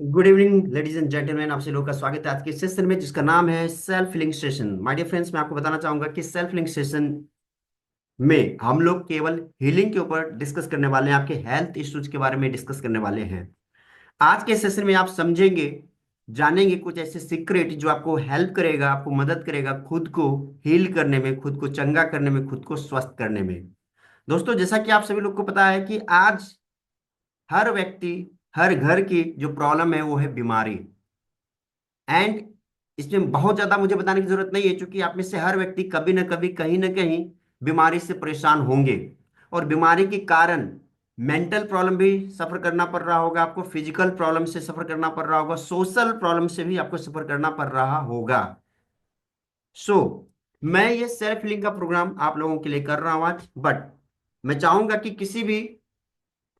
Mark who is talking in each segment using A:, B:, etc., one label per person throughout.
A: Good evening ladies and gentleman, आपसे लोग का स्वागत है आज के सेशन में जिसका नाम है self link session. My dear friends, मैं आपको बताना चाहूंगा कि सेल्फ लिंक सेशन में हम लोग केवल हीलिंग के ऊपर डिस्कस करने वाले हैं, आपके हेल्थ इश्यूज के बारे में डिस्कस करने वाले हैं। आज के सेशन में आप समझेंगे, जानेंगे कुछ ऐसे सीक्रेट जो आपको हेल्प करेगा, आपको मदद करेगा खुद को हील करने में, खुद को चंगा करने में, खुद को स्वस्थ करने में। दोस्तों, जैसा कि आप सभी लोग को पता है कि आज हर व्यक्ति, हर घर की जो प्रॉब्लम है वो है बीमारी। एंड इसमें बहुत ज्यादा मुझे बताने की जरूरत नहीं है, क्योंकि आप में से हर व्यक्ति कभी ना कभी, कहीं ना कहीं बीमारी से परेशान होंगे। और बीमारी के कारण मेंटल प्रॉब्लम भी सफर करना पड़ रहा होगा आपको, फिजिकल प्रॉब्लम से सफर करना पड़ रहा होगा, सोशल प्रॉब्लम से भी आपको सफर करना पड़ रहा होगा। सो मैं ये सेल्फ हीलिंग का प्रोग्राम आप लोगों के लिए कर रहा हूं आज। बट मैं चाहूंगा कि किसी भी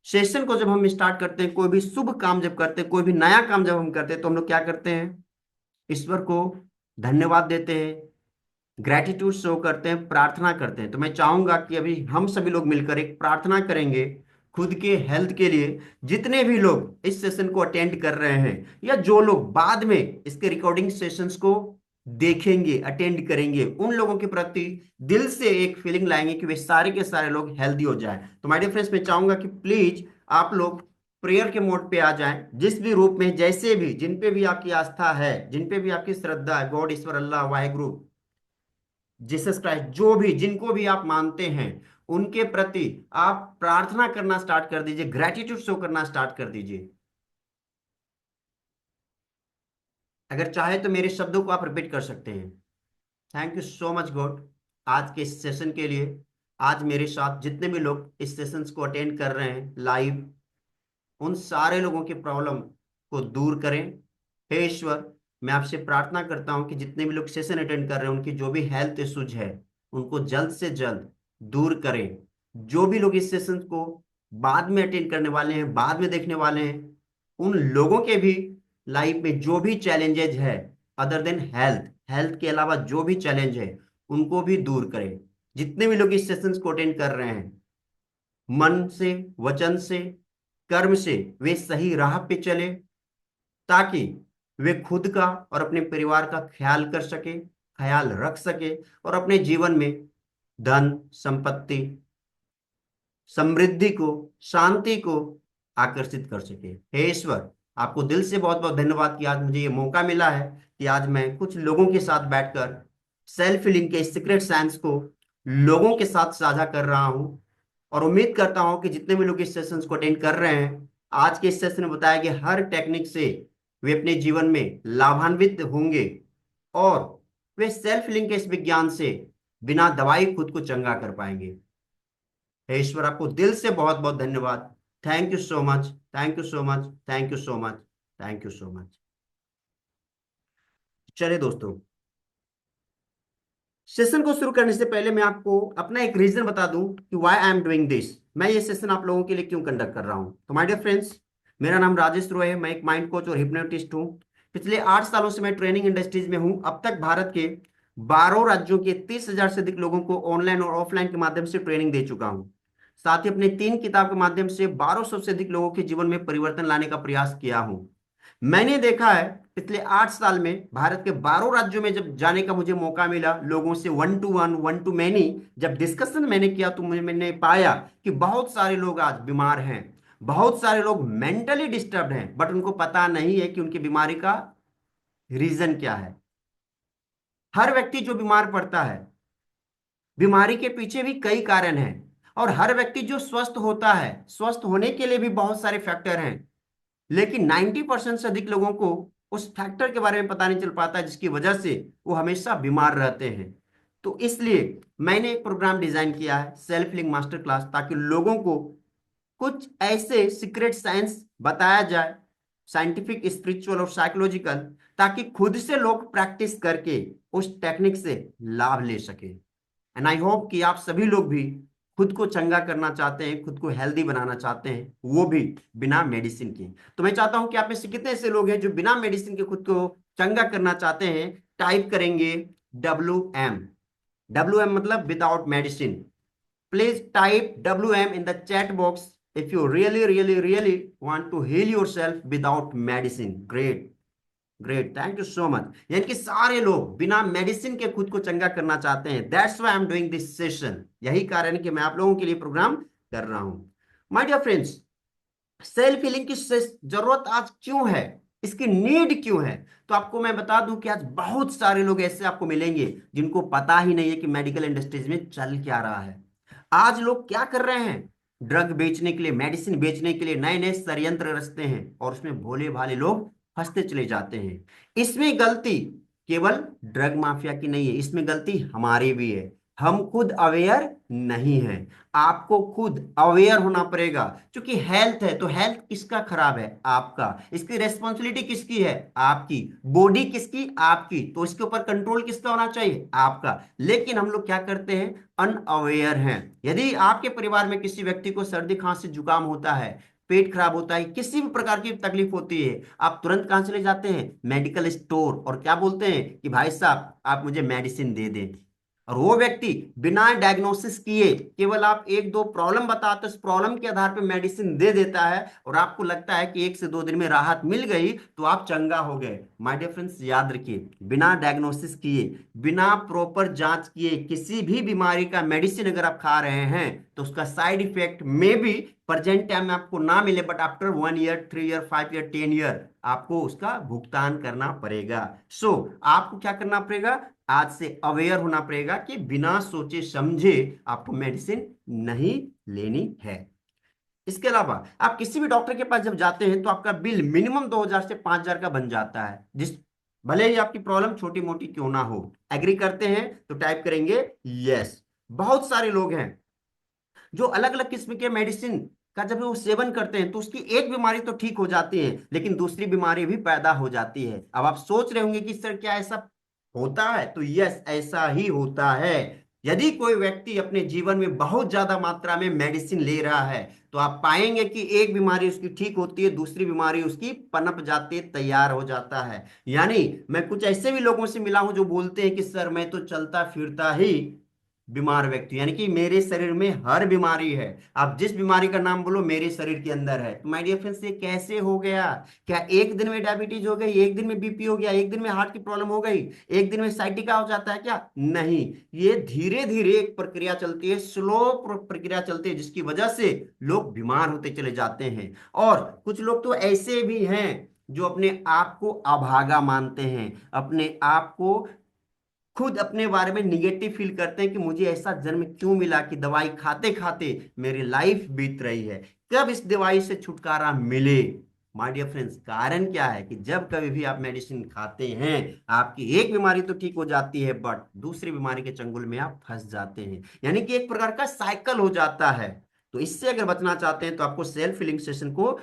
A: सेशन को जब हम स्टार्ट करते हैं, कोई भी शुभ काम जब करते हैं, कोई भी नया काम जब हम करते हैं, तो हम लोग क्या करते हैं? ईश्वर को धन्यवाद देते हैं, ग्रेटिट्यूड शो करते हैं, प्रार्थना करते हैं। तो मैं चाहूंगा कि अभी हम सभी लोग मिलकर एक प्रार्थना करेंगे खुद के हेल्थ के लिए। जितने भी लोग इस सेशन को अटेंड कर रहे हैं या जो लोग बाद में इसके रिकॉर्डिंग सेशंस को देखेंगे, अटेंड करेंगे, उन लोगों के प्रति दिल से एक फीलिंग लाएंगे कि वे सारे के सारे लोग हेल्दी हो जाएं। तो माय डियर फ्रेंड्स, मैं चाहूंगा कि प्लीज आप लोग प्रेयर के मोड पे आ जाएं, जिस भी रूप में, जैसे भी, जिन पे भी आपकी आस्था है, जिन पे भी आपकी श्रद्धा है, गॉड, ईश्वर, अल्लाह, वाहेगुरु, जीसस क्राइस्ट, जो भी, जिनको भी आप मानते हैं, उनके प्रति आप प्रार्थना करना स्टार्ट कर दीजिए, ग्रेटिट्यूड शो करना स्टार्ट कर दीजिए। अगर चाहे तो मेरे शब्दों को आप रिपीट कर सकते हैं। Thank you so much God, आज के इस सेशन के लिए। आज मेरे साथ जितने भी लोग इस सेशंस को अटेंड कर रहे हैं लाइव, उन सारे लोगों की प्रॉब्लम को दूर करें। हे ईश्वर, मैं आपसे प्रार्थना करता हूं कि जितने भी लोग सेशन अटेंड कर रहे हैं, उनकी जो भी हेल्थ इश्यूज है, उनको जल्द से जल्द दूर करें। जो भी लोग इस सेशन को बाद में अटेंड करने वाले हैं, बाद में देखने वाले हैं, उन लोगों के भी लाइफ में जो भी चैलेंजेज है, अदर देन हेल्थ, हेल्थ के अलावा जो भी चैलेंज है, उनको भी दूर करें। जितने भी लोग इस सेशंस को अटेंड कर रहे हैं, मन से, वचन से, कर्म से वे सही राह पे चले, ताकि वे खुद का और अपने परिवार का ख्याल कर सके, ख्याल रख सके, और अपने जीवन में धन, संपत्ति, समृद्धि को, शांति को आकर्षित कर सके। हे ईश्वर, आपको दिल से बहुत बहुत धन्यवाद कि आज मुझे ये मौका मिला है कि आज मैं कुछ लोगों के साथ बैठकर सेल्फ हीलिंग के सीक्रेट साइंस को लोगों के साथ साझा कर रहा हूं। और उम्मीद करता हूं कि जितने भी लोग इस सेशंस को अटेंड कर रहे हैं, आज के इस सेशन में बताया गया हर टेक्निक से वे अपने जीवन में लाभान्वित होंगे, और वे सेल्फ हीलिंग के इस विज्ञान से बिना दवाई खुद को चंगा कर पाएंगे। हे ईश्वर, आपको दिल से बहुत बहुत धन्यवाद। Thank you so much, thank you so much, thank you so much, thank you so much. चलिए दोस्तों, सेशन को शुरू करने से पहले मैं आपको अपना एक रीजन बता दूं कि why I am doing this. मैं ये सेशन आप लोगों के लिए क्यों कंडक्ट कर रहा हूं। तो माय डियर फ्रेंड्स, मेरा नाम राजेश रॉय है, मैं एक माइंड कोच और हिप्नोटिस्ट हूं। पिछले 8 सालों से मैं ट्रेनिंग इंडस्ट्रीज में हूं। अब तक भारत के 12 राज्यों के 30,000 से अधिक लोगों को ऑनलाइन और ऑफलाइन के माध्यम से ट्रेनिंग दे चुका हूं। साथ ही अपने 3 किताब के माध्यम से 1200 से अधिक लोगों के जीवन में परिवर्तन लाने का प्रयास किया हूं। मैंने देखा है, पिछले 8 साल में भारत के 12 राज्यों में जब जाने का मुझे मौका मिला, लोगों से one two one, one two many जब डिस्कशन मैंने किया, तो मैंने पाया कि बहुत सारे लोग आज बीमार हैं, बहुत सारे लोग मेंटली डिस्टर्ब्ड हैं, बट उनको पता नहीं है कि उनकी बीमारी का रीजन क्या है। हर व्यक्ति जो बीमार पड़ता है, बीमारी के पीछे भी कई कारण हैं। और हर व्यक्ति जो स्वस्थ होता है, स्वस्थ होने के लिए भी बहुत सारे फैक्टर हैं। लेकिन 90% से अधिक लोगों को उस फैक्टर के बारे में पता नहीं चल पाता, जिसकी वजह से वो हमेशा बीमार रहते हैं। तो इसलिए मैंने एक प्रोग्राम डिजाइन किया है, सेल्फ हीलिंग मास्टर क्लास, ताकि लोगों को कुछ ऐसे सीक्रेट साइंस बताया जाए, साइंटिफिक, स्पिरिचुअल और साइकोलॉजिकल, ताकि खुद से लोग प्रैक्टिस करके उस टेक्निक से लाभ ले सके। एंड आई होप कि आप सभी लोग भी खुद को चंगा करना चाहते हैं, खुद को हेल्दी बनाना चाहते हैं, वो भी बिना मेडिसिन के। तो मैं चाहता हूं कि आप में से कितने ऐसे लोग हैं जो बिना मेडिसिन के खुद को चंगा करना चाहते हैं। टाइप करेंगे WM। WM मतलब without medicine. Please type WM in the chat box if you really really really want to heal yourself without medicine, great great, thank you so much. यानी कि सारे लोग बिना मेडिसिन के खुद को चंगा करना चाहते हैं। That's why I am doing this session. यही कारण है कि मैं आप लोगों के लिए प्रोग्राम कर रहा हूं। My dear friends, self healing की जरूरत आज क्यों है, इसकी नीड क्यों है? तो आपको मैं बता दूं कि आज बहुत सारे लोग ऐसे आपको मिलेंगे जिनको पता ही नहीं है कि मेडिकल इंडस्ट्रीज में चल क्या रहा है। आज लोग क्या कर रहे हैं, ड्रग बेचने के लिए, मेडिसिन बेचने के लिए नए नए षड्यंत्र रचते हैं और उसमें भोले भाले लोग फंसते चले जाते हैं। इसमें गलती केवल ड्रग माफिया की नहीं है, इसमें गलती हमारी भी है। हम खुद अवेयर नहीं है। आपको खुद अवेयर होना पड़ेगा, क्योंकि हेल्थ है तो हेल्थ किसका खराब है, आपका। इसकी रेस्पॉन्सिबिलिटी किसकी है, आपकी। बॉडी किसकी, आपकी। तो इसके ऊपर कंट्रोल किसका होना चाहिए, आपका। लेकिन हम लोग क्या करते हैं, अनअवेयर हैं। यदि आपके परिवार में किसी व्यक्ति को सर्दी खांसी जुकाम होता है, पेट खराब होता है, किसी भी प्रकार की तकलीफ होती है, आप तुरंत कहां चले जाते हैं, मेडिकल स्टोर, और क्या बोलते हैं कि भाई साहब आप मुझे मेडिसिन दे दें। और वो व्यक्ति बिना डायग्नोसिस किए केवल आप एक दो प्रॉब्लम बताते, उस प्रॉब्लम के आधार पर मेडिसिन दे देता है और आपको लगता है कि 1 से 2 दिन में राहत मिल गई तो आप चंगा हो गए। माय डियर फ्रेंड्स, याद रखिए, बिना डायग्नोसिस किए, बिना प्रॉपर जांच किए किसी भी बीमारी का मेडिसिन अगर आप खा रहे हैं तो उसका साइड इफेक्ट में भी प्रेजेंट टाइम में आपको ना मिले, but after 1 year, 3 year, 5 year, 10 year आपको उसका भुगतान करना पड़ेगा। सो आपको क्या करना पड़ेगा, आज से अवेयर होना पड़ेगा कि बिना सोचे समझे आपको मेडिसिन नहीं लेनी है। इसके अलावा आप किसी भी डॉक्टर के पास जब जाते हैं तो आपका बिल मिनिमम 2,000 से 5,000 का बन जाता है, जिस भले ही आपकी प्रॉब्लम छोटी मोटी क्यों ना हो। एग्री करते हैं तो टाइप करेंगे यस। बहुत सारे लोग हैं जो अलग अलग किस्म के मेडिसिन का जब वो सेवन करते हैं तो उसकी एक बीमारी तो ठीक हो जाती है लेकिन दूसरी बीमारी भी पैदा हो जाती है। अब आप सोच रहे होंगे कि सर क्या ऐसा होता है, तो यस, ऐसा ही होता है। यदि कोई व्यक्ति अपने जीवन में बहुत ज्यादा मात्रा में मेडिसिन ले रहा है तो आप पाएंगे कि एक बीमारी उसकी ठीक होती है, दूसरी बीमारी उसकी पनप जाती है, तैयार हो जाता है। यानी मैं कुछ ऐसे भी लोगों से मिला हूं जो बोलते हैं कि सर मैं तो चलता फिरता ही बीमार व्यक्ति, यानी कि मेरे शरीर में हर बीमारी है। आप जिस बीमारी का नाम बोलो मेरे शरीर के अंदर है। तो माय डियर फ्रेंड्स, ये कैसे हो गया? क्या एक दिन में डायबिटीज हो गई, एक दिन में बीपी हो गया, एक दिन में हार्ट की प्रॉब्लम हो गई, एक दिन में साइटिका हो जाता है क्या? नहीं, ये धीरे धीरे एक प्रक्रिया चलती है, स्लो प्रक्रिया चलती है, जिसकी वजह से लोग बीमार होते चले जाते हैं। और कुछ लोग तो ऐसे भी हैं जो अपने आप को अभागा मानते हैं, अपने आप को खुद अपने बारे में निगेटिव फील करते हैं कि मुझे ऐसा जन्म क्यों मिला कि दवाई खाते खाते मेरी लाइफ बीत रही है, कब इस दवाई से छुटकारा मिले। माय डियर फ्रेंड्स, कारण क्या है कि जब कभी भी आप मेडिसिन खाते हैं आपकी एक बीमारी तो ठीक हो जाती है बट दूसरी बीमारी के चंगुल में आप फंस जाते हैं, यानी कि एक प्रकार का साइकिल हो जाता है। तो इससे अगर बचना चाहते हैं तो आपको सेल्फ हीलिंग सेशन को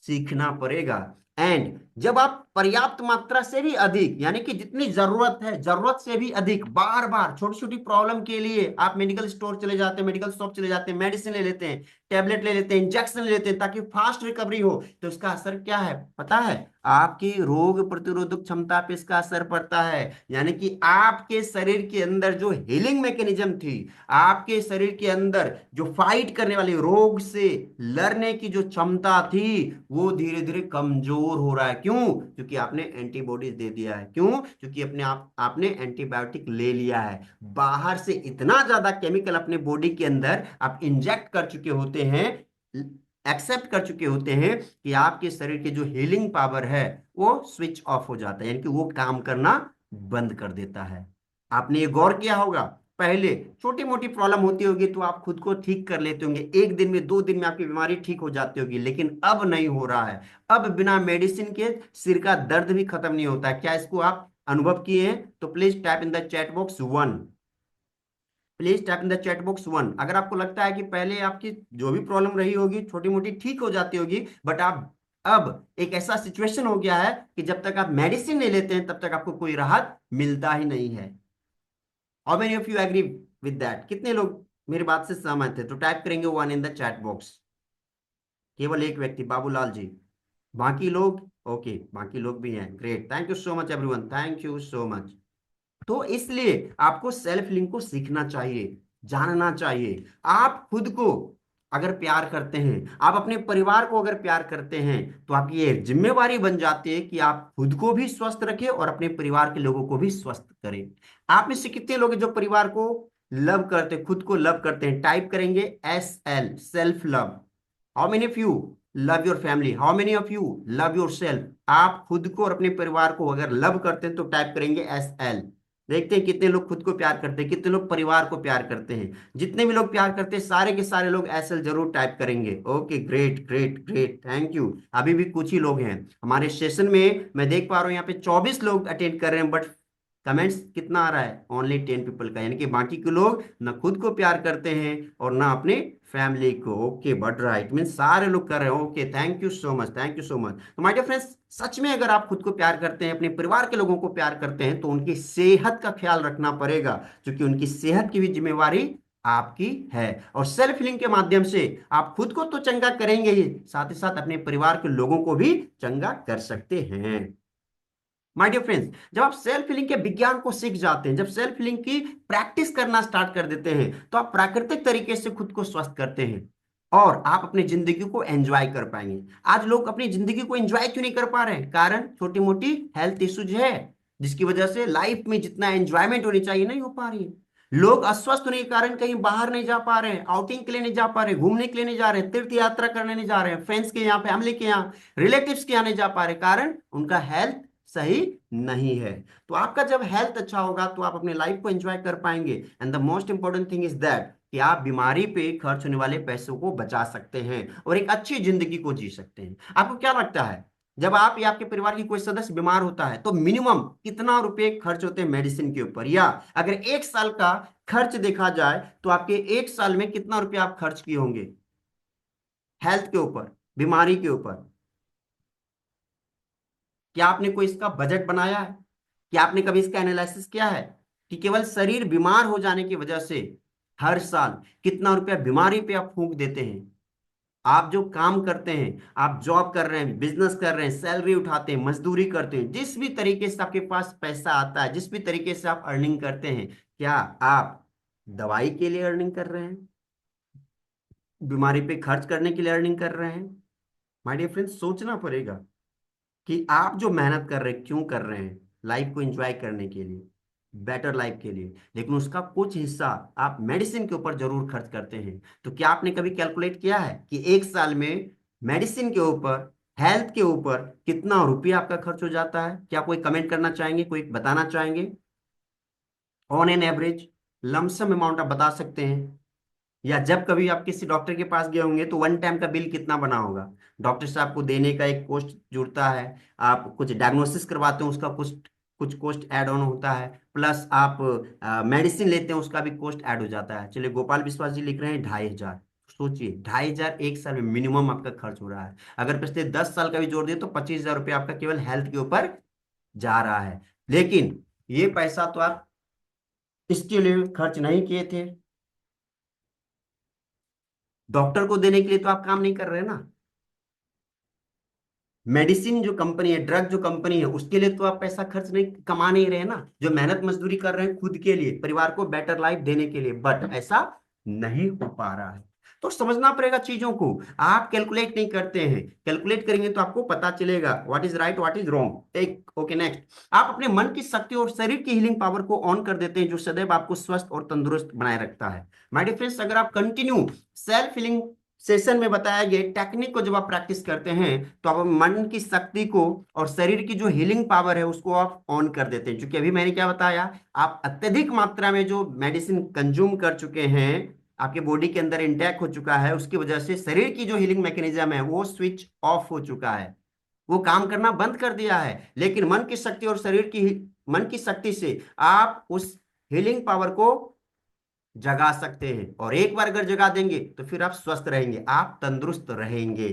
A: सीखना पड़ेगा। एंड जब आप पर्याप्त मात्रा से भी अधिक, यानी कि जितनी जरूरत है जरूरत से भी अधिक, बार बार छोटी छोटी प्रॉब्लम के लिए आप मेडिकल स्टोर चले जाते हैं, मेडिकल शॉप चले जाते हैं, मेडिसिन ले लेते हैं, टैबलेट ले लेते हैं, इंजेक्शन ले लेते हैं ताकि फास्ट रिकवरी हो, तो इसका असर क्या है पता है? आपकी रोग प्रतिरोधक क्षमता पे इसका असर पड़ता है। यानी कि आपके शरीर के अंदर जो हीलिंग मैकेनिज्म थी, आपके शरीर के अंदर जो फाइट करने वाली, रोग से लड़ने की जो क्षमता थी, वो धीरे धीरे कमजोर हो रहा है। क्यों? क्योंकि आपने एंटीबॉडीज दे दिया है। क्यों? क्योंकि आपने एंटीबायोटिक ले लिया है। बाहर से इतना ज्यादा केमिकल अपने बॉडी के अंदर आप इंजेक्ट कर चुके होते हैं, एक्सेप्ट कर चुके होते हैं कि आपके शरीर के जो हीलिंग पावर है वो स्विच ऑफ हो जाता है, यानी कि वो काम करना बंद कर देता है। आपने ये गौर किया होगा, पहले छोटी मोटी प्रॉब्लम होती होगी तो आप खुद को ठीक कर लेते होंगे, 1 दिन में 2 दिन में आपकी बीमारी ठीक हो जाती होगी, लेकिन अब नहीं हो रहा है। अब बिना मेडिसिन के सिर का दर्द भी खत्म नहीं होता है। क्या इसको आप अनुभव किए हैं? तो please type in the chat box 1। Please type in the chat box 1 अगर आपको लगता है कि पहले आपकी जो भी प्रॉब्लम रही होगी छोटी मोटी ठीक हो जाती होगी, बट आप अब एक ऐसा सिचुएशन हो गया है कि जब तक आप मेडिसिन नहीं लेते हैं तब तक आपको कोई राहत मिलता ही नहीं है। How many of you agree with that? कितने लोग मेरी बात से सहमत है? तो टाइप करेंगे 1 इन द चैट बॉक्स। केवल एक व्यक्ति, बाबूलाल जी। बाकी लोग, ओके, बाकी लोग भी हैं, great, thank you so much everyone, thank you so much. तो इसलिए आपको सेल्फ लिंक को सीखना चाहिए, जानना चाहिए। आप खुद को अगर प्यार करते हैं, आप अपने परिवार को अगर प्यार करते हैं, तो आपकी ये जिम्मेवारी बन जाती है कि आप खुद को भी स्वस्थ रखें और अपने परिवार के लोगों को भी स्वस्थ करें। आप में से कितने लोग हैं जो परिवार को लव करते हैं, खुद को लव करते हैं? टाइप करेंगे SL, self love. How many of you love your family? How many of you love your self? आप खुद को और अपने परिवार को अगर लव करते हैं तो टाइप करेंगे SL। देखते हैं कितने लोग खुद को प्यार करते हैं, कितने लोग परिवार को प्यार करते हैं। जितने भी लोग प्यार करते हैं सारे के सारे लोग SL जरूर टाइप करेंगे। Okay, great great great, thank you. अभी भी कुछ ही लोग हैं हमारे सेशन में, मैं देख पा रहा हूँ यहाँ पे 24 लोग अटेंड कर रहे हैं, बट कमेंट्स कितना आ रहा है? ओनली 10 पीपल का, यानी कि बाकी के लोग ना खुद को प्यार करते हैं और ना अपने फैमिली को। ओके, बढ़ रहा है, इट मीन सारे लोग कर रहे हैं। Okay, thank you so much, thank you so much. तो माय डियर फ्रेंड्स, सच में अगर आप खुद को प्यार करते हैं, अपने परिवार के लोगों को प्यार करते हैं, तो उनकी सेहत का ख्याल रखना पड़ेगा, क्योंकि उनकी सेहत की भी जिम्मेवारी आपकी है। और सेल्फ हीलिंग के माध्यम से आप खुद को तो चंगा करेंगे ही, साथ ही साथ अपने परिवार के लोगों को भी चंगा कर सकते हैं। माय डियर फ्रेंड्स, जब आप सेल्फ हीलिंग के विज्ञान को सीख जाते हैं, जब सेल्फ हीलिंग की प्रैक्टिस करना स्टार्ट कर देते हैं, तो आप प्राकृतिक तरीके से खुद को स्वस्थ करते हैं और आप अपनी जिंदगी को एंजॉय कर पाएंगे। आज लोग अपनी जिंदगी को एंजॉय क्यों नहीं कर पा रहे हैं? कारण छोटी मोटी हेल्थ इश्यूज है, जिसकी वजह से लाइफ में जितना एंजॉयमेंट होनी चाहिए नहीं हो पा रही है। लोग अस्वस्थ होने के कारण कहीं बाहर नहीं जा पा रहे हैं, आउटिंग के लिए नहीं जा पा रहे, घूमने के लिए नहीं जा रहे, तीर्थ यात्रा करने नहीं जा रहे हैं, फ्रेंड्स के यहाँ, फैमिली के यहाँ, रिलेटिव्स के यहाँ नहीं जा पा रहे, कारण उनका हेल्थ सही नहीं है। तो आपका जब हेल्थ अच्छा होगा तो आप अपने लाइफ को एंजॉय कर पाएंगे। And the most important thing is that कि आप बीमारी पे खर्च होने वाले पैसों को बचा सकते हैं और एक अच्छी जिंदगी को जी सकते हैं। आपको क्या लगता है, जब आप या आपके परिवार की कोई सदस्य बीमार होता है तो मिनिमम कितना रुपए खर्च होते हैं मेडिसिन के ऊपर? या अगर एक साल का खर्च देखा जाए तो आपके एक साल में कितना रुपया आप खर्च किए होंगे हेल्थ के ऊपर, बीमारी के ऊपर? क्या आपने कोई इसका बजट बनाया है? क्या आपने कभी इसका एनालिसिस किया है कि केवल शरीर बीमार हो जाने की वजह से हर साल कितना रुपया बीमारी पे आप फूंक देते हैं? आप जो काम करते हैं, आप जॉब कर रहे हैं, बिजनेस कर रहे हैं, सैलरी उठाते हैं, मजदूरी करते हैं, जिस भी तरीके से आपके पास पैसा आता है, जिस भी तरीके से आप अर्निंग करते हैं, क्या आप दवाई के लिए अर्निंग कर रहे हैं? बीमारी पे खर्च करने के लिए अर्निंग कर रहे हैं? माय डियर फ्रेंड्स, सोचना पड़ेगा कि आप जो मेहनत कर रहे हैं क्यों कर रहे हैं? लाइफ को एंजॉय करने के लिए, बेटर लाइफ के लिए, लेकिन उसका कुछ हिस्सा आप मेडिसिन के ऊपर जरूर खर्च करते हैं। तो क्या आपने कभी कैलकुलेट किया है कि एक साल में मेडिसिन के ऊपर, हेल्थ के ऊपर कितना रुपया आपका खर्च हो जाता है? क्या कोई कमेंट करना चाहेंगे, कोई बताना चाहेंगे? On an average lump sum amount आप बता सकते हैं। या जब कभी आप किसी डॉक्टर के पास गए होंगे तो वन टाइम का बिल कितना बना होगा? डॉक्टर से आपको देने का एक कॉस्ट जुड़ता है, आप कुछ डायग्नोसिस करवाते हैं उसका कुछ कुछ कॉस्ट ऐड ऑन होता है, प्लस आप मेडिसिन लेते हैं उसका भी कॉस्ट ऐड हो जाता है। चलिए, गोपाल विश्वास जी लिख रहे हैं 2,500। सोचिए, 2,500 एक साल में मिनिमम आपका खर्च हो रहा है। अगर पिछले 10 साल का भी जोड़ दिए तो 25,000 रुपये आपका केवल हेल्थ के ऊपर जा रहा है। लेकिन ये पैसा तो आप इसके लिए खर्च नहीं किए थे, डॉक्टर को देने के लिए तो आप काम नहीं कर रहे ना। मेडिसिन जो कंपनी है, ड्रग जो कंपनी है, उसके लिए तो आप पैसा खर्च नहीं, कमा नहीं रहे ना। जो मेहनत मजदूरी कर रहे हैं खुद के लिए, परिवार को बेटर लाइफ देने के लिए, बट ऐसा नहीं हो पा रहा है। तो समझना पड़ेगा चीजों को। आप कैलकुलेट नहीं करते हैं, कैलकुलेट करेंगे तो आपको पता चलेगा what is right what is wrong. एक ओके, नेक्स्ट, आप अपने मन की शक्ति और शरीर की हीलिंग पावर को ऑन कर देते हैं, जो सदैव आपको स्वस्थ और तंदुरुस्त बनाए रखता है। माय डियर फ्रेंड्स, अगर आप कंटिन्यू सेल्फ हीलिंग सेशन में बताया गया टेक्निक को जब आप प्रैक्टिस करते हैं, तो आप मन की शक्ति को और शरीर की जो हीलिंग पावर है उसको आप ऑन कर देते हैं। क्योंकि अभी मैंने क्या बताया, आप अत्यधिक मात्रा में जो मेडिसिन कंज्यूम कर चुके हैं, आपके बॉडी के अंदर इंटैक हो चुका है, उसकी वजह से शरीर की जो हीलिंग मैकेनिज्म है वो स्विच ऑफ हो चुका है, वो काम करना बंद कर दिया है। लेकिन मन की शक्ति और शरीर की मन की शक्ति से आप उस हीलिंग पावर को जगा सकते हैं, और एक बार अगर जगा देंगे तो फिर आप स्वस्थ रहेंगे, आप तंदुरुस्त रहेंगे।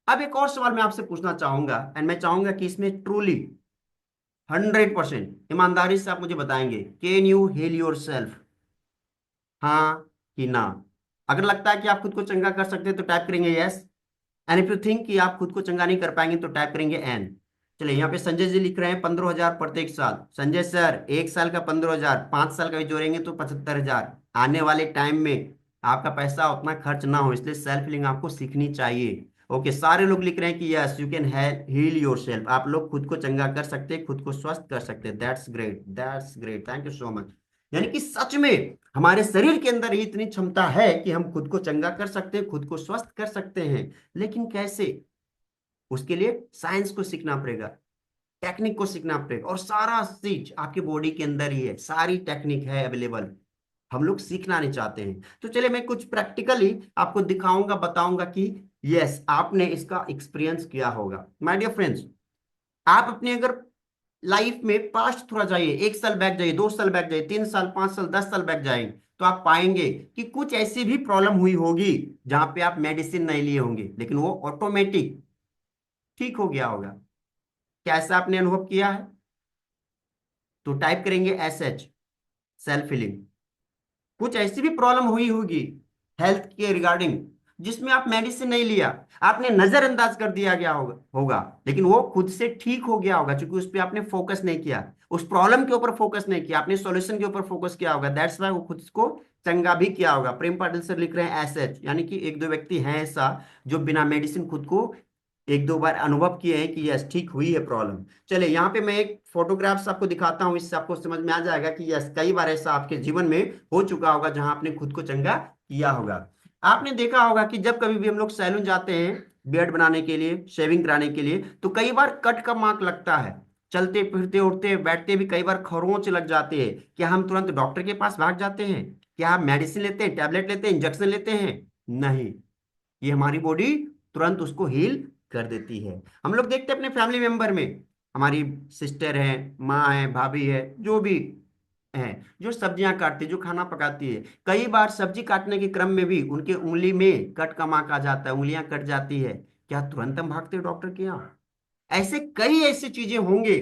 A: अब एक और सवाल मैं आपसे पूछना चाहूंगा, एंड मैं चाहूंगा कि इसमें ट्रूली 100% ईमानदारी से आप मुझे बताएंगे, can you heal yourself? हाँ कि ना? अगर लगता है कि आप खुद को चंगा कर सकते हैं तो टाइप करेंगे yes, and if you think कि आप खुद को चंगा नहीं कर पाएंगे तो टाइप करेंगे एन। चलिए, यहाँ पे संजय जी लिख रहे हैं 15,000 प्रत्येक साल। संजय सर, एक साल का 15,000, 5 साल का भी जोड़ेंगे तो 75,000। आने वाले टाइम में आपका पैसा उतना खर्च ना हो, इसलिए सेल्फ हीलिंग आपको सीखनी चाहिए। ओके, सारे लोग लिख रहे हैं कि yes you can heal yourself, आप लोग खुद को चंगा कर सकते हैं, खुद को स्वस्थ कर सकते हैं। That's great, that's great, thank you so much. यानी कि सच में हमारे शरीर के अंदर ही इतनी क्षमता है कि हम खुद को चंगा कर सकते हैं, खुद को स्वस्थ कर सकते हैं। लेकिन कैसे? उसके लिए साइंस को सीखना पड़ेगा, टेक्निक को सीखना पड़ेगा, और सारा चीज आपके बॉडी के अंदर ही है, सारी टेक्निक है अवेलेबल। हम लोग सीखना नहीं चाहते हैं। तो चलिए मैं कुछ प्रैक्टिकली आपको दिखाऊंगा, बताऊंगा कि यस आपने इसका एक्सपीरियंस किया होगा। माय डियर फ्रेंड्स, आप अपने अगर लाइफ में पास्ट थोड़ा जाइए, 1 साल बैक जाइए, 2 साल बैक जाइए, 3 साल, 5 साल, 10 साल बैक जाएंगे, तो आप पाएंगे कि कुछ ऐसी भी प्रॉब्लम हुई होगी जहां पे आप मेडिसिन नहीं लिए होंगे, लेकिन वो ऑटोमेटिक ठीक हो गया होगा। क्या ऐसा आपने अनुभव किया है? तो टाइप करेंगे SH, सेल्फ हीलिंग। कुछ ऐसी भी प्रॉब्लम हुई होगी हेल्थ के रिगार्डिंग जिसमें आप मेडिसिन नहीं लिया, आपने नजरअंदाज कर दिया गया होगा होगा लेकिन वो खुद से ठीक हो गया होगा, क्योंकि उस पर आपने फोकस नहीं किया, उस प्रॉब्लम के ऊपर फोकस नहीं किया, आपने सॉल्यूशन के ऊपर फोकस किया होगा। दैट्स वाई वो खुद को चंगा भी किया होगा। प्रेम पाटिल सर लिख रहे हैं SH, यानी कि एक दो व्यक्ति हैं ऐसा जो बिना मेडिसिन खुद को एक दो बार अनुभव किए हैं कि यस ठीक हुई है प्रॉब्लम। चलिए यहाँ पे मैं एक फोटोग्राफ्स आपको दिखाता हूँ, इससे आपको समझ में आ जाएगा कि यस कई बार ऐसा आपके जीवन में हो चुका होगा जहां आपने खुद को चंगा किया होगा। आपने देखा होगा कि जब कभी भी हम लोग सैलून जाते हैं बियर्ड बनाने के लिए, शेविंग कराने के लिए, तो कई बार कट का मार्क लगता है। चलते फिरते उठते बैठते भी कई बार खरोंच लग जाते हैं। क्या हम तुरंत डॉक्टर के पास भाग जाते हैं? क्या हम मेडिसिन लेते हैं, टैबलेट लेते हैं, इंजेक्शन लेते हैं? नहीं, ये हमारी बॉडी तुरंत उसको हील कर देती है। हम लोग देखते हैं अपने फैमिली मेंबर में, हमारी सिस्टर है, माँ है, भाभी है, जो भी है, जो सब्जियां काटती है, जो खाना पकाती है, कई बार सब्जी काटने के क्रम में भी उनके उंगली में कट का मार्क आ जाता है, उंगलियां कट जाती है। क्या तुरंत हम भागते हैं डॉक्टर के यहाँ? ऐसे कई ऐसी चीजें होंगे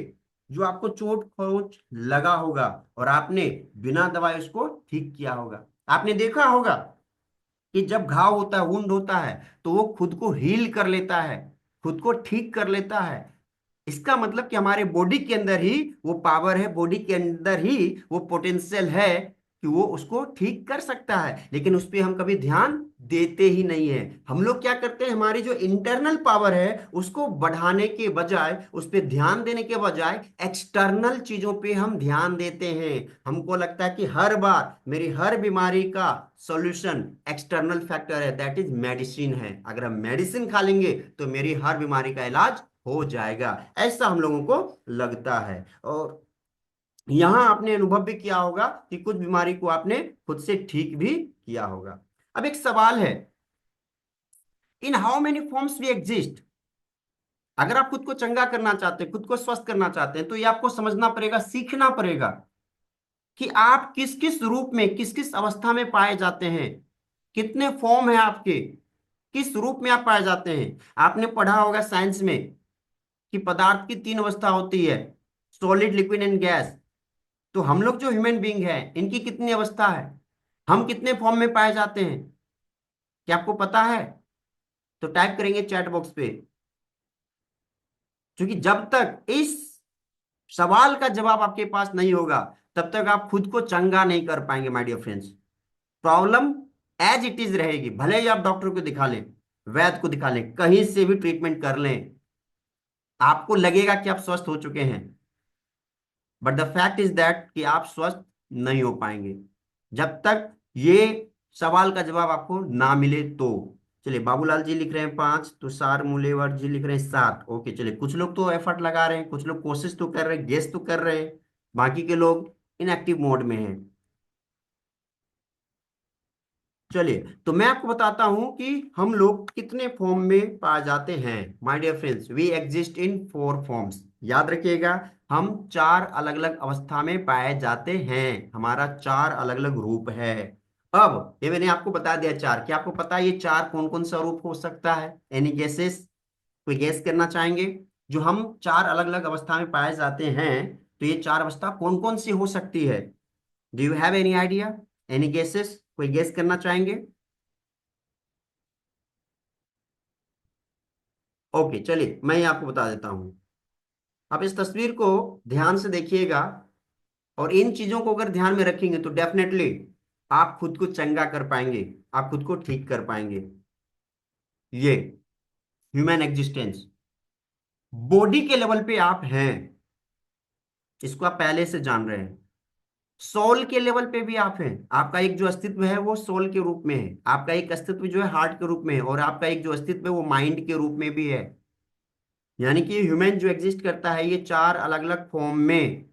A: जो आपको चोट खरोंच लगा होगा और आपने बिना दवाई उसको ठीक किया होगा। आपने देखा होगा कि जब घाव होता है, वुंड होता है, तो वो खुद को हील कर लेता है, खुद को ठीक कर लेता है। इसका मतलब कि हमारे बॉडी के अंदर ही वो पावर है, बॉडी के अंदर ही वो पोटेंशियल है कि वो उसको ठीक कर सकता है, लेकिन उस पर हम कभी ध्यान देते ही नहीं है। हम लोग क्या करते हैं, हमारी जो इंटरनल पावर है उसको बढ़ाने के बजाय, उस पर ध्यान देने के बजाय एक्सटर्नल चीजों पे हम ध्यान देते हैं। हमको लगता है कि हर बार मेरी हर बीमारी का सॉल्यूशन एक्सटर्नल फैक्टर है, दैट इज मेडिसिन है। अगर हम मेडिसिन खा लेंगे तो मेरी हर बीमारी का इलाज हो जाएगा, ऐसा हम लोगों को लगता है। और यहां आपने अनुभव भी किया होगा कि कुछ बीमारी को आपने खुद से ठीक भी किया होगा। अब एक सवाल है, in how many forms we exist? अगर आप खुद को चंगा करना चाहते हैं, खुद को स्वस्थ करना चाहते हैं, तो ये आपको समझना पड़ेगा, सीखना पड़ेगा कि आप किस किस रूप में, किस किस अवस्था में पाए जाते हैं, कितने फॉर्म है आपके, किस रूप में आप पाए जाते हैं। आपने पढ़ा होगा साइंस में कि पदार्थ की 3 अवस्था होती है, सॉलिड, लिक्विड एंड गैस। तो हम लोग जो ह्यूमन बींग है, इनकी कितनी अवस्था है, हम कितने फॉर्म में पाए जाते हैं, क्या आपको पता है? तो टाइप करेंगे चैट बॉक्स पे, क्योंकि जब तक इस सवाल का जवाब आपके पास नहीं होगा तब तक आप खुद को चंगा नहीं कर पाएंगे my dear friends. Problem as it is रहेगी, भले ही आप डॉक्टर को दिखा लें, वैद्य को दिखा लें, कहीं से भी ट्रीटमेंट कर लें, आपको लगेगा कि आप स्वस्थ हो चुके हैं, but the fact is that कि आप स्वस्थ नहीं हो पाएंगे जब तक ये सवाल का जवाब आपको ना मिले। तो चलिए, बाबूलाल जी लिख रहे हैं 5, तुषार मुलेवर जी लिख रहे हैं 7। ओके, चलिए, कुछ लोग तो एफर्ट लगा रहे हैं, कुछ लोग कोशिश तो कर रहे हैं, गेस तो कर रहे हैं, बाकी के लोग इनएक्टिव मोड में हैं। चलिए, तो मैं आपको बताता हूं कि हम लोग कितने फॉर्म में पाए जाते हैं। My dear friends, we exist in 4 forms. याद रखिएगा, हम 4 अलग अलग अवस्था में पाए जाते हैं, हमारा 4 अलग अलग रूप है। अब ये मैंने आपको बता दिया 4, क्या आपको पता है ये 4 कौन कौन सा रूप हो सकता है? Any guesses? कोई गेस करना चाहेंगे? जो हम 4 अलग अलग अवस्था में पाए जाते हैं, तो ये 4 अवस्था कौन कौन सी हो सकती है? Do you have any idea? Any guesses? कोई गेस करना चाहेंगे? ओके, चलिए मैं ये आपको बता देता हूं। आप इस तस्वीर को ध्यान से देखिएगा, और इन चीजों को अगर ध्यान में रखेंगे तो डेफिनेटली आप खुद को चंगा कर पाएंगे, आप खुद को ठीक कर पाएंगे। ये ह्यूमन एग्जिस्टेंस, बॉडी के लेवल पे आप हैं, इसको आप पहले से जान रहे हैं। सोल के लेवल पे भी आप हैं, आपका एक जो अस्तित्व है वो सोल के रूप में है, आपका एक अस्तित्व जो है हार्ट के रूप में है, और आपका एक जो अस्तित्व है वो माइंड के रूप में भी है। यानी कि ह्यूमन जो एग्जिस्ट करता है ये चार अलग अलग फॉर्म में,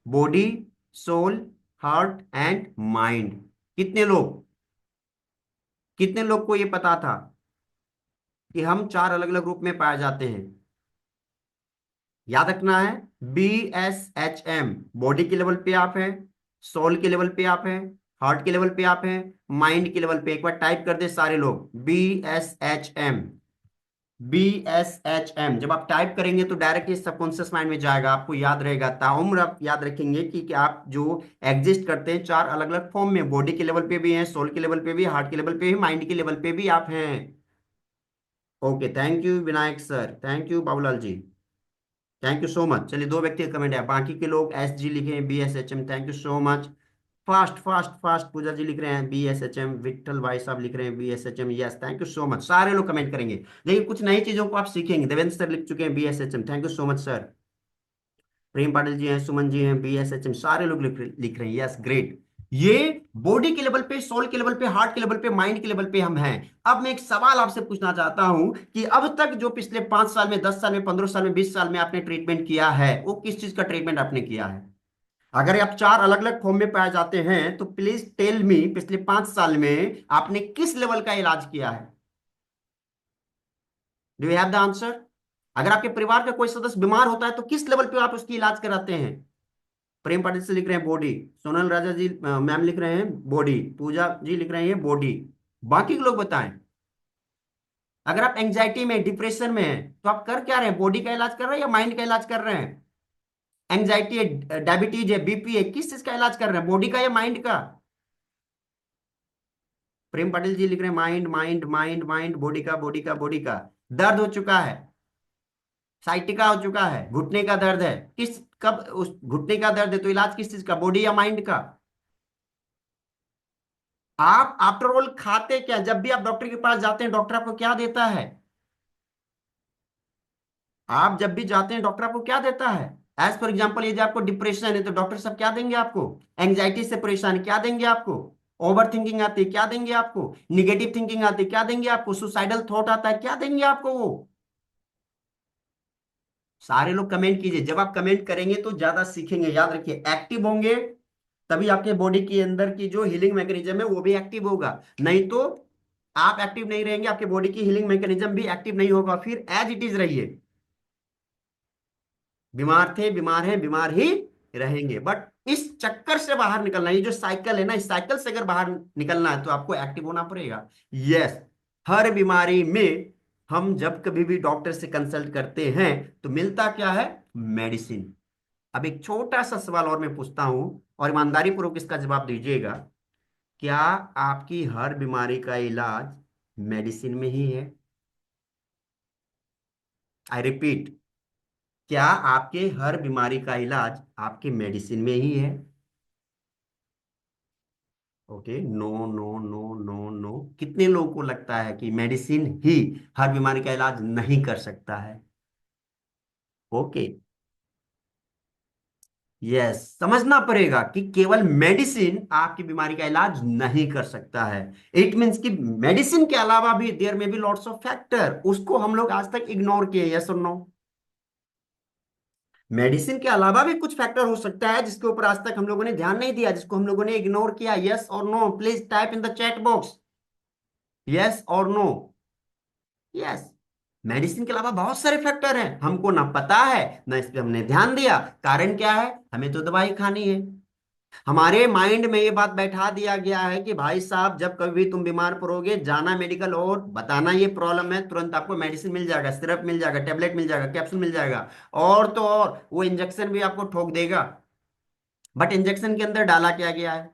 A: body, soul, heart and mind. कितने लोग, कितने लोग को ये पता था कि हम चार अलग अलग रूप में पाए जाते हैं? याद रखना है, BSHM, बॉडी के लेवल पे आप हैं, सोल के लेवल पे आप हैं, हार्ट के लेवल पे आप हैं, माइंड के लेवल पे। एक बार टाइप कर दे सारे लोग, BSHM। BSHM जब आप टाइप करेंगे तो डायरेक्टली सबकॉन्शियस माइंड में जाएगा, आपको याद रहेगा, ताउम्र आप याद रखेंगे कि आप जो एग्जिस्ट करते हैं चार अलग अलग फॉर्म में, बॉडी के लेवल पे भी हैं, सोल के लेवल पे भी, हार्ट के लेवल पे भी, माइंड के लेवल पे भी आप हैं। Okay, thank you Vinayak sir, thank you Babulal ji, thank you so much. चलिए, दो व्यक्ति का कमेंट है, बाकी के लोग SG लिखे हैं, BSHM, thank you so much. Fast fast fast, Puja ji लिख रहे हैं BSHM, विट्ठल भाई साहब लिख रहे हैं BSHM, yes thank you so much. सारे लोग कमेंट करेंगे, देखिए कुछ नई चीजों को आप सीखेंगे। देवेंद्र सर लिख चुके हैं BSHM, thank you so much sir. Prem Patil ji हैं, सुमन जी हैं, BSHM, सारे लोग लिख रहे हैं, यस ग्रेट। ये बॉडी के लेवल पे, सोल के लेवल पे, हार्ट के लेवल पे, माइंड के लेवल पे हम हैं। अब मैं एक सवाल आपसे पूछना चाहता हूं कि अब तक जो पिछले 5 साल में, 10 साल में, 15 साल में, 20 साल में आपने ट्रीटमेंट किया है, वो किस चीज का ट्रीटमेंट आपने किया है? अगर आप चार अलग अलग फॉर्म में पाए जाते हैं तो प्लीज टेल मी, पिछले 5 साल में आपने किस लेवल का इलाज किया है? Do you have the answer? अगर आपके परिवार का कोई सदस्य बीमार होता है तो किस लेवल पे आप उसकी इलाज कराते हैं? प्रेम पाटिल से लिख रहे हैं बॉडी, सोनल राजा जी मैम लिख रहे हैं बॉडी, पूजा जी लिख रहे हैं बॉडी। बाकी के लोग बताएं, अगर आप एंजाइटी में, डिप्रेशन में हैं तो आप कर क्या रहे हैं? बॉडी का इलाज कर रहे हैं या माइंड का इलाज कर रहे हैं? एंजाइटी है, डायबिटीज है, BP है, किस चीज का इलाज कर रहे हैं, बॉडी का या माइंड का? प्रेम पाटिल जी लिख रहे हैं mind mind mind mind, body का बॉडी का बॉडी का। दर्द हो चुका है, साइटिका हो चुका है, घुटने का दर्द है, किस, कब उस घुटने का दर्द है तो इलाज किस चीज का, बॉडी या माइंड का? आप आफ्टर ऑल खाते क्या? जब भी आप डॉक्टर के पास जाते हैं डॉक्टर आपको क्या देता है? आप जब भी जाते हैं डॉक्टर आपको क्या देता है? एज फॉर एग्जाम्पल, यदि आपको डिप्रेशन है तो डॉक्टर साहब क्या देंगे आपको? एंजाइटी से परेशान क्या देंगे आपको? ओवर थिंकिंग आती है क्या देंगे आपको? निगेटिव थिंकिंग आती है क्या देंगे आपको? सुसाइडल थॉट आता है क्या देंगे आपको वो? सारे लोग कमेंट कीजिए, जब आप कमेंट करेंगे तो ज्यादा सीखेंगे। याद रखिए, एक्टिव होंगे तभी आपके बॉडी के अंदर की जो हीलिंग मैकेनिज्म है वो भी एक्टिव होगा, नहीं तो आप एक्टिव नहीं रहेंगे, आपके बॉडी की हीलिंग मैकेनिज्म भी एक्टिव नहीं होगा, फिर एज इट इज रहिए। बीमार थे, बीमार हैं, बीमार ही रहेंगे। बट इस चक्कर से बाहर निकलना, ये जो साइकिल है ना, इस साइकिल से अगर बाहर निकलना है तो आपको एक्टिव होना पड़ेगा। यस, हर बीमारी में हम जब कभी भी डॉक्टर से कंसल्ट करते हैं तो मिलता क्या है? मेडिसिन। अब एक छोटा सा सवाल और मैं पूछता हूं, और ईमानदारी पूर्वक इसका जवाब दीजिएगा। क्या आपकी हर बीमारी का इलाज मेडिसिन में ही है? आई रिपीट, क्या आपके हर बीमारी का इलाज आपके मेडिसिन में ही है? Okay, no no no no no. कितने लोगों को लगता है कि मेडिसिन ही हर बीमारी का इलाज नहीं कर सकता है? ओके, यस, समझना पड़ेगा कि केवल मेडिसिन आपकी बीमारी का इलाज नहीं कर सकता है। इट मीन्स कि मेडिसिन के अलावा भी देयर में बी लॉट्स ऑफ फैक्टर, उसको हम लोग आज तक इग्नोर किए। यस और नो? मेडिसिन के अलावा भी कुछ फैक्टर हो सकता है जिसके ऊपर आज तक हम लोगों ने ध्यान नहीं दिया, जिसको हम लोगों ने इग्नोर किया। यस और no? Please type in the chat box, yes और नो। यस, मेडिसिन के अलावा बहुत सारे फैक्टर हैं, हमको ना पता है, ना इस पे हमने ध्यान दिया। कारण क्या है? हमें तो दवाई खानी है। हमारे माइंड में ये बात बैठा दिया गया है कि भाई साहब जब कभी भी तुम बीमार पड़ोगे जाना मेडिकल और बताना ये प्रॉब्लम है, तुरंत आपको मेडिसिन मिल जाएगा, सिरप मिल जाएगा, टेबलेट मिल जाएगा, कैप्सूल मिल जाएगा। और तो और वो इंजेक्शन भी आपको ठोक देगा। बट इंजेक्शन के अंदर डाला क्या गया है?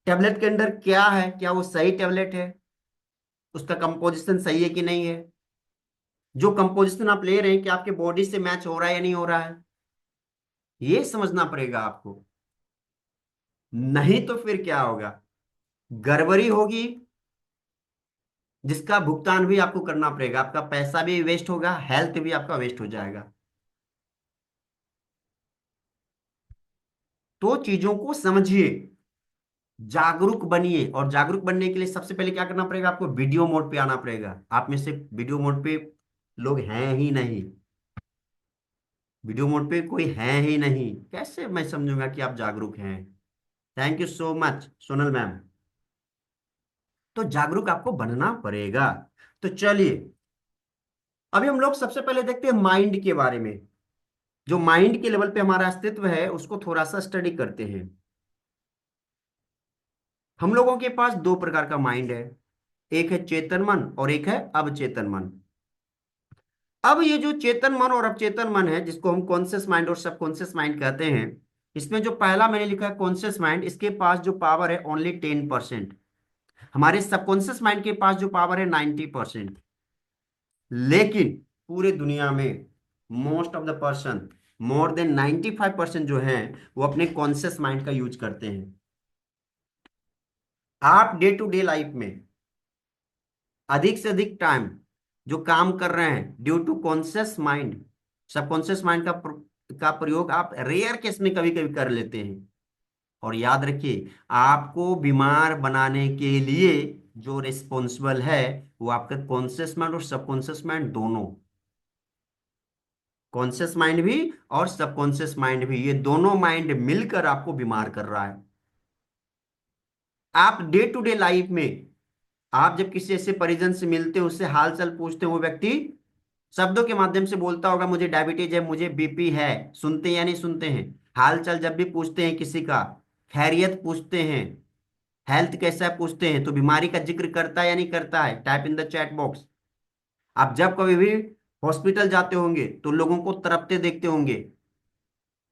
A: टेबलेट के अंदर क्या है? क्या वो सही टेबलेट है? उसका कंपोजिशन सही है कि नहीं है? जो कंपोजिशन आप ले रहे हैं क्या आपके बॉडी से मैच हो रहा है या नहीं हो रहा है? ये समझना पड़ेगा आपको, नहीं तो फिर क्या होगा? गड़बड़ी होगी, जिसका भुगतान भी आपको करना पड़ेगा, आपका पैसा भी वेस्ट होगा, हेल्थ भी आपका वेस्ट हो जाएगा। तो चीजों को समझिए, जागरूक बनिए, और जागरूक बनने के लिए सबसे पहले क्या करना पड़ेगा, आपको वीडियो मोड पे आना पड़ेगा। आप में से वीडियो मोड पे लोग हैं ही नहीं, वीडियो मोड पे कोई है ही नहीं, कैसे मैं समझूंगा कि आप जागरूक हैं। Thank you so much Sonal ma'am. तो जागरूक आपको बनना पड़ेगा। तो चलिए, अभी हम लोग सबसे पहले देखते हैं माइंड के बारे में। जो माइंड के लेवल पे हमारा अस्तित्व है उसको थोड़ा सा स्टडी करते हैं। हम लोगों के पास दो प्रकार का माइंड है, एक है चेतन मन और एक है अवचेतन मन। अब ये जो चेतन मन और अवचेतन मन है, जिसको हम कॉन्शियस माइंड और सबकॉन्शियस माइंड कहते हैं, इसमें जो पहला मैंने लिखा है कॉन्शियस माइंड, इसके पास जो पावर है ओनली 10%। हमारे सबकॉन्शियस माइंड के पास जो पावर है 90%। लेकिन पूरे दुनिया में most of the person, more than 95% जो है, वो अपने कॉन्शियस माइंड का यूज करते हैं। आप डे टू डे लाइफ में अधिक से अधिक टाइम जो काम कर रहे हैं due to conscious mind, subconscious mind का प्रयोग आप रेयर केस में कभी कभी कर लेते हैं। और याद रखिए, आपको बीमार बनाने के लिए जो रिस्पॉन्सिबल है वो आपका कॉन्शियस माइंड और सबकॉन्शियस माइंड दोनों। कॉन्शियस माइंड भी और सबकॉन्शियस माइंड भी, ये दोनों माइंड मिलकर आपको बीमार कर रहा है। आप डे टू डे लाइफ में, आप जब किसी ऐसे परिजन से मिलते हो, उससे हाल चाल पूछते हो, वो व्यक्ति शब्दों के माध्यम से बोलता होगा मुझे डायबिटीज है, मुझे बीपी है, सुनते हैं या नहीं सुनते हैं? हाल चाल जब भी पूछते हैं किसी का, खैरियत पूछते हैं, हेल्थ कैसा है पूछते हैं, तो बीमारी का जिक्र करता है या नहीं करता है? Type in the chat box. आप जब कभी भी हॉस्पिटल जाते होंगे तो लोगों को तड़पते देखते होंगे,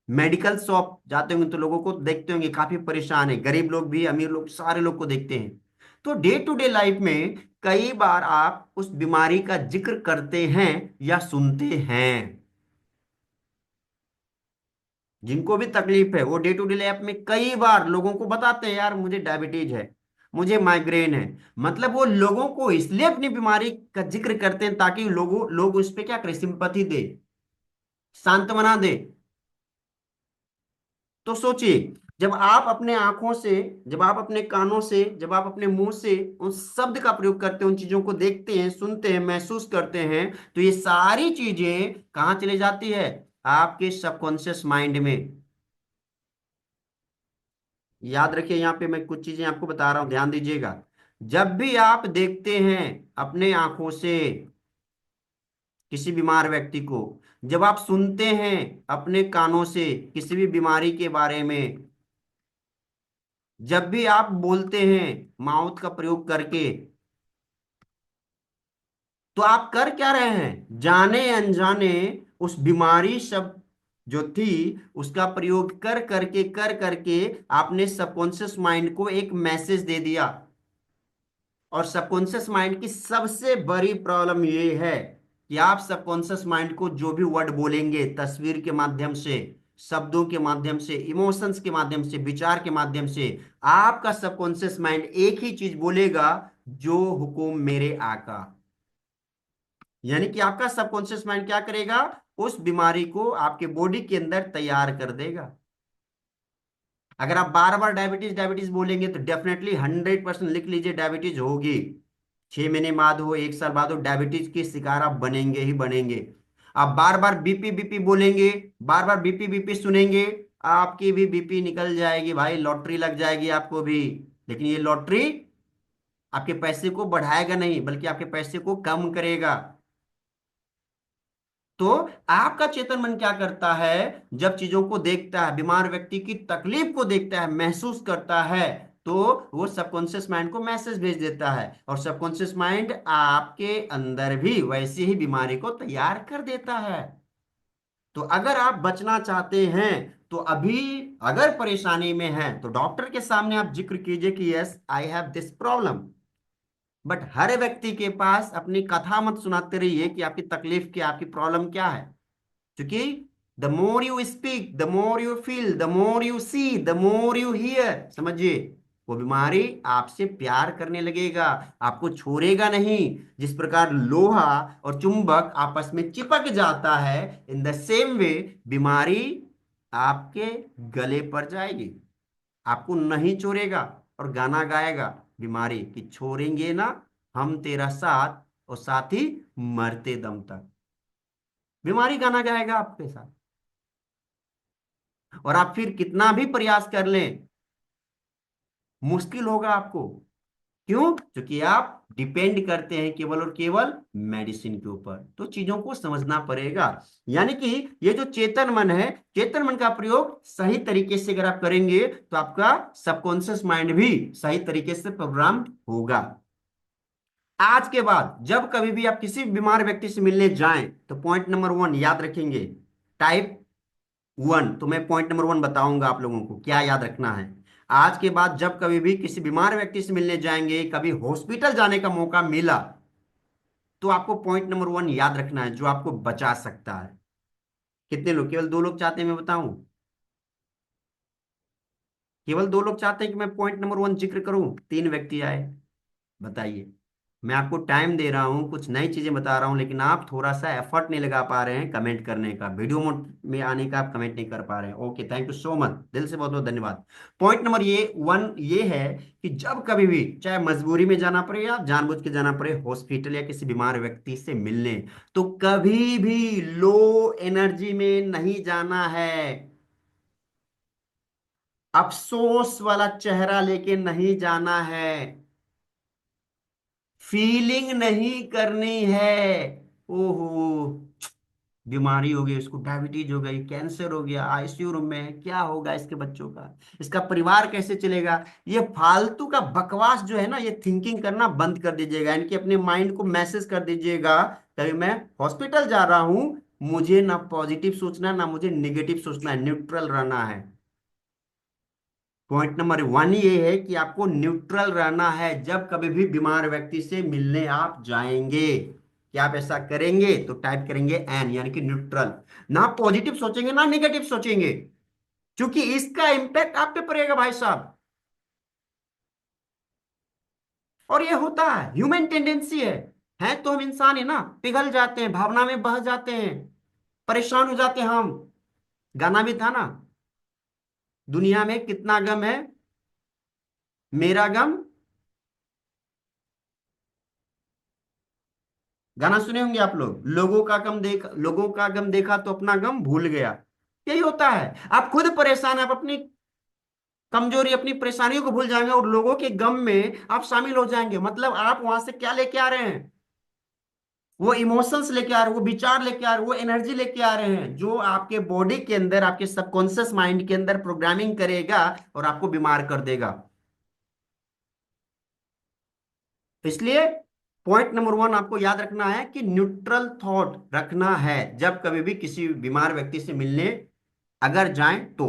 A: मेडिकल शॉप जाते होंगे तो लोगों को देखते होंगे काफी परेशान है, गरीब लोग भी अमीर लोग सारे लोग को देखते हैं। तो डे टू डे लाइफ में कई बार आप उस बीमारी का जिक्र करते हैं या सुनते हैं। जिनको भी तकलीफ है वो डे टू डे लाइफ में कई बार लोगों को बताते हैं, यार मुझे डायबिटीज है, मुझे माइग्रेन है। मतलब वो लोगों को इसलिए अपनी बीमारी का जिक्र करते हैं ताकि लोग उस पर क्या करें, सिंपैथी दे, सांत्वना दे। तो सोचिए, जब आप अपने आंखों से, जब आप अपने कानों से, जब आप अपने मुंह से उस शब्द का प्रयोग करते हैं, उन चीजों को देखते हैं, सुनते हैं, महसूस करते हैं, तो ये सारी चीजें कहाँ चली जाती है? आपके सबकॉन्शियस माइंड में। याद रखिए, यहाँ पे मैं कुछ चीजें आपको बता रहा हूं, ध्यान दीजिएगा। जब भी आप देखते हैं अपने आंखों से किसी बीमार व्यक्ति को, जब आप सुनते हैं अपने कानों से किसी भी बीमारी के बारे में, जब भी आप बोलते हैं माउथ का प्रयोग करके, तो आप कर क्या रहे हैं? जाने अनजाने उस बीमारी शब्द जो थी उसका प्रयोग कर करके आपने सबकॉन्शियस माइंड को एक मैसेज दे दिया। और सबकॉन्शियस माइंड की सबसे बड़ी प्रॉब्लम ये है कि आप सबकॉन्शियस माइंड को जो भी वर्ड बोलेंगे, तस्वीर के माध्यम से, शब्दों के माध्यम से, इमोशंस के माध्यम से, विचार के माध्यम से, आपका सबकॉन्शियस माइंड एक ही चीज बोलेगा, जो हुकुम मेरे आका। यानी कि आपका सबकॉन्शियस माइंड क्या करेगा? उस बीमारी को आपके बॉडी के अंदर तैयार कर देगा। अगर आप बार बार डायबिटीज डायबिटीज बोलेंगे तो डेफिनेटली 100% लिख लीजिए, डायबिटीज होगी। 6 महीने बाद हो, 1 साल बाद हो, डायबिटीज के शिकार आप बनेंगे ही बनेंगे। आप बार बार बीपी बीपी बोलेंगे, बार बार बीपी बीपी सुनेंगे, आपकी भी बीपी निकल जाएगी भाई, लॉटरी लग जाएगी आपको भी। लेकिन ये लॉटरी आपके पैसे को बढ़ाएगा नहीं, बल्कि आपके पैसे को कम करेगा। तो आपका चेतन मन क्या करता है? जब चीजों को देखता है, बीमार व्यक्ति की तकलीफ को देखता है, महसूस करता है, तो वो सबकॉन्शियस माइंड को मैसेज भेज देता है, और सबकॉन्शियस माइंड आपके अंदर भी वैसी ही बीमारी को तैयार कर देता है। तो अगर आप बचना चाहते हैं, तो अभी अगर परेशानी में हैं तो डॉक्टर के सामने आप जिक्र कीजिए कि yes I have this problem. But हर व्यक्ति के पास अपनी कथा मत सुनाते रहिए कि आपकी तकलीफ क्या, आपकी प्रॉब्लम क्या है। क्योंकि the more you speak, the more you feel, the more you see, the more you hear, समझिए, वो बीमारी आपसे प्यार करने लगेगा, आपको छोड़ेगा नहीं। जिस प्रकार लोहा और चुंबक आपस में चिपक जाता है, इन द सेम वे बीमारी आपके गले पर जाएगी, आपको नहीं छोड़ेगा और गाना गाएगा बीमारी कि छोड़ेंगे ना हम तेरा साथ, और साथ ही मरते दम तक। बीमारी गाना गाएगा आपके साथ, और आप फिर कितना भी प्रयास कर लें, मुश्किल होगा आपको। क्यों? क्योंकि आप डिपेंड करते हैं केवल और केवल मेडिसिन के ऊपर। तो चीजों को समझना पड़ेगा। यानी कि ये जो चेतन मन है, चेतन मन का प्रयोग सही तरीके से अगर आप करेंगे तो आपका सबकॉन्शियस माइंड भी सही तरीके से प्रोग्राम होगा। आज के बाद जब कभी भी आप किसी बीमार व्यक्ति से मिलने जाएं तो पॉइंट नंबर 1 याद रखेंगे। टाइप 1, तो मैं पॉइंट नंबर 1 बताऊंगा आप लोगों को क्या याद रखना है। आज के बाद जब कभी भी किसी बीमार व्यक्ति से मिलने जाएंगे, कभी हॉस्पिटल जाने का मौका मिला, तो आपको पॉइंट नंबर 1 याद रखना है जो आपको बचा सकता है। कितने लोग? केवल 2 लोग चाहते हैं मैं बताऊं? केवल 2 लोग चाहते हैं कि मैं पॉइंट नंबर 1 जिक्र करूं, 3 व्यक्ति आए। बताइए। मैं आपको टाइम दे रहा हूं, कुछ नई चीजें बता रहा हूं, लेकिन आप थोड़ा सा एफर्ट नहीं लगा पा रहे हैं कमेंट करने का, वीडियो मोड में आने का आप कमेंट नहीं कर पा रहे हैं। Okay, thank you so much, दिल से बहुत बहुत धन्यवाद। पॉइंट नंबर ये 1 ये है कि जब कभी भी चाहे मजबूरी में जाना पड़े या जानबूझ के जाना पड़े हॉस्पिटल या किसी बीमार व्यक्ति से मिलने, तो कभी भी लो एनर्जी में नहीं जाना है, अफसोस वाला चेहरा लेके नहीं जाना है, फीलिंग नहीं करनी है। ओहो, बीमारी हो गई, उसको डायबिटीज हो गई, कैंसर हो गया, आईसीयू रूम में है, क्या होगा इसके बच्चों का, इसका परिवार कैसे चलेगा, ये फालतू का बकवास जो है ना, ये थिंकिंग करना बंद कर दीजिएगा। यानी कि अपने माइंड को मैसेज कर दीजिएगा कभी मैं हॉस्पिटल जा रहा हूं, मुझे ना पॉजिटिव सोचना है ना मुझे निगेटिव सोचना है, न्यूट्रल रहना है। पॉइंट नंबर 1 ये है कि आपको न्यूट्रल रहना है जब कभी भी बीमार व्यक्ति से मिलने आप जाएंगे। क्या आप ऐसा करेंगे? तो टाइप करेंगे एन, यानी कि न्यूट्रल। ना पॉजिटिव सोचेंगे ना नेगेटिव सोचेंगे, क्योंकि इसका इंपैक्ट आप पे पड़ेगा भाई साहब। और ये होता है, ह्यूमन टेंडेंसी है तो हम इंसान है ना, पिघल जाते हैं, भावना में बह जाते हैं, परेशान हो जाते हैं हम। गाना भी था ना, दुनिया में कितना गम है, मेरा गम। गाना सुने होंगे आप लोग, लोगों का गम देखा तो अपना गम भूल गया। यही होता है, आप खुद परेशान हैं, आप अपनी कमजोरी अपनी परेशानियों को भूल जाएंगे और लोगों के गम में आप शामिल हो जाएंगे। मतलब आप वहां से क्या लेके आ रहे हैं? वो इमोशंस लेके आ रहे हैं, वो विचार लेके आ रहे हैं, वो एनर्जी लेके आ रहे हैं जो आपके बॉडी के अंदर, आपके सबकॉन्शियस माइंड के अंदर प्रोग्रामिंग करेगा और आपको बीमार कर देगा। तो इसलिए पॉइंट नंबर 1 आपको याद रखना है कि न्यूट्रल थॉट रखना है जब कभी भी किसी बीमार व्यक्ति से मिलने अगर जाएं तो।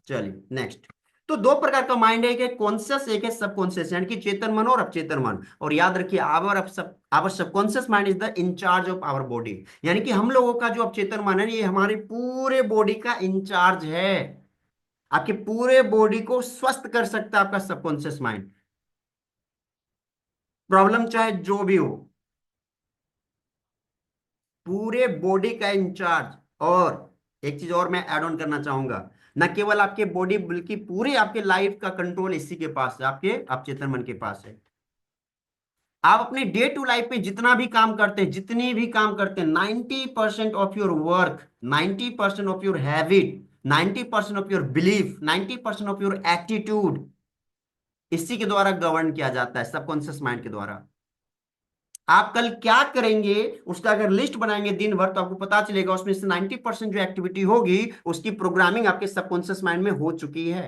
A: चलिए नेक्स्ट। तो 2 प्रकार का माइंड है, एक है कॉन्शियस, एक है सबकॉन्शियस, यानी कि चेतन मन और अवचेतन मन। और याद रखिए, our subconscious mind is the incharge of our body. यानी कि हम लोगों का जो अवचेतन मन है, ये हमारे पूरे बॉडी का इंचार्ज है। आपके पूरे बॉडी को स्वस्थ कर सकता है आपका सबकॉन्शियस माइंड, प्रॉब्लम चाहे जो भी हो, पूरे बॉडी का इंचार्ज। और एक चीज और मैं ऐड ऑन करना चाहूंगा, न केवल आपके बॉडी बल्कि पूरे आपके लाइफ का कंट्रोल इसी के पास है, आपके आप चेतन मन के पास है। आप अपने डे टू लाइफ में जितना भी काम करते हैं, जितनी भी काम करते हैं, 90% of your work, 90% of your habit, 90% of your belief, 90% of your attitude इसी के द्वारा गवर्न किया जाता है, सबकॉन्शियस माइंड के द्वारा। आप कल क्या करेंगे उसका अगर लिस्ट बनाएंगे दिन भर, तो आपको पता चलेगा उसमें से 90% जो एक्टिविटी होगी उसकी प्रोग्रामिंग आपके सबकॉन्शियस माइंड में हो चुकी है।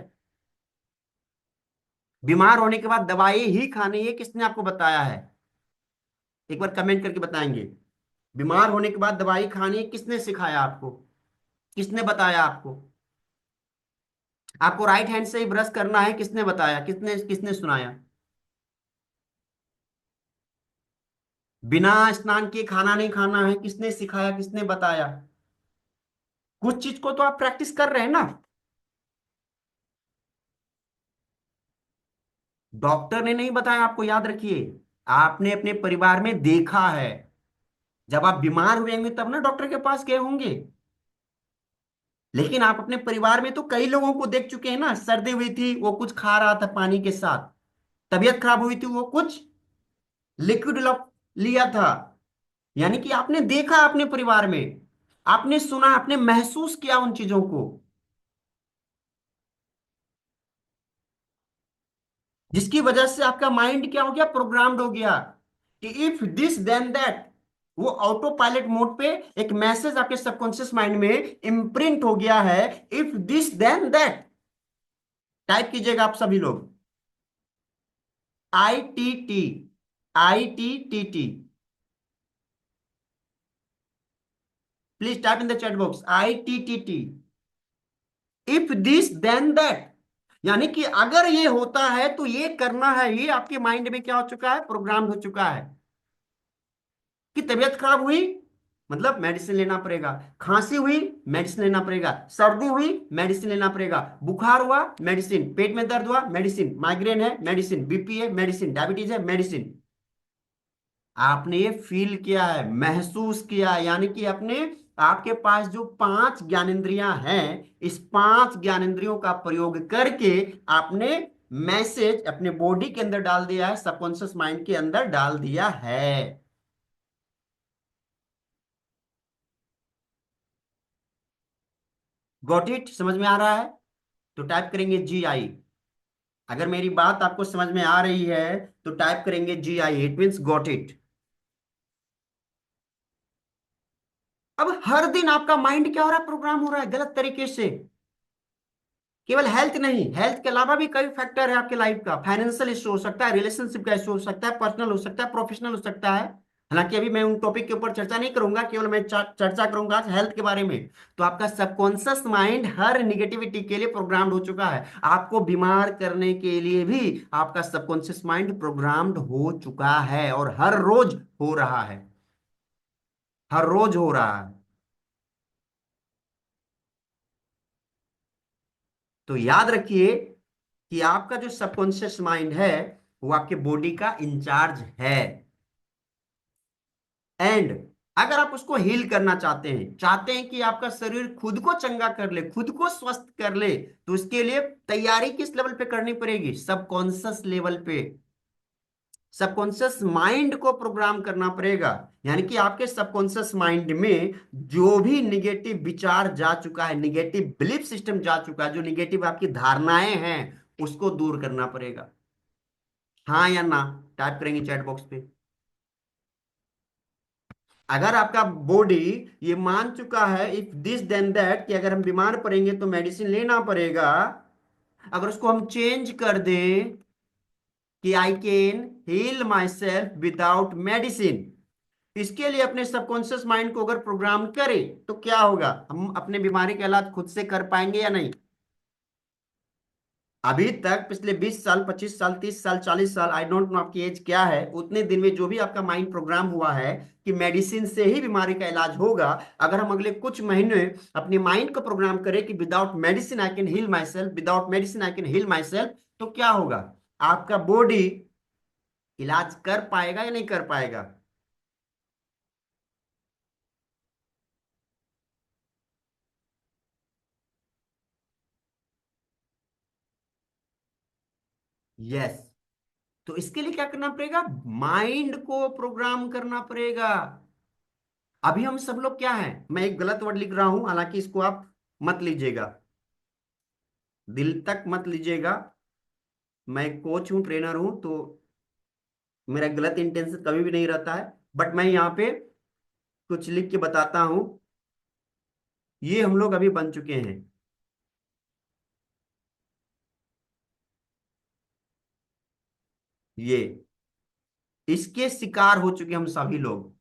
A: बीमार होने के बाद दवाई ही खानी है, किसने आपको बताया है? एक बार कमेंट करके बताएंगे। बीमार होने के बाद दवाई खानी है, किसने सिखाया आपको? किसने बताया आपको? आपको राइट हैंड से ही ब्रश करना है, किसने बताया? किसने किसने सुनाया? बिना स्नान किए खाना नहीं खाना है, किसने सिखाया, किसने बताया? कुछ चीज को तो आप प्रैक्टिस कर रहे हैं ना। डॉक्टर ने नहीं बताया आपको, याद रखिए। आपने अपने परिवार में देखा है। जब आप बीमार हुए होंगे तब ना डॉक्टर के पास गए होंगे। लेकिन आप अपने परिवार में तो कई लोगों को देख चुके हैं ना, सर्दी हुई थी वो कुछ खा रहा था पानी के साथ, तबीयत खराब हुई थी वो कुछ लिक्विड लिया था। यानी कि आपने देखा अपने परिवार में, आपने सुना, आपने महसूस किया उन चीजों को, जिसकी वजह से आपका माइंड क्या हो गया, प्रोग्राम्ड हो गया कि इफ दिस देन दैट। वो ऑटो पायलट मोड पे एक मैसेज आपके सबकॉन्शियस माइंड में इम्प्रिंट हो गया है, if this then that. Type कीजिएगा आप सभी लोग, ITT, ITTT। Please type in the chat box, ITTT। If this then that, यानी कि अगर ये होता है तो ये करना है, ये आपके माइंड में क्या हो चुका है, प्रोग्राम हो चुका है। कि तबीयत खराब हुई मतलब मेडिसिन लेना पड़ेगा, खांसी हुई मेडिसिन लेना पड़ेगा, सर्दी हुई मेडिसिन लेना पड़ेगा, बुखार हुआ मेडिसिन, पेट में दर्द हुआ मेडिसिन, माइग्रेन है मेडिसिन, बीपी है मेडिसिन, डायबिटीज है मेडिसिन। आपने ये फील किया है, महसूस किया है, यानी कि अपने आपके पास जो पांच ज्ञानेंद्रियां हैं, इस पांच ज्ञानेंद्रियों का प्रयोग करके आपने मैसेज अपने बॉडी के अंदर डाल दिया है, सबकॉन्शियस माइंड के अंदर डाल दिया है। गॉट इट, समझ में आ रहा है? तो टाइप करेंगे GI। अगर मेरी बात आपको समझ में आ रही है तो टाइप करेंगे GI, it means got it. अब हर दिन आपका माइंड क्या हो रहा है, प्रोग्राम हो रहा है गलत तरीके से। केवल हेल्थ नहीं, हेल्थ के अलावा भी कई फैक्टर है आपके लाइफ का। फाइनेंशियल इशू हो सकता है, रिलेशनशिप का इशू हो सकता है, पर्सनल हो सकता है, प्रोफेशनल हो सकता है। हालांकि अभी मैं उन टॉपिक के ऊपर चर्चा नहीं करूंगा, केवल मैं चर्चा करूंगा आज हेल्थ के बारे में। तो आपका सबकॉन्शियस माइंड हर निगेटिविटी के लिए प्रोग्राम्ड हो चुका है। आपको बीमार करने के लिए भी आपका सबकॉन्शियस माइंड प्रोग्राम्ड हो चुका है, और हर रोज हो रहा है, हर रोज हो रहा है। तो याद रखिए कि आपका जो सबकॉन्शियस माइंड है वो आपके बॉडी का इंचार्ज है। एंड अगर आप उसको हील करना चाहते हैं कि आपका शरीर खुद को चंगा कर ले, खुद को स्वस्थ कर ले, तो उसके लिए तैयारी किस लेवल पे करनी पड़ेगी, सबकॉन्शियस लेवल पे। सबकॉन्शियस माइंड को प्रोग्राम करना पड़ेगा। यानी कि आपके सबकॉन्शियस माइंड में जो भी निगेटिव विचार जा चुका है, निगेटिव बिलीफ सिस्टम जा चुका है, जो निगेटिव आपकी धारणाएं हैं, उसको दूर करना पड़ेगा। हाँ या ना टाइप करेंगे चैट बॉक्स पे। अगर आपका बॉडी ये मान चुका है इफ दिस देन दैट कि अगर हम बीमार पड़ेंगे तो मेडिसिन लेना पड़ेगा, अगर उसको हम चेंज कर दें कि I can heal myself without medicine, इसके लिए अपने सबकॉन्शियस माइंड को अगर प्रोग्राम करें तो क्या होगा, हम अपने बीमारी का इलाज खुद से कर पाएंगे या नहीं? अभी तक पिछले 20 साल, 25 साल, 30 साल, 40 साल, आई डोंट नो आपकी एज क्या है, उतने दिन में जो भी आपका माइंड प्रोग्राम हुआ है कि मेडिसिन से ही बीमारी का इलाज होगा, अगर हम अगले कुछ महीने अपने माइंड को प्रोग्राम करें कि without medicine I can heal myself, without medicine I can heal myself, तो क्या होगा? आपका बॉडी इलाज कर पाएगा या नहीं कर पाएगा? यस। तो इसके लिए क्या करना पड़ेगा, माइंड को प्रोग्राम करना पड़ेगा। अभी हम सब लोग क्या है, मैं एक गलत वर्ड लिख रहा हूं, हालांकि इसको आप मत लीजिएगा, दिल तक मत लीजिएगा। मैं कोच हूं, ट्रेनर हूं, तो मेरा गलत इंटेंशन कभी भी नहीं रहता है। बट मैं यहाँ पे कुछ लिख के बताता हूं। ये हम लोग अभी बन चुके हैं, ये इसके शिकार हो चुके हम सभी लोग।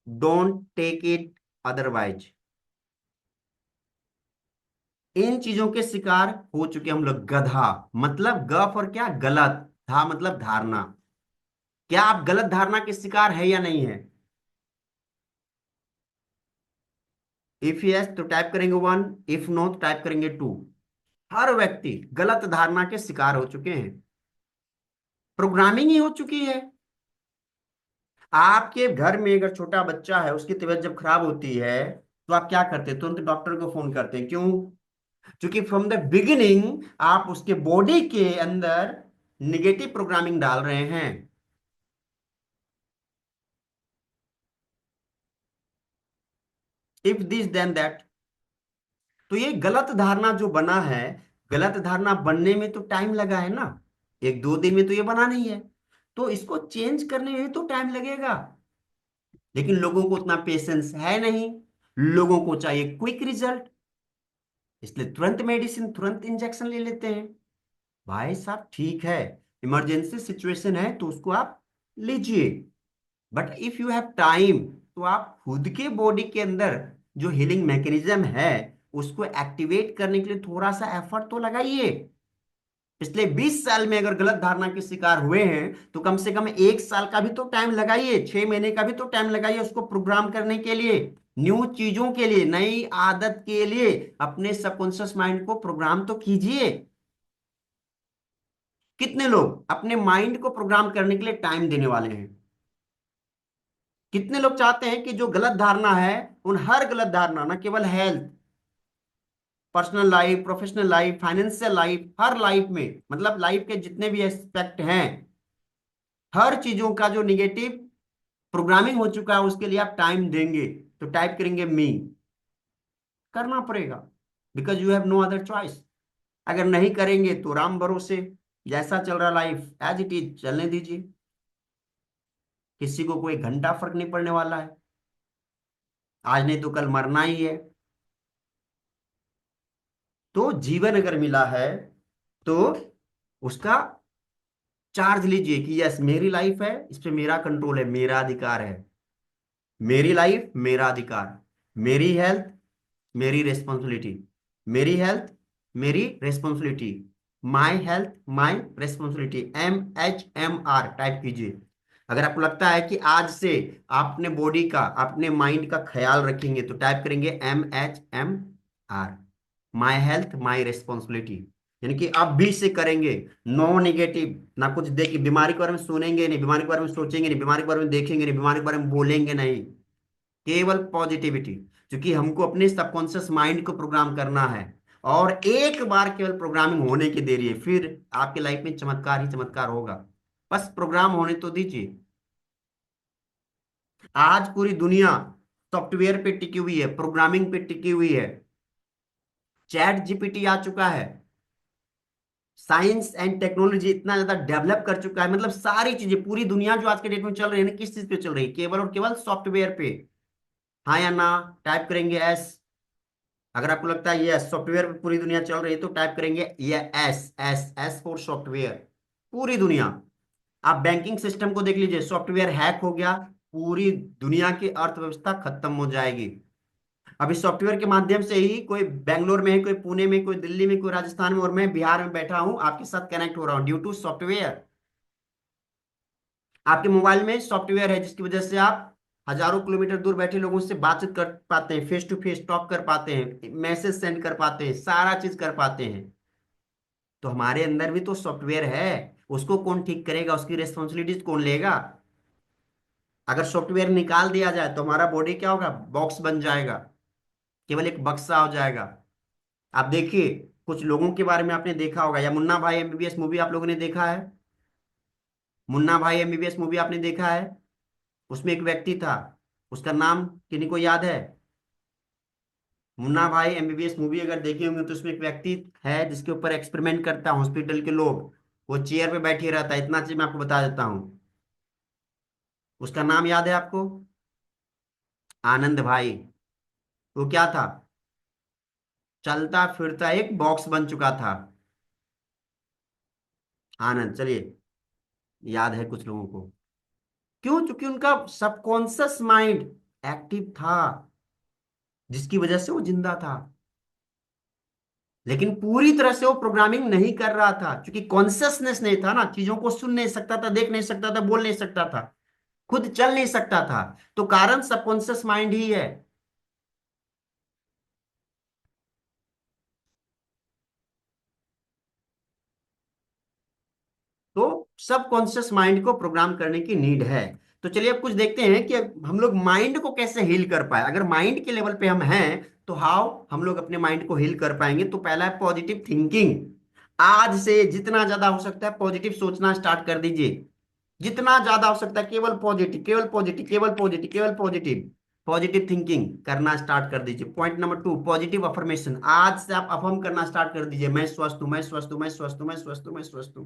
A: Don't take it otherwise. इन चीजों के शिकार हो चुके हम लोग। गधा मतलब ग फॉर क्या, गलत, धा मतलब धारणा। क्या आप गलत धारणा के शिकार है या नहीं है? इफ यस तो टाइप करेंगे 1, इफ नो तो टाइप करेंगे 2। हर व्यक्ति गलत धारणा के शिकार हो चुके हैं, प्रोग्रामिंग ही हो चुकी है। आपके घर में अगर छोटा बच्चा है, उसकी तबीयत जब खराब होती है, तो आप क्या करते हैं? तुरंत डॉक्टर को फोन करते हैं। क्यों? क्योंकि फ्रॉम द बिगिनिंग आप उसके बॉडी के अंदर निगेटिव प्रोग्रामिंग डाल रहे हैं। If this then that. तो ये गलत धारणा जो बना है, गलत धारणा बनने में तो टाइम लगा है ना, एक दो दिन में तो ये बना नहीं है। तो इसको चेंज करने में तो टाइम लगेगा, लेकिन लोगों को उतना पेशेंस है नहीं। लोगों को चाहिए क्विक रिजल्ट, इसलिए तुरंत मेडिसिन, तुरंत इंजेक्शन ले लेते हैं। भाई साहब ठीक है, इमरजेंसी सिचुएशन है तो उसको आप लीजिए, but if you have time तो आप खुद के बॉडी के अंदर जो हीलिंग मैकेनिज्म है उसको एक्टिवेट करने के लिए थोड़ा सा एफर्ट तो लगाइए। पिछले 20 साल में अगर गलत धारणा के शिकार हुए हैं तो कम से कम एक साल का भी तो टाइम लगाइए, 6 महीने का भी तो टाइम लगाइए उसको प्रोग्राम करने के लिए, न्यू चीजों के लिए, नई आदत के लिए अपने सबकॉन्शियस माइंड को प्रोग्राम तो कीजिए। कितने लोग अपने माइंड को प्रोग्राम करने के लिए टाइम देने वाले हैं? कितने लोग चाहते हैं कि जो गलत धारणा है, उन हर गलत धारणा, ना केवल health, personal life, professional life, financial life, हर लाइफ में, मतलब लाइफ के जितने भी एस्पेक्ट हैं, हर चीजों का जो निगेटिव प्रोग्रामिंग हो चुका है उसके लिए आप टाइम देंगे, तो टाइप करेंगे मी, करना पड़ेगा, because you have no other choice. अगर नहीं करेंगे तो राम भरोसे, जैसा चल रहा लाइफ एज इट इज चलने दीजिए, किसी को कोई घंटा फर्क नहीं पड़ने वाला है, आज नहीं तो कल मरना ही है। तो जीवन अगर मिला है तो उसका चार्ज लीजिए कि यस मेरी लाइफ है, इस पे मेरा कंट्रोल है, मेरा अधिकार है। मेरी लाइफ मेरा अधिकार, मेरी हेल्थ मेरी रेस्पॉन्सिबिलिटी, मेरी हेल्थ मेरी responsibility, my health my responsibility, MHMR type कीजिए। अगर आपको लगता है कि आज से आप अपने बॉडी का, अपने माइंड का ख्याल रखेंगे तो टाइप करेंगे MHMR, my health my responsibility. यानी कि अब भी से करेंगे, नो नेगेटिव, ना कुछ देखिए, बीमारी के बारे में सुनेंगे नहीं, बीमारी के बारे में सोचेंगे नहीं, बीमारी के बारे में देखेंगे नहीं, बीमारी के बारे में बोलेंगे नहीं, केवल पॉजिटिविटी। क्योंकि हमको अपने सबकॉन्शियस माइंड को प्रोग्राम करना है, और एक बार केवल प्रोग्रामिंग होने की देरी है, फिर आपकी लाइफ में चमत्कार ही चमत्कार होगा। बस प्रोग्राम होने तो दीजिए। आज पूरी दुनिया सॉफ्टवेयर पे टिकी हुई है, प्रोग्रामिंग पे टिकी हुई है। चैट जीपीटी आ चुका है, साइंस एंड टेक्नोलॉजी इतना ज्यादा डेवलप कर चुका है, मतलब सारी चीजें, पूरी दुनिया जो आज के डेट में चल रही है ना, किस चीज पे चल रही है? केवल और केवल सॉफ्टवेयर पे। हाँ या ना? टाइप करेंगे एस। अगर आपको लगता है यस सॉफ्टवेयर पे पूरी दुनिया चल रही है तो टाइप करेंगे ये S, S S for software, पूरी दुनिया। आप बैंकिंग सिस्टम को देख लीजिए, सॉफ्टवेयर हैक हो गया, पूरी दुनिया की अर्थव्यवस्था खत्म हो जाएगी। अभी सॉफ्टवेयर के माध्यम से ही कोई बेंगलोर में है, कोई पुणे में, कोई दिल्ली में, कोई राजस्थान में, और मैं बिहार में बैठा हूं आपके साथ कनेक्ट हो रहा हूं ड्यू टू सॉफ्टवेयर। आपके मोबाइल में सॉफ्टवेयर है जिसकी वजह से आप हजारों किलोमीटर दूर बैठे लोगों से बातचीत कर पाते हैं, फेस टू फेस टॉक कर पाते हैं, मैसेज सेंड कर पाते हैं, सारा चीज कर पाते हैं। तो हमारे अंदर भी तो सॉफ्टवेयर है, उसको कौन ठीक करेगा? उसकी रेस्पॉन्सिबिलिटीज कौन लेगा? अगर सॉफ्टवेयर निकाल दिया जाए तो हमारा बॉडी क्या होगा? बॉक्स बन जाएगा, केवल एक बक्सा हो जाएगा। आप देखिए, कुछ लोगों के बारे में आपने देखा होगा, या मुन्ना भाई एमबीबीएस मूवी आप लोगों ने देखा है? मुन्ना भाई एमबीबीएस मूवी आपने देखा है? उसमें एक व्यक्ति था, उसका नाम किन्हीं को याद है? मुन्ना भाई एमबीबीएस मूवी अगर देखे होंगे तो उसमें एक व्यक्ति है जिसके ऊपर एक्सपेरिमेंट करता है हॉस्पिटल के लोग, वो चेयर पे बैठे रहता है। इतना चीज मैं आपको बता देता हूँ, उसका नाम याद है आपको? आनंद भाई। वो क्या था? चलता फिरता एक बॉक्स बन चुका था। आनंद, चलिए, याद है कुछ लोगों को। क्यों? क्योंकि उनका सबकॉन्शियस माइंड एक्टिव था, जिसकी वजह से वो जिंदा था। लेकिन पूरी तरह से वो प्रोग्रामिंग नहीं कर रहा था, क्योंकि कॉन्सियसनेस नहीं था ना, चीजों को सुन नहीं सकता था, देख नहीं सकता था, बोल नहीं सकता था, खुद चल नहीं सकता था। तो कारण सबकॉन्शियस माइंड ही है। सबकॉन्शियस माइंड को प्रोग्राम करने की नीड है। तो चलिए अब कुछ देखते हैं कि हम लोग माइंड को कैसे हील कर पाए। अगर माइंड के लेवल पे हम हैं तो हाउ हम लोग अपने माइंड को हील कर पाएंगे। तो पहला है पॉजिटिव थिंकिंग। आज से जितना ज्यादा हो सकता है पॉजिटिव सोचना स्टार्ट कर दीजिए। जितना ज्यादा हो सकता है केवल पॉजिटिव, केवल पॉजिटिव, केवल पॉजिटिव, केवल पॉजिटिव। पॉजिटिव थिंकिंग करना स्टार्ट कर दीजिए। Point number 2, positive affirmation. आज से आप अफर्म करना स्टार्ट कर दीजिए, मैं स्वस्थ हूं, मैं स्वस्थ हूं, मैं स्वस्थ हूं, मैं स्वस्थ हूं, मैं स्वस्थ हूं।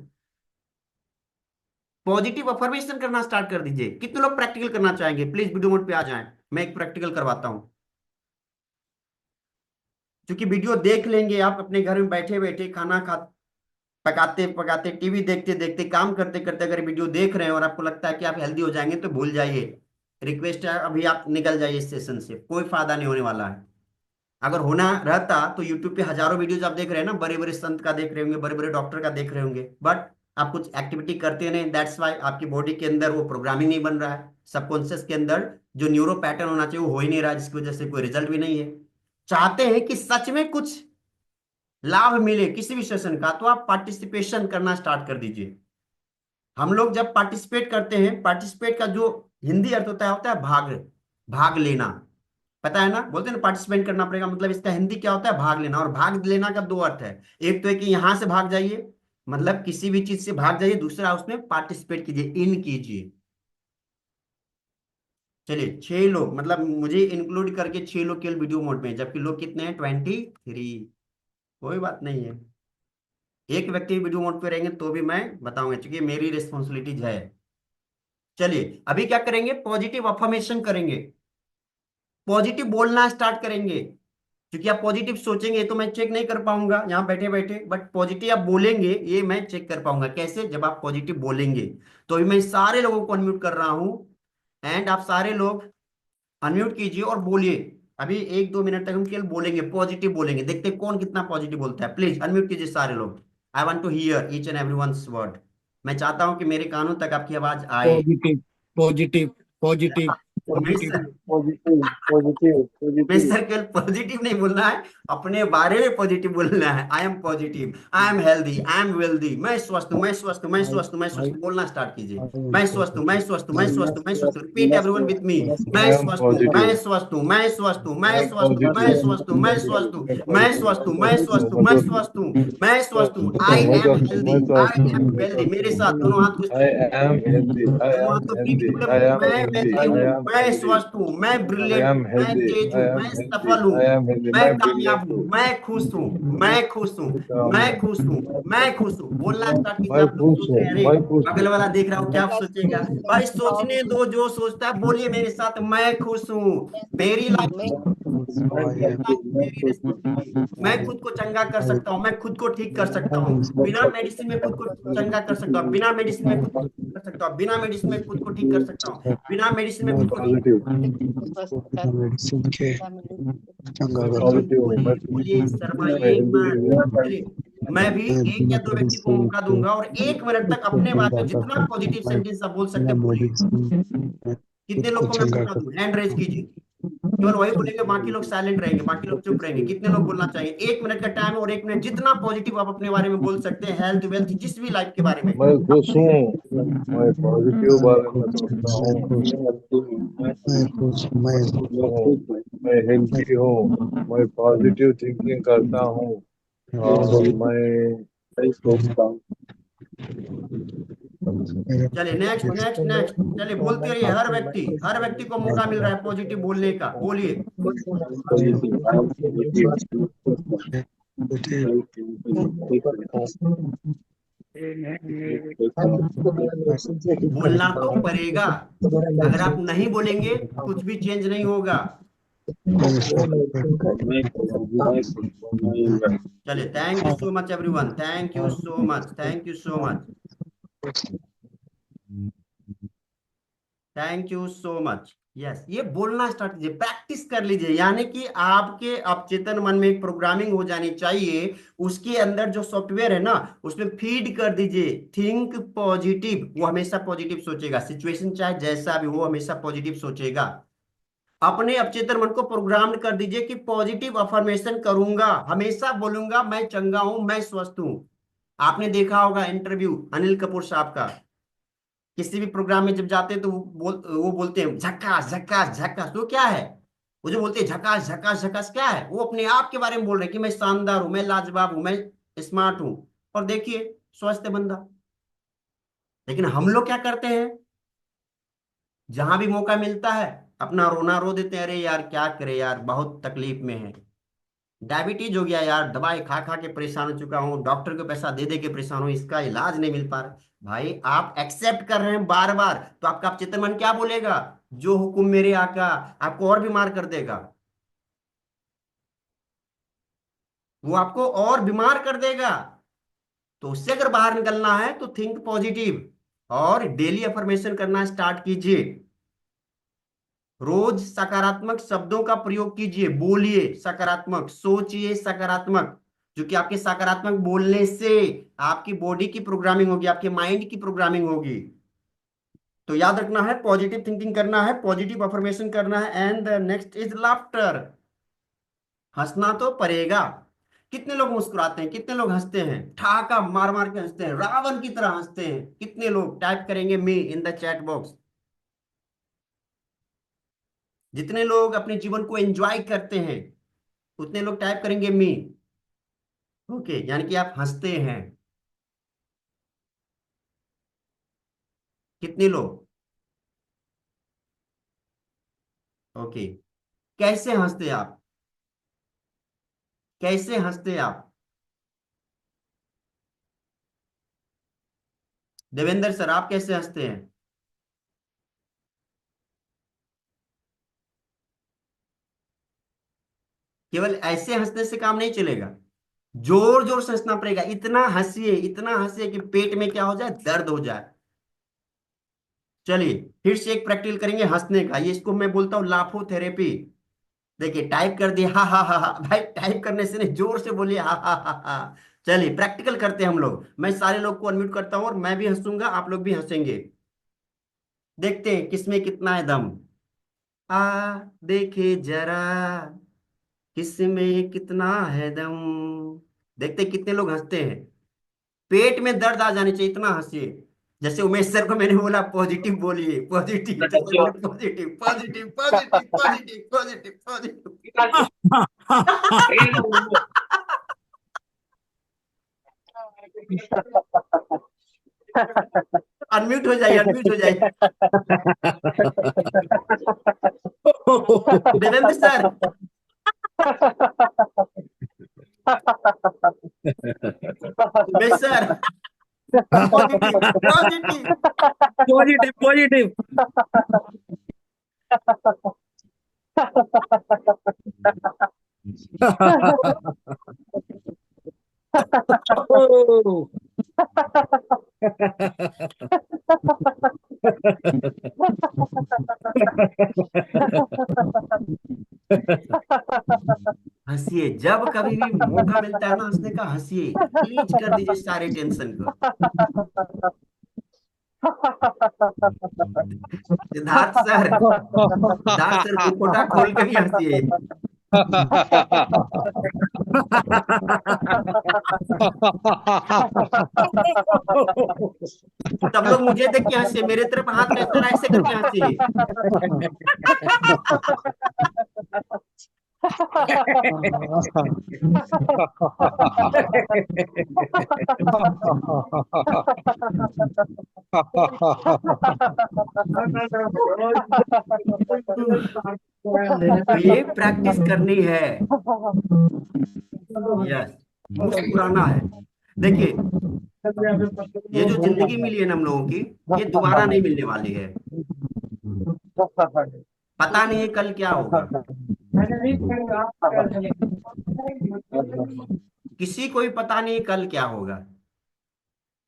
A: पॉजिटिव अफर्मेशन करना स्टार्ट कर दीजिए। कितने लोग प्रैक्टिकल करना चाहेंगे? प्लीज वीडियो मोड पे आ जाएं, मैं एक प्रैक्टिकल करवाता हूं। क्योंकि वीडियो देख लेंगे आप अपने घर में बैठे बैठे, खाना खा पकाते पकाते, टीवी देखते देखते, काम करते करते, अगर वीडियो देख रहे हैं और आपको लगता है कि आप हेल्दी हो जाएंगे तो भूल जाइए। रिक्वेस्ट है अभी आप निकल जाइए इस सेशन से, कोई फायदा नहीं होने वाला है। अगर होना रहता तो यूट्यूब पे हजारों वीडियोज आप देख रहे हैं ना, बड़े बड़े संत का देख रहे होंगे, बड़े बड़े डॉक्टर का देख रहे होंगे, बट आप कुछ एक्टिविटी करते नहीं, दैट्स वाई आपकी बॉडी के अंदर वो प्रोग्रामिंग नहीं बन रहा है। सबकॉन्शियस के अंदर जो न्यूरो पैटर्न होना चाहिए वो हो ही नहीं रहा है, जिसकी वजह से कोई रिजल्ट भी नहीं है। चाहते हैं कि सच में कुछ लाभ मिले किसी भी सेशन का, तो आप पार्टिसिपेशन करना स्टार्ट कर दीजिए। हम लोग जब पार्टिसिपेट करते हैं, पार्टिसिपेट का जो हिंदी अर्थ होता है भाग, भाग लेना। पता है ना, बोलते हैं ना पार्टिसिपेट करना पड़ेगा, मतलब इसका हिंदी क्या होता है? भाग लेना। और भाग लेना का दो अर्थ है। एक तो है कि यहां से भाग जाइए, मतलब किसी भी चीज से भाग जाइए, दूसरा उसमें पार्टिसिपेट कीजिए, इन कीजिए। चलिए 6 लोग, मतलब मुझे इंक्लूड करके 6 लोग केवल वीडियो मोड में हैं, जबकि लोग कितने हैं? 23। कोई बात नहीं है, एक व्यक्ति वीडियो मोड पे रहेंगे तो भी मैं बताऊंगा, क्योंकि मेरी रिस्पॉन्सिबिलिटीज है। चलिए अभी क्या करेंगे? पॉजिटिव अफर्मेशन करेंगे, पॉजिटिव बोलना स्टार्ट करेंगे। क्योंकि आप पॉजिटिव सोचेंगे तो मैं चेक नहीं कर पाऊंगा यहाँ बैठे बैठे, बट पॉजिटिव आप बोलेंगे ये मैं चेक कर पाऊंगा। कैसे? जब आप पॉजिटिव बोलेंगे। तो अभी मैं सारे लोगों को अनम्यूट कर रहा हूं, एंड आप सारे लोग अनम्यूट कीजिए और बोलिए। अभी 1-2 मिनट तक हम केवल बोलेंगे, पॉजिटिव बोलेंगे, देखते हैं कौन कितना पॉजिटिव बोलता है। प्लीज अनम्यूट कीजिए सारे लोग। I want to hear each and every word. मैं चाहता हूं कि मेरे कानों तक आपकी आवाज आए।
B: पॉजिटिव पॉजिटिव पॉजिटिव पॉजिटिव
A: हमेशा
C: पॉजिटिव पॉजिटिव
A: में
C: पॉजिटिव।
A: सर्कल पॉजिटिव नहीं बोलना है, अपने बारे में पॉजिटिव बोलना है। I am positive, I am healthy, I am wealthy, मैं स्वस्थ हूं, मैं स्वस्थ हूं, मैं
B: आई
A: स्वस्थ हूं, मैं स्वस्थ
B: आई
A: हूं, बोलना स्टार्ट कीजिए।
B: आई एम
A: मैं स्वस्थ हूं, मैं
B: पॉजिटिव
A: स्वस्थ हूं, मैं
B: आई एम
A: स्वस्थ हूं, मैं स्वस्थ हूं। Repeat everyone with me. मैं
C: I am
A: स्वस्थ हूं, मैं
C: positive.
A: स्वस्थ हूं, मैं स्वस्थ हूं, मैं
C: I am
A: स्वस्थ हूं, मैं
C: positive.
A: स्वस्थ हूं, मैं स्वस्थ हूं,
C: मैं
A: मैं
C: positive.
A: स्वस्थ
C: मैं
A: हूं, मैं
C: स्वस्थ हूँ,
A: स्वस्थ हूं,
C: मैं
A: मैं
C: स्वस्थ हूँ,
A: स्वस्थ हूं, मैं स्वस्थ हूं।
C: स्वस्थ हूँ,
A: आई
C: मैं
A: एम
C: स्वस्थ हूँ,
A: हेल्दी,
C: मैं स्वस्थ
A: आई
C: हूँ,
A: एम
C: मैं
A: वेल्दी।
C: स्वस्थ
A: मेरे
C: हूँ।
A: साथ दोनों हाथ को
C: I am healthy. I
A: दोनों
C: am
A: हाथों पीठ
C: healthy.
A: पे
C: I
A: बोले,
C: am
A: मैं
C: healthy.
A: वेल्दी
C: I
A: हूँ,
C: am
A: मैं
C: healthy.
A: स्वस्थ हूँ, मैं
C: I
A: ब्रिलियंट
C: am
A: हूँ, मैं
C: healthy.
A: तेज
C: I
A: हूँ,
C: am
A: मैं
C: healthy.
A: सफल हूँ,
C: I am healthy.
A: मैं
C: मैं
A: कामयाब
C: brilliant
A: हूँ,
C: हूँ।
A: मैं खुश हूँ, मैं खुश हूँ, मैं खुश हूँ, मैं खुश हूँ। बोलना स्टार्ट कीजिए।
C: मैं
A: आप लोग
C: खुश
A: सोच
C: हूँ,
A: रहे हैं अरे
C: मैं खुश हूँ।
A: बगल वाला देख रहा हूँ क्या सोचेगा? भाई सोचने दो, जो सोचता है बोलिए मेरे साथ, मैं खुश हूँ। मेरी लाइफ
B: आई एम
A: मेरी रिस्पॉन्सिबिलिटी। मैं खुद को चंगा कर
B: आई
A: सकता हूँ, मैं खुद को ठीक कर सकता
B: आई
A: हूँ।
B: एम
A: बिना मेडिसिन में खुद को चंगा कर सकता हूँ, बिना मेडिसिन में खुद को ठीक कर सकता हूँ, बिना मेडिसिन में खुद को ठीक कर सकता हूँ, बिना मेडिसिन में
B: मैं
A: खुद को ठीक।
C: पॉजिटिव
B: मेडिसिन के चंगा कर
C: पॉजिटिव
B: सकता
C: हूँ,
A: बोलिए
C: मैं
A: बोलिए,
C: मैं
A: शर्माइए
C: हेल्दी
A: मत।
C: हूँ।
A: चलिए मैं भी
B: मैं
A: एक
B: बिना
A: या दो व्यक्ति को
B: मेडिसिन
A: मौका
B: के
A: दूंगा, और 1 मिनट तक
B: खुद को
A: अपने बारे
B: चंगा
A: में
B: कर
A: जितना
B: सकता
A: पॉजिटिव
B: मैं
A: सेंटेंस आप बोल सकते
B: बिना
A: हैं बोलिए।
B: मेडिसिन के
A: कितने
B: खुद को
A: लोग को मैं
B: चंगा
A: मौका
B: कर
A: दूं? हैंड रेज कीजिए। केवल वही बोलेंगे, बाकी लोग साइलेंट रहेंगे, बाकी लोग चुप रहेंगे। कितने लोग बोलना चाहिए? 1 मिनट का टाइम है, और 1 मिनट जितना पॉजिटिव आप अपने बारे में बोल सकते हैं, हेल्थ वेल्थ जिस भी लाइफ के बारे में
C: मैं
A: आप
C: खुश
A: बोलिए।
C: हूँ, मैं पॉजिटिव
B: मैं
C: बारे में
B: खुश
C: सोचता
B: मैं
C: हूँ।
B: खुश मैं खुश
C: मैं खुश हूँ, मैं
B: मैं
C: हेल्थी हूँ, मैं पॉजिटिव थिंकिंग करता हूँ, और मैं सही सोचता हूँ।
A: चलिए नेक्स्ट नेक्स्ट नेक्स्ट। चलिए बोलते रहिए, हर व्यक्ति को मौका मिल रहा है पॉजिटिव बोलने का, बोलिए। बोलना तो पड़ेगा, अगर आप नहीं बोलेंगे कुछ भी चेंज नहीं होगा। चलिए thank you so much everyone, thank you so much, thank you so much, thank you so much. Yes, ये बोलना स्टार्ट कीजिए, प्रैक्टिस कर लीजिए, यानी कि आपके अवचेतन मन में एक प्रोग्रामिंग हो जानी चाहिए। उसके अंदर जो सॉफ्टवेयर है ना, उसमें फीड कर दीजिए थिंक पॉजिटिव। वो हमेशा पॉजिटिव सोचेगा, सिचुएशन चाहे जैसा भी हो हमेशा पॉजिटिव सोचेगा। अपने अवचेतन मन को प्रोग्राम कर दीजिए कि पॉजिटिव अफर्मेशन करूंगा, हमेशा बोलूंगा मैं चंगा हूं, मैं स्वस्थ हूं। आपने देखा होगा इंटरव्यू अनिल कपूर साहब का, किसी भी प्रोग्राम में जब जाते हैं तो वो बोलते हैं झक्कास झक्कास झक्कास। तो क्या है, वो जो बोलते हैं झकास झकास झकास, क्या है, वो अपने आप के बारे में बोल रहे हैं कि मैं शानदार हूं, मैं लाजवाब हूं, मैं स्मार्ट हूं। और देखिए, स्वस्थ बंदा। लेकिन हम लोग क्या करते हैं, जहां भी मौका मिलता है अपना रोना रो देते हैं, अरे यार क्या करे यार, बहुत तकलीफ में है, डायबिटीज हो गया यार, दवाई खा खा के परेशान हो चुका हूँ, डॉक्टर को पैसा दे दे के परेशान हूँ, इसका इलाज नहीं मिल पा रहा। भाई आप एक्सेप्ट कर रहे हैं बार बार, तो आपका चित्त मन क्या बोलेगा, जो हुक्म मेरे आका, आपको और बीमार कर देगा। वो आपको और बीमार कर देगा। तो उससे अगर बाहर निकलना है तो थिंक पॉजिटिव और डेली अफर्मेशन करना स्टार्ट कीजिए। रोज सकारात्मक शब्दों का प्रयोग कीजिए, बोलिए सकारात्मक, सोचिए सकारात्मक। जो कि आपके सकारात्मक बोलने से आपकी बॉडी की प्रोग्रामिंग होगी, आपके माइंड की प्रोग्रामिंग होगी। तो याद रखना है, पॉजिटिव थिंकिंग करना है, पॉजिटिव अफर्मेशन करना है। And the next is laughter. हंसना तो पड़ेगा। कितने लोग मुस्कुराते हैं, कितने लोग हंसते हैं, ठहाका मार मार के हंसते हैं, रावण की तरह हंसते हैं, कितने लोग टाइप करेंगे मी इन द चैट बॉक्स। जितने लोग अपने जीवन को एंजॉय करते हैं उतने लोग टाइप करेंगे मी। ओके, यानी कि आप हंसते हैं। कितने लोग, ओके, कैसे हंसते आप, कैसे हंसते आप। देवेंद्र सर, आप कैसे हंसते हैं। केवल ऐसे हंसने से काम नहीं चलेगा, जोर जोर से हंसना पड़ेगा, इतना हंसिए कि पेट में क्या हो जाए, दर्द हो जाए। चलिए फिर से एक प्रैक्टिकल करेंगे हंसने का, ये इसको मैं बोलता हूँ लाफो थेरेपी। देखिए टाइप कर दिए, हा। भाई टाइप करने से नहीं, जोर से बोलिए हा। चलिए प्रैक्टिकल करते हैं हम लोग। मैं सारे लोग को अनम्यूट करता हूँ और मैं भी हंसूंगा, आप लोग भी हंसेंगे। देखते हैं किसमें कितना है दम। आ देखे जरा किसमें कितना है दम। देखते हैं कितने लोग हंसते हैं। पेट में दर्द आ जानी चाहिए, इतना हंसिए। जैसे उमेश सर को मैंने बोला पॉजिटिव बोलिए, पॉजिटिव, जैसे बोले positive positive positive positive positive positive. Unmute हो जाइए, अनम्यूट हो जाइए। Devendra sir, Umesh sir, positive positive.
D: Positive positive.
A: हंसिए, जब कभी भी मौका मिलता है ना हंसने का, हंसिए, रिलीज कर दीजिए सारे टेंशन को। सिद्धार्थ सर, सिद्धार्थ सर मुखौटा खोल के भी हंसिए। सब लोग मुझे देख के हंसे, मेरे तरफ हाथ का इशारा ऐसे करके हंसिए। तो ये प्रैक्टिस करनी है। यस, मुस्कुराना है। देखिए, ये जो जिंदगी मिली है ना हम लोगों की, ये दोबारा नहीं मिलने वाली है। पता नहीं है कल क्या होगा, किसी को भी पता नहीं है कल क्या होगा।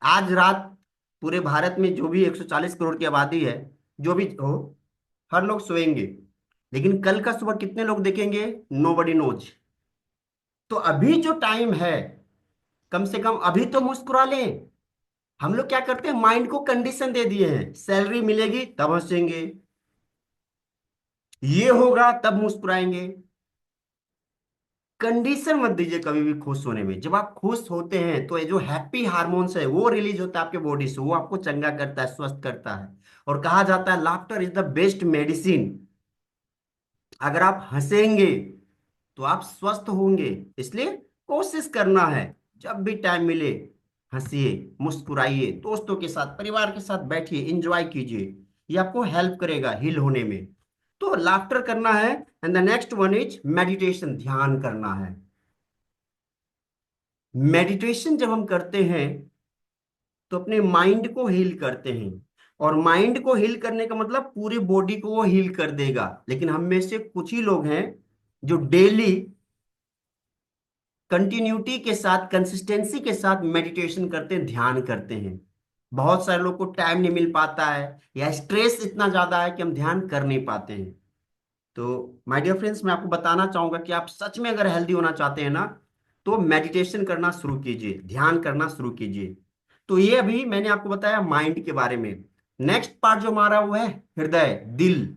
A: आज रात पूरे भारत में जो भी 140 करोड़ की आबादी है, जो भी हो, हर लोग सोएंगे। लेकिन कल का सुबह कितने लोग देखेंगे, नोबडी नोज। तो अभी जो टाइम है, कम से कम अभी तो मुस्कुरा लें। हम लोग क्या करते हैं, माइंड को कंडीशन दे दिए हैं, सैलरी मिलेगी तब हंसेंगे, ये होगा तब मुस्कुराएंगे। कंडीशन मत दीजिए कभी भी खुश होने में। जब आप खुश होते हैं तो ये जो हैप्पी हार्मोन्स है वो रिलीज होता है आपके बॉडी से, वो आपको चंगा करता है, स्वस्थ करता है। और कहा जाता है laughter is the best medicine. अगर आप हंसेंगे तो आप स्वस्थ होंगे। इसलिए कोशिश करना है, जब भी टाइम मिले हंसिए, मुस्कुराइए, दोस्तों के साथ, परिवार के साथ बैठिए, एंजॉय कीजिए। ये आपको हेल्प करेगा हील होने में। तो लाफ्टर करना है। And the next one is meditation, ध्यान करना है। मेडिटेशन जब हम करते हैं तो अपने माइंड को हील करते हैं। और माइंड को हील करने का मतलब पूरी बॉडी को वो हील कर देगा। लेकिन हम में से कुछ ही लोग हैं जो डेली कंटिन्यूटी के साथ, कंसिस्टेंसी के साथ मेडिटेशन करते हैं, ध्यान करते हैं। बहुत सारे लोग को टाइम नहीं मिल पाता है, या स्ट्रेस इतना ज्यादा है कि हम ध्यान कर नहीं पाते हैं। तो माय डियर फ्रेंड्स, मैं आपको बताना चाहूंगा कि आप सच में अगर हेल्दी होना चाहते हैं ना, तो मेडिटेशन करना शुरू कीजिए, ध्यान करना शुरू कीजिए। तो ये अभी मैंने आपको बताया माइंड के बारे में। नेक्स्ट पार्ट जो हमारा वो है हृदय, दिल।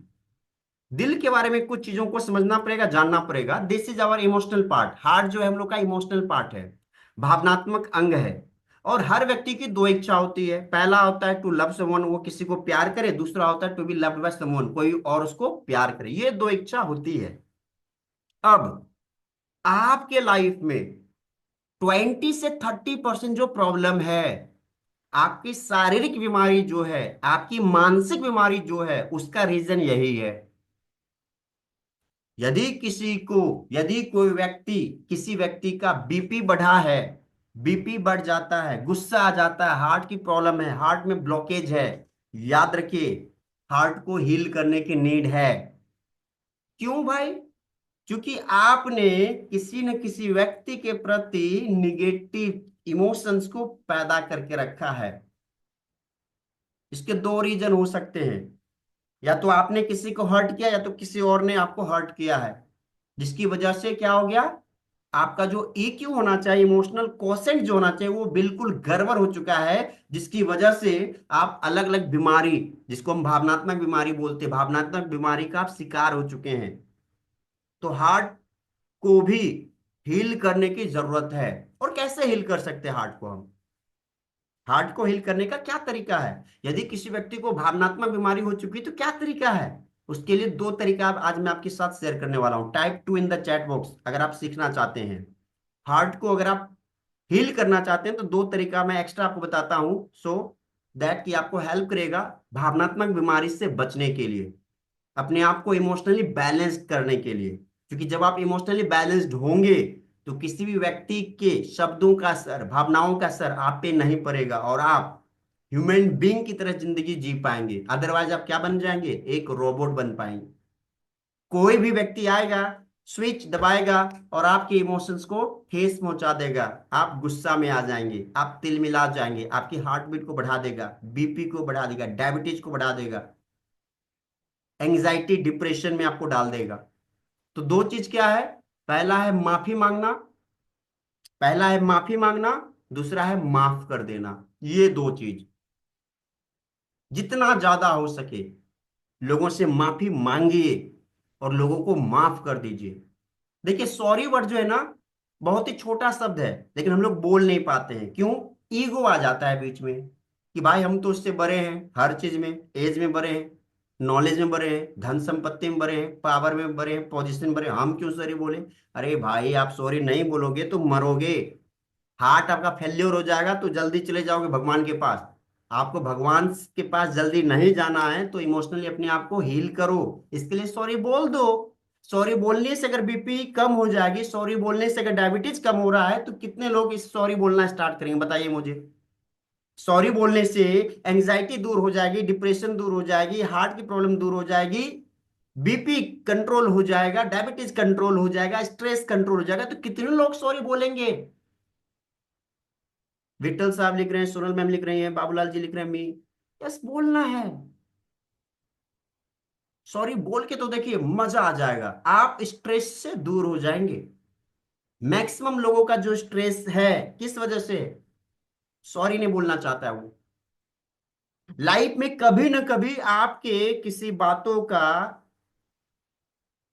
A: दिल के बारे में कुछ चीजों को समझना पड़ेगा, जानना पड़ेगा। This is our emotional part. Heart जो है हम लोग का इमोशनल पार्ट है, भावनात्मक अंग है। और हर व्यक्ति की दो इच्छा होती है। पहला होता है टू लव समवन, वो किसी को प्यार करे। दूसरा होता है to be loved by someone, कोई और उसको प्यार करे। ये दो इच्छा होती है। अब आपके लाइफ में 20 से 30% जो प्रॉब्लम है, आपकी शारीरिक बीमारी जो है, आपकी मानसिक बीमारी जो है, उसका रीजन यही है। यदि कोई व्यक्ति, किसी व्यक्ति का बीपी बढ़ा है, बीपी बढ़ जाता है, गुस्सा आ जाता है, हार्ट की प्रॉब्लम है, हार्ट में ब्लॉकेज है, याद रखिए हार्ट को हील करने की नीड है। क्यों भाई? क्योंकि आपने किसी न किसी व्यक्ति के प्रति निगेटिव इमोशंस को पैदा करके रखा है। इसके दो रीजन हो सकते हैं। या तो आपने किसी को हर्ट किया, या तो किसी और ने आपको हर्ट किया है, जिसकी वजह से क्या हो गया, आपका जो ईक्यू होना चाहिए, इमोशनल कोशेंट जो होना चाहिए, वो बिल्कुल गड़बड़ हो चुका है। जिसकी वजह से आप अलग अलग बीमारी, जिसको हम भावनात्मक बीमारी बोलते हैं, भावनात्मक बीमारी का आप शिकार हो चुके हैं। तो हार्ट को भी हील करने की जरूरत है। और कैसे हील कर सकते हैं हार्ट को हम? हार्ट को हील करने का क्या तरीका है? यदि किसी व्यक्ति को भावनात्मक बीमारी हो चुकी है तो क्या तरीका है? उसके लिए दो तरीका आज मैं आपके साथ शेयर करने वाला हूं। Type 2 in the chat box अगर आप सीखना चाहते हैं। हार्ट को अगर आप हील करना चाहते हैं तो दो तरीका मैं एक्स्ट्रा आपको बताता हूं, सो दैट कि आपको हेल्प करेगा भावनात्मक बीमारी से बचने के लिए, अपने आप को इमोशनली बैलेंस्ड करने के लिए। क्योंकि जब आप इमोशनली बैलेंस्ड होंगे तो किसी भी व्यक्ति के शब्दों का असर, भावनाओं का असर आप पे नहीं पड़ेगा, और आप ह्यूमन बीइंग की तरह जिंदगी जी पाएंगे। अदरवाइज आप क्या बन जाएंगे? एक रोबोट बन पाएंगे। कोई भी व्यक्ति आएगा, स्विच दबाएगा और आपके इमोशंस को ठेस पहुंचा देगा। आप गुस्सा में आ जाएंगे, आप तिलमिला जाएंगे, आपकी हार्ट बीट को बढ़ा देगा, बीपी को बढ़ा देगा, डायबिटीज को बढ़ा देगा, एंग्जाइटी डिप्रेशन में आपको डाल देगा। तो दो चीज क्या है? पहला है माफी मांगना, पहला है माफी मांगना, दूसरा है माफ कर देना। ये दो चीज जितना ज्यादा हो सके लोगों से माफी मांगिए और लोगों को माफ कर दीजिए। देखिए सॉरी वर्ड जो है ना, बहुत ही छोटा शब्द है, लेकिन हम लोग बोल नहीं पाते हैं। क्यों? ईगो आ जाता है बीच में कि भाई हम तो उससे बड़े हैं, हर चीज में, एज में बड़े हैं, नॉलेज में बड़े हैं, धन संपत्ति में बड़े हैं, पावर में बड़े हैं, पोजीशन में बड़े हैं, हम क्यों सॉरी बोले? अरे भाई आप सॉरी नहीं बोलोगे तो मरोगे, हार्ट आपका फेल्योर हो जाएगा, तो जल्दी चले जाओगे भगवान के पास। आपको भगवान के पास जल्दी नहीं जाना है तो इमोशनली अपने आप को हील करो। इसके लिए सॉरी बोल दो। सॉरी बोलने से अगर बीपी कम हो जाएगी, सॉरी बोलने से अगर डायबिटीज कम हो रहा है, तो कितने लोग इस सॉरी बोलना स्टार्ट करेंगे बताइए मुझे। सॉरी बोलने से एंजाइटी दूर हो जाएगी, डिप्रेशन दूर हो जाएगी, हार्ट की प्रॉब्लम दूर हो जाएगी, बीपी कंट्रोल हो जाएगा, डायबिटीज कंट्रोल हो जाएगा, स्ट्रेस कंट्रोल हो जाएगा। तो कितने लोग सॉरी बोलेंगे? विठल साहब लिख रहे हैं, सोनल मैम लिख रही हैं, बाबूलाल जी लिख रहे हैं, मी। यस, बोलना है। सॉरी बोल के तो देखिए मजा आ जाएगा, आप स्ट्रेस से दूर हो जाएंगे। मैक्सिमम लोगों का जो स्ट्रेस है, किस वजह से? सॉरी नहीं बोलना चाहता है वो। लाइफ में कभी ना कभी आपके किसी बातों का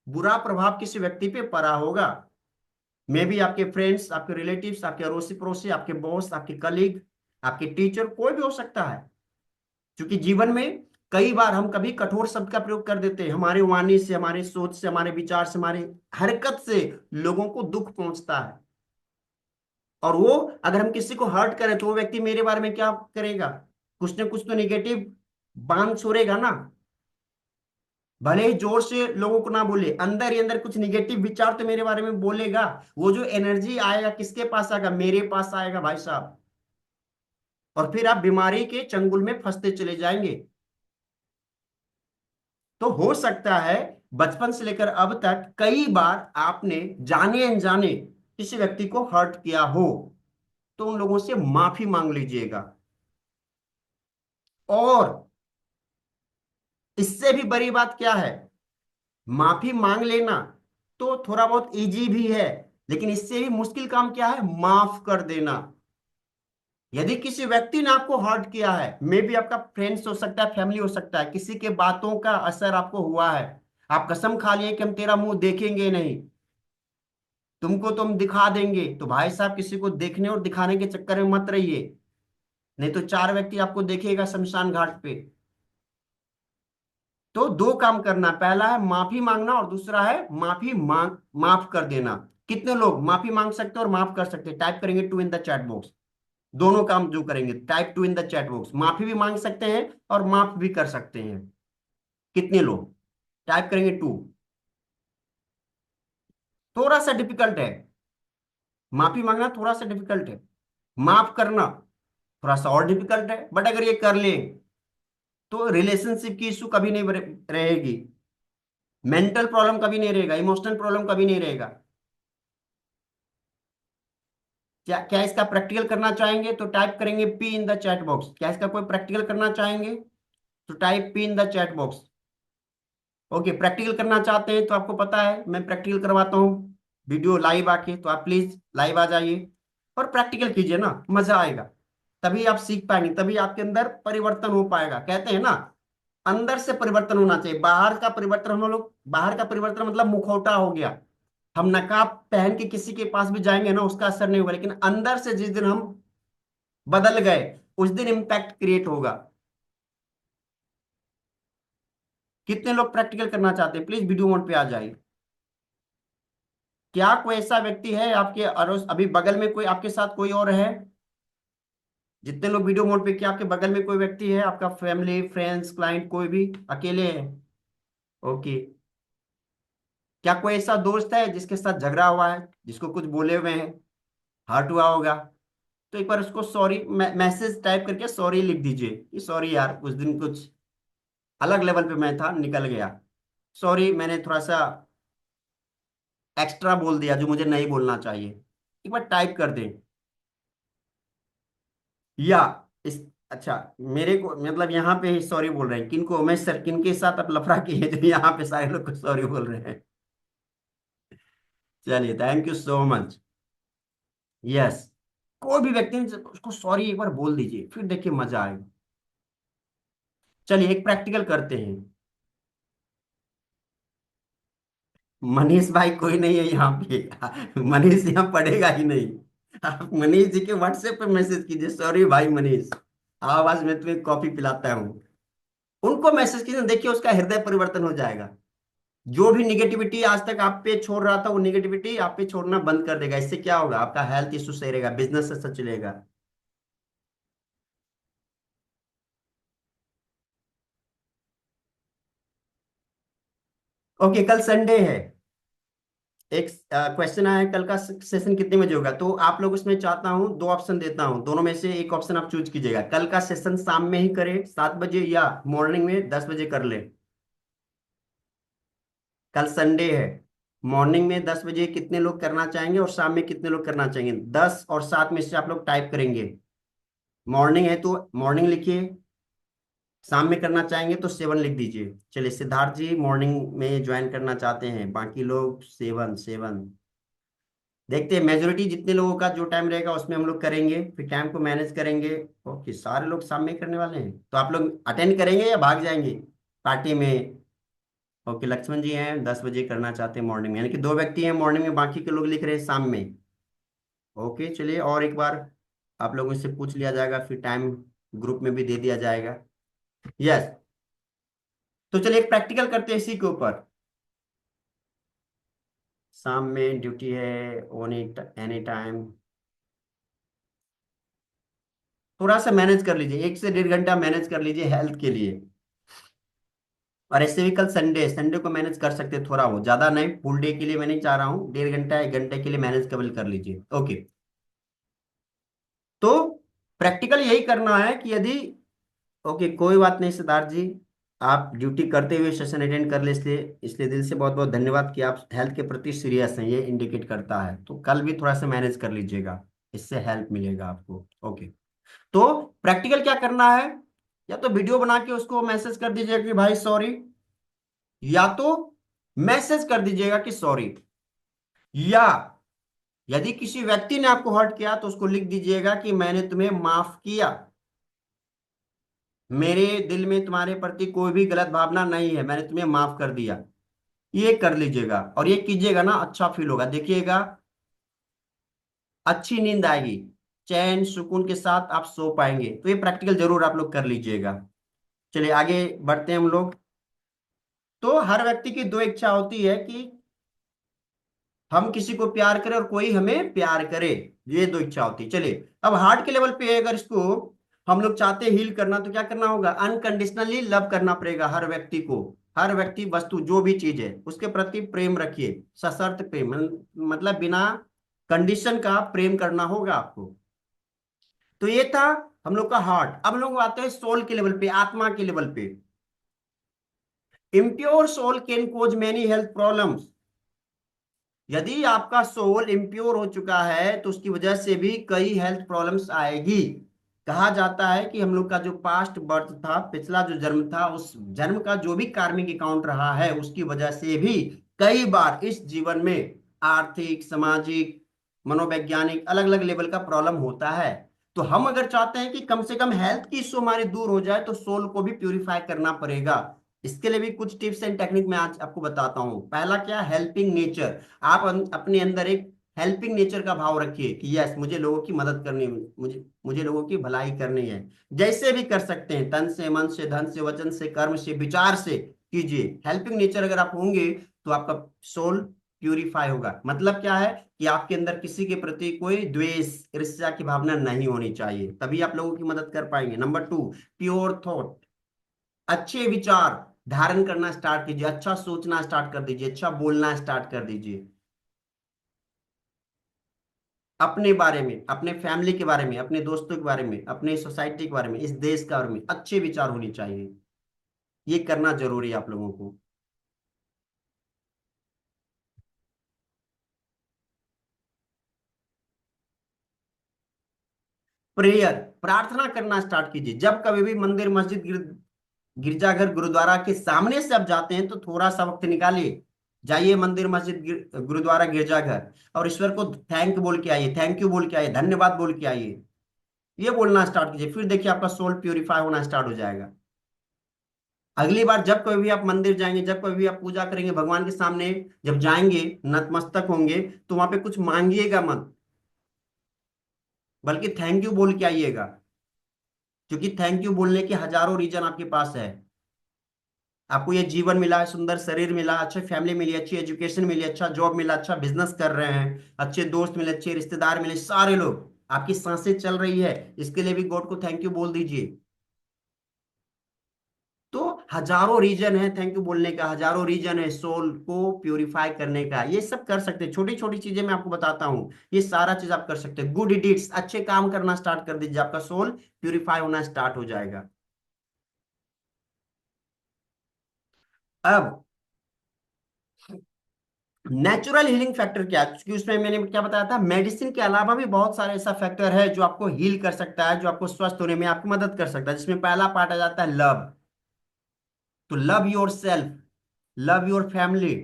A: बुरा प्रभाव किसी व्यक्ति पे पड़ा होगा। मे भी आपके फ्रेंड्स, आपके रिलेटिव्स, आपके अड़ोसी पड़ोसी, आपके बॉस, आपके कलीग, आपके टीचर, कोई भी हो सकता है। क्योंकि जीवन में कई बार हम कभी कठोर शब्द का प्रयोग कर देते हैं, हमारे वाणी से, हमारे सोच से, हमारे विचार से, हमारी हरकत से लोगों को दुख पहुंचता है। और वो अगर हम किसी को हर्ट करें तो वो व्यक्ति मेरे बारे में क्या करेगा, कुछ ना कुछ तो निगेटिव बांध छोड़ेगा ना। भले ही जोर से लोगों को ना बोले, अंदर ही अंदर कुछ निगेटिव विचार तो मेरे बारे में बोलेगा। वो जो एनर्जी आएगा किसके पास आएगा, मेरे पास आएगा भाई साहब। और फिर आप बीमारी के चंगुल में फंसते चले जाएंगे। तो हो सकता है बचपन से लेकर अब तक कई बार आपने जाने अनजाने किसी व्यक्ति को हर्ट किया हो, तो उन लोगों से माफी मांग लीजिएगा। और इससे भी बड़ी बात क्या है, माफी मांग लेना तो थोड़ा बहुत इजी भी है, लेकिन इससे भी मुश्किल काम क्या है, माफ कर देना। यदि किसी व्यक्ति ने आपको हर्ट किया है, मे भी आपका फ्रेंड्स हो सकता है, फैमिली हो सकता है, किसी के बातों का असर आपको हुआ है, आप कसम खा लिए कि हम तेरा मुंह देखेंगे नहीं, तुमको तो हम दिखा देंगे, तो भाई साहब किसी को देखने और दिखाने के चक्कर में मत रहिए, नहीं तो चार व्यक्ति आपको देखेगा शमशान घाट पे। तो दो काम करना, पहला है माफी मांगना और दूसरा है माफ कर देना। कितने लोग माफी मांग सकते हैं और माफ कर सकते हैं, टाइप करेंगे two in the chat box. दोनों काम जो करेंगे, type two in the chat box, माफी भी मांग सकते हैं और माफ भी कर सकते हैं। कितने लोग टाइप करेंगे टू। थोड़ा सा डिफिकल्ट है, माफी मांगना थोड़ा सा डिफिकल्ट है, माफ करना थोड़ा सा और डिफिकल्ट है, बट अगर ये कर ले तो रिलेशनशिप की इशू कभी नहीं रहेगी, मेंटल प्रॉब्लम कभी नहीं रहेगा, इमोशनल प्रॉब्लम कभी नहीं रहेगा। क्या क्या इसका प्रैक्टिकल करना चाहेंगे तो टाइप करेंगे P in the chat box. क्या इसका कोई प्रैक्टिकल करना चाहेंगे तो type P in the chat box. Okay, practical करना चाहते हैं तो आपको पता है मैं प्रैक्टिकल करवाता हूँ वीडियो लाइव आके, तो आप प्लीज लाइव आ जाइए और प्रैक्टिकल कीजिए ना, मजा आएगा। तभी आप सीख पाएंगे, तभी आपके अंदर परिवर्तन हो पाएगा। कहते हैं ना, अंदर से परिवर्तन होना चाहिए, बाहर का परिवर्तन, हम लोग बाहर का परिवर्तन मतलब मुखौटा हो गया, हम नकाब पहन के किसी के पास भी जाएंगे ना उसका असर नहीं होगा, लेकिन अंदर से जिस दिन हम बदल गए उस दिन इम्पैक्ट क्रिएट होगा। कितने लोग प्रैक्टिकल करना चाहते हैं, प्लीज वीडियो मोड पे आ जाइए। क्या कोई ऐसा व्यक्ति है आपके अड़ोस, अभी बगल में कोई आपके साथ कोई और है? जितने लोग वीडियो मोड पे, क्या आपके बगल में कोई व्यक्ति है, आपका फैमिली, फ्रेंड्स, क्लाइंट, कोई भी, अकेले है? ओके। क्या कोई ऐसा दोस्त है जिसके साथ झगड़ा हुआ है, जिसको कुछ बोले हुए हैं, हर्ट हुआ होगा? तो एक बार उसको सॉरी मैसेज टाइप करके सॉरी लिख दीजिए कि सॉरी यार, उस दिन कुछ अलग लेवल पे मैं था, निकल गया, सॉरी, मैंने थोड़ा सा एक्स्ट्रा बोल दिया जो मुझे नहीं बोलना चाहिए। एक बार टाइप कर दें। या इस, अच्छा, मेरे को मतलब यहाँ पे ही सॉरी बोल रहे हैं, किनको, मैं सर किनके साथ आप लफड़ा किए जो यहाँ पे सारे लोग को सॉरी बोल रहे हैं? चलिए, thank you so much. Yes, कोई भी व्यक्ति उसको सॉरी एक बार बोल दीजिए, फिर देखिए मजा आएगा। चलिए एक प्रैक्टिकल करते हैं। मनीष भाई कोई नहीं है यहाँ पे मनीष यहाँ पढ़ेगा ही नहीं। आप मनीष जी के व्हाट्सएप पे मैसेज कीजिए, सॉरी भाई मनीष, आओ आज मैं तुम्हें कॉफी पिलाता हूँ। उनको मैसेज कीजिए, देखिए उसका हृदय परिवर्तन हो जाएगा। जो भी निगेटिविटी आज तक आप पे छोड़ रहा था वो निगेटिविटी आप पे छोड़ना बंद कर देगा। इससे क्या होगा, आपका हेल्थ इशू सही रहेगा, बिजनेस अच्छा चलेगा। ओके, कल संडे है। एक क्वेश्चन आया है, कल का सेशन कितने बजे होगा, तो आप लोग उसमें चाहता हूँ दो ऑप्शन देता हूँ, दोनों में से एक ऑप्शन आप चूज कीजिएगा। कल का सेशन शाम में ही करें 7 बजे, या मॉर्निंग में 10 बजे कर ले? कल संडे है, मॉर्निंग में 10 बजे कितने लोग करना चाहेंगे और शाम में कितने लोग करना चाहेंगे? 10 और 7 में से आप लोग टाइप करेंगे। मॉर्निंग है तो मॉर्निंग लिखिए, शाम में करना चाहेंगे तो 7 लिख दीजिए। चलिए, सिद्धार्थ जी मॉर्निंग में ज्वाइन करना चाहते हैं, बाकी लोग 7 7। देखते हैं मेजोरिटी जितने लोगों का जो टाइम रहेगा उसमें हम लोग करेंगे, फिर टाइम को मैनेज करेंगे। ओके, सारे लोग शाम में करने वाले हैं, तो आप लोग अटेंड करेंगे या भाग जाएंगे पार्टी में? ओके, लक्ष्मण जी हैं 10 बजे करना चाहते हैं मॉर्निंग में, यानी कि 2 व्यक्ति हैं मॉर्निंग में, बाकी के लोग लिख रहे हैं शाम में। ओके चलिए, और एक बार आप लोगों से पूछ लिया जाएगा, फिर टाइम ग्रुप में भी दे दिया जाएगा। यस, तो चलिए एक प्रैक्टिकल करते हैं इसी के ऊपर। शाम में ड्यूटी है ऑन एनी टाइम, थोड़ा सा मैनेज कर लीजिए, 1 से 1.5 घंटा मैनेज कर लीजिए हेल्थ के लिए। और ऐसे भी कल संडे, संडे को मैनेज कर सकते हैं, थोड़ा हो ज्यादा नहीं, फुल डे के लिए मैं नहीं चाह रहा हूँ, 1.5 घंटा 1 घंटे के लिए मैनेज केवल कर लीजिए। ओके, तो प्रैक्टिकल यही करना है कि यदि, ओके कोई बात नहीं सिद्धार्थ जी, आप ड्यूटी करते हुए सेशन अटेंड कर ले, इसलिए इसलिए दिल से बहुत बहुत धन्यवाद कि आप हेल्थ के प्रति सीरियस हैं, ये इंडिकेट करता है। तो कल भी थोड़ा सा मैनेज कर लीजिएगा, इससे हेल्प मिलेगा आपको। ओके, तो प्रैक्टिकल क्या करना है, या तो वीडियो बना के उसको मैसेज कर दीजिएगा कि भाई सॉरी, या तो मैसेज कर दीजिएगा कि सॉरी, या यदि किसी व्यक्ति ने आपको हर्ट किया तो उसको लिख दीजिएगा कि मैंने तुम्हें माफ किया, मेरे दिल में तुम्हारे प्रति कोई भी गलत भावना नहीं है, मैंने तुम्हें माफ कर दिया। ये कर लीजिएगा और ये कीजिएगा ना, अच्छा फील होगा, देखिएगा अच्छी नींद आएगी, चैन सुकून के साथ आप सो पाएंगे। तो ये प्रैक्टिकल जरूर आप लोग कर लीजिएगा। चलिए आगे बढ़ते हैं हम लोग। तो हर व्यक्ति की 2 इच्छा होती है कि हम किसी को प्यार करें और कोई हमें प्यार करे, ये 2 इच्छा होती है। चलिए अब हार्ट के लेवल पे अगर इसको हम लोग चाहते हैं हील करना, तो क्या करना होगा, अनकंडीशनली लव करना पड़ेगा हर व्यक्ति को। हर व्यक्ति वस्तु जो भी चीज है उसके प्रति प्रेम रखिए, सशर्त प्रेम, मतलब बिना कंडीशन का प्रेम करना होगा आपको। तो ये था हम लोग का हार्ट। अब हम लोग आते हैं सोल के लेवल पे, आत्मा के लेवल पे। Impure soul can cause many health problems. यदि आपका सोल इम्प्योर हो चुका है तो उसकी वजह से भी कई हेल्थ प्रॉब्लम्स आएगी। कहा जाता है कि हम लोग का जो पास्ट बर्थ था, पिछला जो जन्म था, उस जन्म का जो भी कार्मिक अकाउंट रहा है उसकी वजह से भी कई बार इस जीवन में आर्थिक, सामाजिक, मनोवैज्ञानिक अलग अलग लेवल का प्रॉब्लम होता है। तो हम अगर चाहते हैं कि कम से कम हेल्थ की इश्यू हमारी दूर हो जाए, तो सोल को भी प्यूरिफाई करना पड़ेगा। इसके लिए भी कुछ टिप्स एंड टेक्निक मैं आज आपको बताता हूं। पहला क्या, हेल्पिंग नेचर। आप अपने अंदर एक हेल्पिंग नेचर का भाव रखिए कि यस, मुझे लोगों की मदद करनी है, मुझे मुझे लोगों की भलाई करनी है। जैसे भी कर सकते हैं, तन से, मन से, धन से, वचन से, कर्म से, विचार से कीजिए। हेल्पिंग नेचर अगर आप होंगे तो आपका सोल प्यूरिफाई होगा। मतलब क्या है कि आपके अंदर किसी के प्रति कोई द्वेष, ईर्ष्या की भावना नहीं होनी चाहिए, तभी आप लोगों की मदद कर पाएंगे। Number 2, pure thought. अच्छे विचार धारण करना स्टार्ट कीजिए, अच्छा सोचना स्टार्ट कर दीजिए, अच्छा बोलना स्टार्ट कर दीजिए। अपने बारे में, अपने फैमिली के बारे में, अपने दोस्तों के बारे में, अपने सोसाइटी के बारे में, इस देश के बारे में अच्छे विचार होने चाहिए। ये करना जरूरी है आप लोगों को। प्रेयर, प्रार्थना करना स्टार्ट कीजिए। जब कभी भी मंदिर, मस्जिद, गिरजाघर, गुरुद्वारा के सामने से आप जाते हैं तो थोड़ा सा वक्त निकालिए, जाइए मंदिर, मस्जिद, गुरुद्वारा, गिरजाघर, और ईश्वर को थैंक बोल के आइए, थैंक यू बोल के आइए, धन्यवाद बोल के आइए। ये बोलना स्टार्ट कीजिए, फिर देखिए आपका सोल प्यूरिफाई होना स्टार्ट हो जाएगा। अगली बार जब कभी भी आप मंदिर जाएंगे, जब कभी भी आप पूजा करेंगे भगवान के सामने, जब जाएंगे, नतमस्तक होंगे, तो वहां पे कुछ मांगिएगा मत, बल्कि थैंक यू बोल के आइएगा। क्योंकि थैंक यू बोलने के हजारों रीजन आपके पास है। आपको ये जीवन मिला है, सुंदर शरीर मिला, अच्छी फैमिली मिली, अच्छी एजुकेशन मिली, अच्छा जॉब मिला, अच्छा बिजनेस कर रहे हैं, अच्छे दोस्त मिले, अच्छे रिश्तेदार मिले, सारे लोग, आपकी सांसें चल रही है, इसके लिए भी गॉड को थैंक यू बोल दीजिए। तो हजारों रीजन है थैंक यू बोलने का, हजारों रीजन है सोल को प्यूरिफाई करने का। ये सब कर सकते हैं, छोटी छोटी चीजें मैं आपको बताता हूँ, ये सारा चीज आप कर सकते हैं। गुड डीड्स, अच्छे काम करना स्टार्ट कर दीजिए, आपका सोल प्यूरिफाई होना स्टार्ट हो जाएगा। अब नेचुरल हीलिंग फैक्टर क्या है, क्योंकि उसमें मैंने क्या बताया था, मेडिसिन के अलावा भी बहुत सारे ऐसा फैक्टर है जो आपको हील कर सकता है, जो आपको स्वस्थ होने में आपकी मदद कर सकता है, जिसमें पहला पार्ट आ जाता है लव। तो love your self, love your family,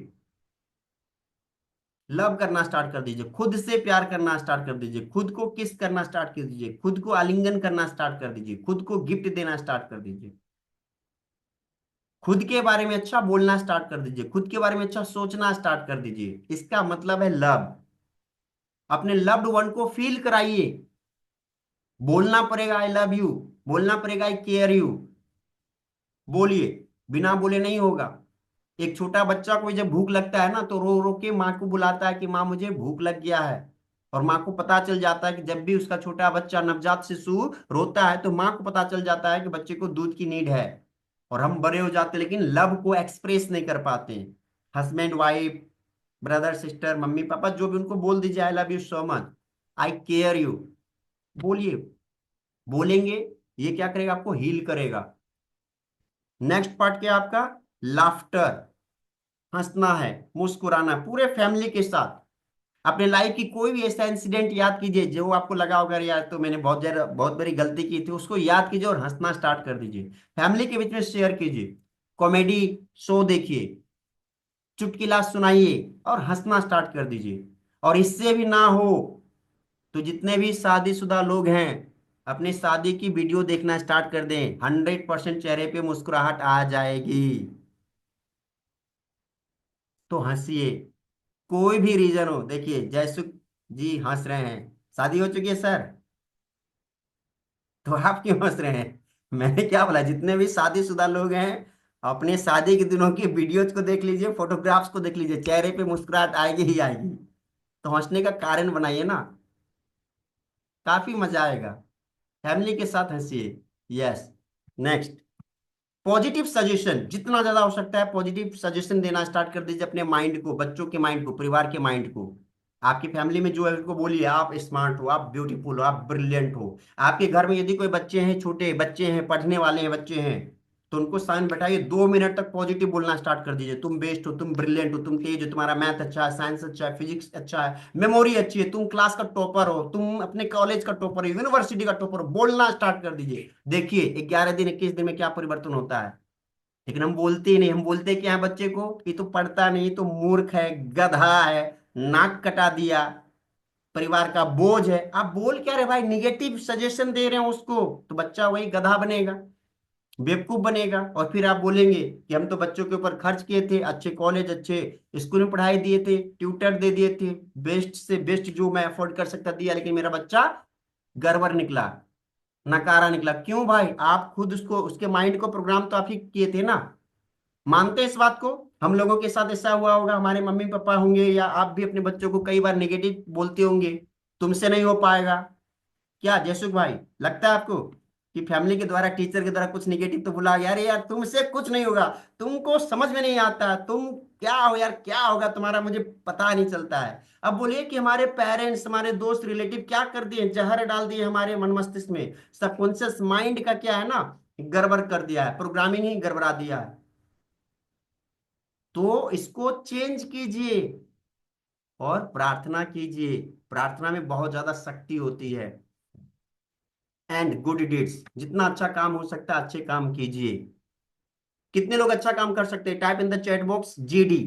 A: love करना स्टार्ट कर दीजिए, खुद से प्यार करना स्टार्ट कर दीजिए, खुद को किस करना स्टार्ट कर दीजिए, खुद को आलिंगन करना स्टार्ट कर दीजिए, खुद को गिफ्ट देना स्टार्ट कर दीजिए, खुद के बारे में अच्छा बोलना स्टार्ट कर दीजिए, खुद के बारे में अच्छा सोचना स्टार्ट कर दीजिए। इसका मतलब है लव। अपने लव्ड वन को फील कराइए। बोलना पड़ेगा आई लव यू, बोलना पड़ेगा आई केयर यू। बोलिए, बिना बोले नहीं होगा। एक छोटा बच्चा को जब भूख लगता है ना, तो रो रो के माँ को बुलाता है कि माँ मुझे भूख लग गया है। और माँ को पता चल जाता है कि जब भी उसका छोटा बच्चा नवजात शिशु रोता है तो माँ को पता चल जाता है कि बच्चे को दूध की नीड है। और हम बड़े हो जाते हैं लेकिन लव को एक्सप्रेस नहीं कर पाते। Husband wife, brother sister, mummy papa, जो भी, उनको बोल दीजिए I love you so much, I care you. बोलिए, बोलेंगे, ये क्या करेगा, आपको हील करेगा। नेक्स्ट पार्ट क्या है आपका, लाफ्टर। हंसना है, मुस्कुराना है पूरे फैमिली के साथ। अपने लाइफ की कोई भी ऐसा इंसिडेंट याद कीजिए जो आपको लगा होगा यार तो मैंने बहुत बड़ी गलती की थी, उसको याद कीजिए और हंसना स्टार्ट कर दीजिए। फैमिली के बीच में शेयर कीजिए, कॉमेडी शो देखिए, चुटकुला सुनाइए और हंसना स्टार्ट कर दीजिए। और इससे भी ना हो तो जितने भी शादीशुदा लोग हैं, अपनी शादी की वीडियो देखना स्टार्ट कर दें। 100% चेहरे पे मुस्कुराहट आ जाएगी। तो हंसिए, कोई भी रीजन हो। देखिए जयसुख जी हंस रहे हैं, शादी हो चुकी है सर, तो आप क्यों हंस रहे हैं? मैंने क्या बोला, जितने भी शादीशुदा लोग हैं अपने शादी के दिनों की वीडियोज को देख लीजिए, फोटोग्राफ्स को देख लीजिए, चेहरे पे मुस्कुराहट आएगी ही आएगी। तो हंसने का कारण बनाइए ना, काफी मजा आएगा। फैमिली के साथ हंसिए। यस। नेक्स्ट, पॉजिटिव सजेशन, जितना ज्यादा हो सकता है पॉजिटिव सजेशन देना स्टार्ट कर दीजिए अपने माइंड को, बच्चों के माइंड को, परिवार के माइंड को। आपकी फैमिली में जो है उनको बोलिए आप स्मार्ट हो, आप ब्यूटीफुल हो, आप ब्रिलियंट हो। आपके घर में यदि कोई बच्चे हैं, छोटे बच्चे हैं, पढ़ने वाले हैं बच्चे हैं, तो उनको सामने बैठाइए, 2 मिनट तक पॉजिटिव बोलना स्टार्ट कर दीजिए। तुम बेस्ट हो, तुम ब्रिलियंट हो, तुम तेज हो, तुम्हारा मैथ अच्छा है, साइंस अच्छा है, फिजिक्स अच्छा है, मेमोरी अच्छी है, तुम क्लास का टॉपर हो, तुम अपने कॉलेज का टॉपर हो, यूनिवर्सिटी का टॉपर हो। बोलना स्टार्ट कर दीजिए। देखिए 11 दिन 21 दिन में क्या परिवर्तन होता है। लेकिन हम बोलते ही नहीं। हम बोलते क्या है बच्चे को, कि तू पढ़ता नहीं, तो मूर्ख है, गधा है, नाक कटा दिया, परिवार का बोझ है। आप बोल क्या रहे भाई, निगेटिव सजेशन दे रहे हैं उसको, तो बच्चा वही गधा बनेगा, बेवकूफ बनेगा। और फिर आप बोलेंगे कि हम तो बच्चों के ऊपर खर्च किए थे, अच्छे कॉलेज अच्छे स्कूल में पढ़ाई दिए थे, ट्यूटर दे दिए थे, बेस्ट से बेस्ट जो मैं अफोर्ड कर सकता दिया, लेकिन मेरा बच्चा गड़बड़ निकला, नकारा निकला। क्यों भाई, आप खुद उसको, उसके माइंड को प्रोग्राम तो आप ही किए थे ना। मानते हैं इस बात को? हम लोगों के साथ ऐसा हुआ होगा, हमारे मम्मी पापा होंगे या आप भी अपने बच्चों को कई बार नेगेटिव बोलते होंगे, तुमसे नहीं हो पाएगा। क्या जयसुख भाई, लगता है आपको कि फैमिली के द्वारा, टीचर के द्वारा कुछ नेगेटिव तो बोला गया, अरे यार तुमसे कुछ नहीं होगा, तुमको समझ में नहीं आता, तुम क्या हो यार, क्या होगा तुम्हारा मुझे पता नहीं चलता है। अब बोलिए कि हमारे पेरेंट्स, हमारे दोस्त, रिलेटिव क्या कर दिए, जहर डाल दिए हमारे मन मस्तिष्क में, सबकॉन्शियस माइंड का क्या है ना, गड़बड़ कर दिया है, प्रोग्रामिंग ही गड़बड़ा दिया है। तो इसको चेंज कीजिए और प्रार्थना कीजिए। प्रार्थना में बहुत ज्यादा शक्ति होती है। एंड गुड डीड्स, जितना अच्छा काम हो सकता है अच्छे काम कीजिए। कितने लोग अच्छा काम कर सकते हैं? Type in the chat box GD.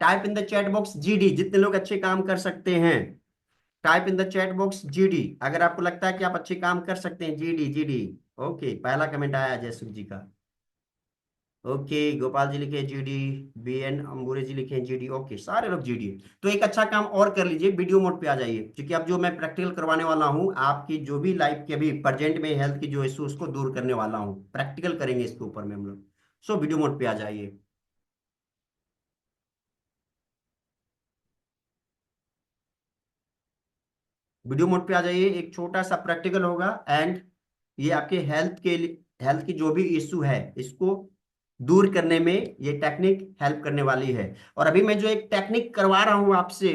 A: Type in the chat box GD, जितने लोग अच्छे काम कर सकते हैं। Type in the chat box GD, अगर आपको लगता है कि आप अच्छे काम कर सकते हैं। GD GD. ओके, पहला कमेंट आया जयसुख जी का। ओके, गोपाल जी लिखे जीडी, बी एन अंबुरे जी लिखे जीडी। ओके, सारे लोग जीडी। तो एक अच्छा काम और कर लीजिए, वीडियो मोड पे आ जाइए, क्योंकि अब जो मैं प्रैक्टिकल करवाने वाला हूँ, आपकी जो भी लाइफ के अभी प्रेजेंट में हेल्थ की जो इशू, उसको दूर करने वाला हूँ, प्रैक्टिकल करेंगे इसके ऊपर में हम लोग। सो वीडियो मोड पे आ जाइए। वीडियो मोड पे आ जाइए, एक छोटा सा प्रैक्टिकल होगा। एंड ये आपके हेल्थ के लिए, हेल्थ की जो भी इशू है इसको दूर करने में ये टेक्निक हेल्प करने वाली है। और अभी मैं जो एक टेक्निक करवा रहा हूं आपसे,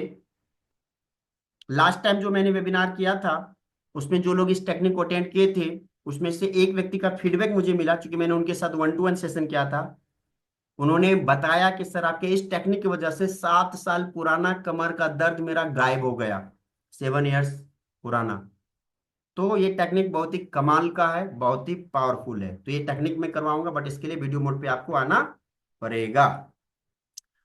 A: लास्ट टाइम जो मैंने वेबिनार किया था उसमें जो लोग इस टेक्निक को अटेंड किए थे, उसमें से एक व्यक्ति का फीडबैक मुझे मिला, क्योंकि मैंने उनके साथ 1-to-1 सेशन किया था। उन्होंने बताया कि सर आपके इस टेक्निक की वजह से 7 साल पुराना कमर का दर्द मेरा गायब हो गया। 7 इयर्स पुराना। तो ये टेक्निक बहुत ही कमाल का है, बहुत ही पावरफुल है। तो ये टेक्निक मैं करवाऊंगा, बट इसके लिए वीडियो मोड पे आपको आना पड़ेगा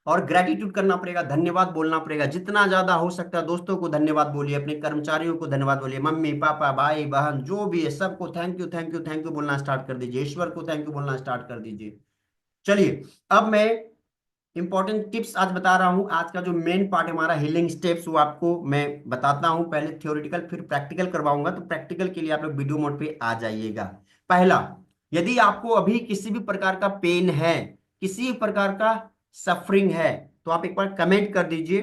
A: और ग्रेटिट्यूड करना पड़ेगा, धन्यवाद बोलना पड़ेगा। जितना ज्यादा हो सकता है दोस्तों को धन्यवाद बोलिए, अपने कर्मचारियों को धन्यवाद बोलिए, मम्मी पापा भाई बहन जो भी है सबको thank you thank you thank you बोलना स्टार्ट कर दीजिए, ईश्वर को थैंक यू बोलना स्टार्ट कर दीजिए। चलिए, अब मैं इंपॉर्टेंट टिप्स आज बता रहा हूं। आज का जो मेन पार्ट है हमारा हीलिंग स्टेप्स, वो आपको मैं बताता हूं। पहले थ्योरेटिकल फिर प्रैक्टिकल करवाऊंगा, तो प्रैक्टिकल के लिए आप लोग वीडियो मोड पे आ जाइएगा। पहला, यदि आपको अभी किसी भी प्रकार का पेन है, किसी भी प्रकार का सफरिंग है, तो आप एक बार कमेंट कर दीजिए।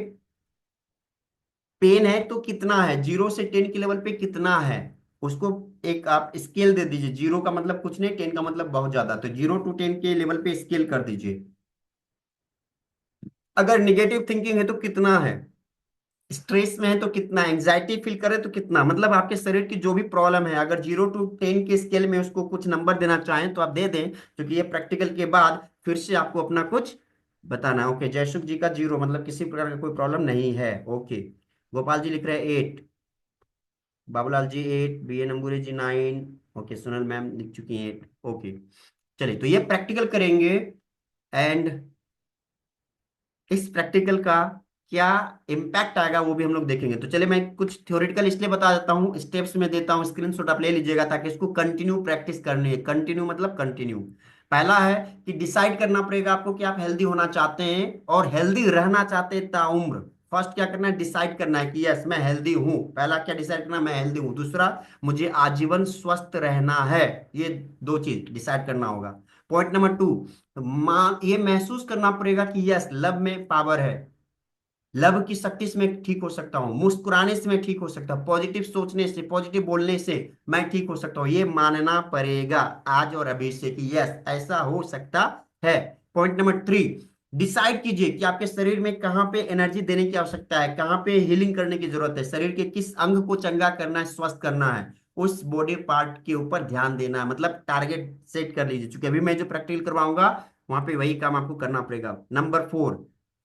A: पेन है तो कितना है, 0 से 10 के लेवल पे कितना है, उसको एक आप स्केल दे दीजिए। 0 का मतलब कुछ नहीं, 10 का मतलब बहुत ज्यादा, तो 0 to 10 के लेवल पे स्केल कर दीजिए। अगर निगेटिव थिंकिंग है तो कितना है, स्ट्रेस में है तो कितना, एंजाइटी फील करे तो कितना, मतलब आपके शरीर की जो भी प्रॉब्लम है, अगर 0 to 10 के स्केल में उसको कुछ नंबर देना चाहें तो आप दे दें, क्योंकि ये प्रैक्टिकल के बाद फिर से आपको अपना कुछ बताना है। ओके, जयसुख जी का 0, मतलब किसी प्रकार का कोई प्रॉब्लम नहीं है। ओके, गोपाल जी लिख रहे हैं 8, बाबूलाल जी 8, बी ए नंबूरे जी 9, ओके, सोनल मैम लिख चुकी हैं 8। ओके, चलिए, तो ये प्रैक्टिकल करेंगे। एंड इस प्रैक्टिकल का क्या इम्पैक्ट आएगा वो भी हम लोग देखेंगे। तो चलिए, मैं कुछ थ्योरेटिकल इसलिए बता देता हूँ, स्टेप्स में देता हूँ, स्क्रीनशॉट आप ले लीजिएगा, ताकि इसको कंटिन्यू प्रैक्टिस करनी है। कंटिन्यू मतलब कंटिन्यू। पहला है कि डिसाइड करना पड़ेगा आपको कि आप हेल्दी होना चाहते हैं और हेल्दी रहना चाहते हैं ताउम्र। फर्स्ट क्या करना है, डिसाइड करना है कि यस मैं हेल्दी हूं। पहला क्या डिसाइड करना है, मैं हेल्दी हूं। दूसरा, मुझे आजीवन स्वस्थ रहना है। ये दो चीज डिसाइड करना होगा। पॉइंट नंबर 2, ये महसूस करना पड़ेगा कि यस लव में पावर है, लव की शक्ति से मैं ठीक हो सकता हूँ, मुस्कुराने से मैं ठीक हो सकता हूँ, पॉजिटिव सोचने से, पॉजिटिव बोलने से मैं ठीक हो सकता हूँ। ये मानना पड़ेगा आज और अभी से कि यस ऐसा हो सकता है। पॉइंट नंबर 3, डिसाइड कीजिए कि आपके शरीर में कहाँ पे एनर्जी देने की आवश्यकता है, कहाँ पे हीलिंग करने की जरूरत है, शरीर के किस अंग को चंगा करना है, स्वस्थ करना है, उस बॉडी पार्ट के ऊपर ध्यान देना है। मतलब टारगेट सेट कर लीजिए, क्योंकि अभी मैं जो प्रैक्टिकल करवाऊंगा वहां पे वही काम आपको करना पड़ेगा। नंबर 4,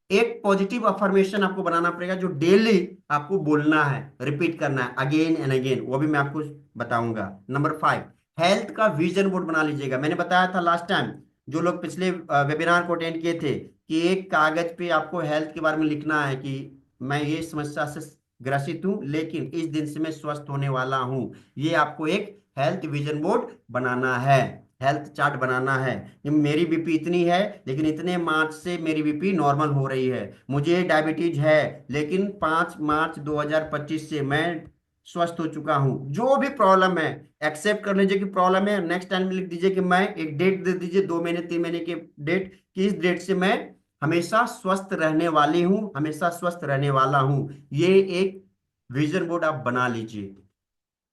A: एक पॉजिटिव अफर्मेशन आपको बनाना पड़ेगा, जो डेली आपको बोलना है, रिपीट करना है अगेन एंड अगेन, वो भी मैं आपको बताऊंगा। नंबर 5, हेल्थ का विजन बोर्ड बना लीजिएगा। मैंने बताया था लास्ट टाइम, जो लोग पिछले वेबिनार को अटेंड किए थे, कि एक कागज पे आपको हेल्थ के बारे में लिखना है कि मैं ये समस्या से ग्रसित हूं, लेकिन इस दिन से मैं स्वस्थ होने वाला हूं। ये आपको एक हेल्थ विजन बोर्ड बनाना है, हेल्थ चार्ट बनाना है। कि मेरी बीपी इतनी है, लेकिन इतने मार्च से मेरी बीपी नॉर्मल हो रही है। मुझे डायबिटीज है, लेकिन 5 मार्च 2025 से मैं स्वस्थ हो चुका हूं। जो भी प्रॉब्लम है एक्सेप्ट कर लीजिए कि प्रॉब्लम है। नेक्स्ट टाइम लिख दीजिए कि मैं एक डेट दे दीजिए, 2 महीने 3 महीने के डेट, कि इस डेट से मैं हमेशा स्वस्थ रहने वाली हूं, हमेशा स्वस्थ रहने वाला हूं। ये एक विजन बोर्ड आप बना लीजिए।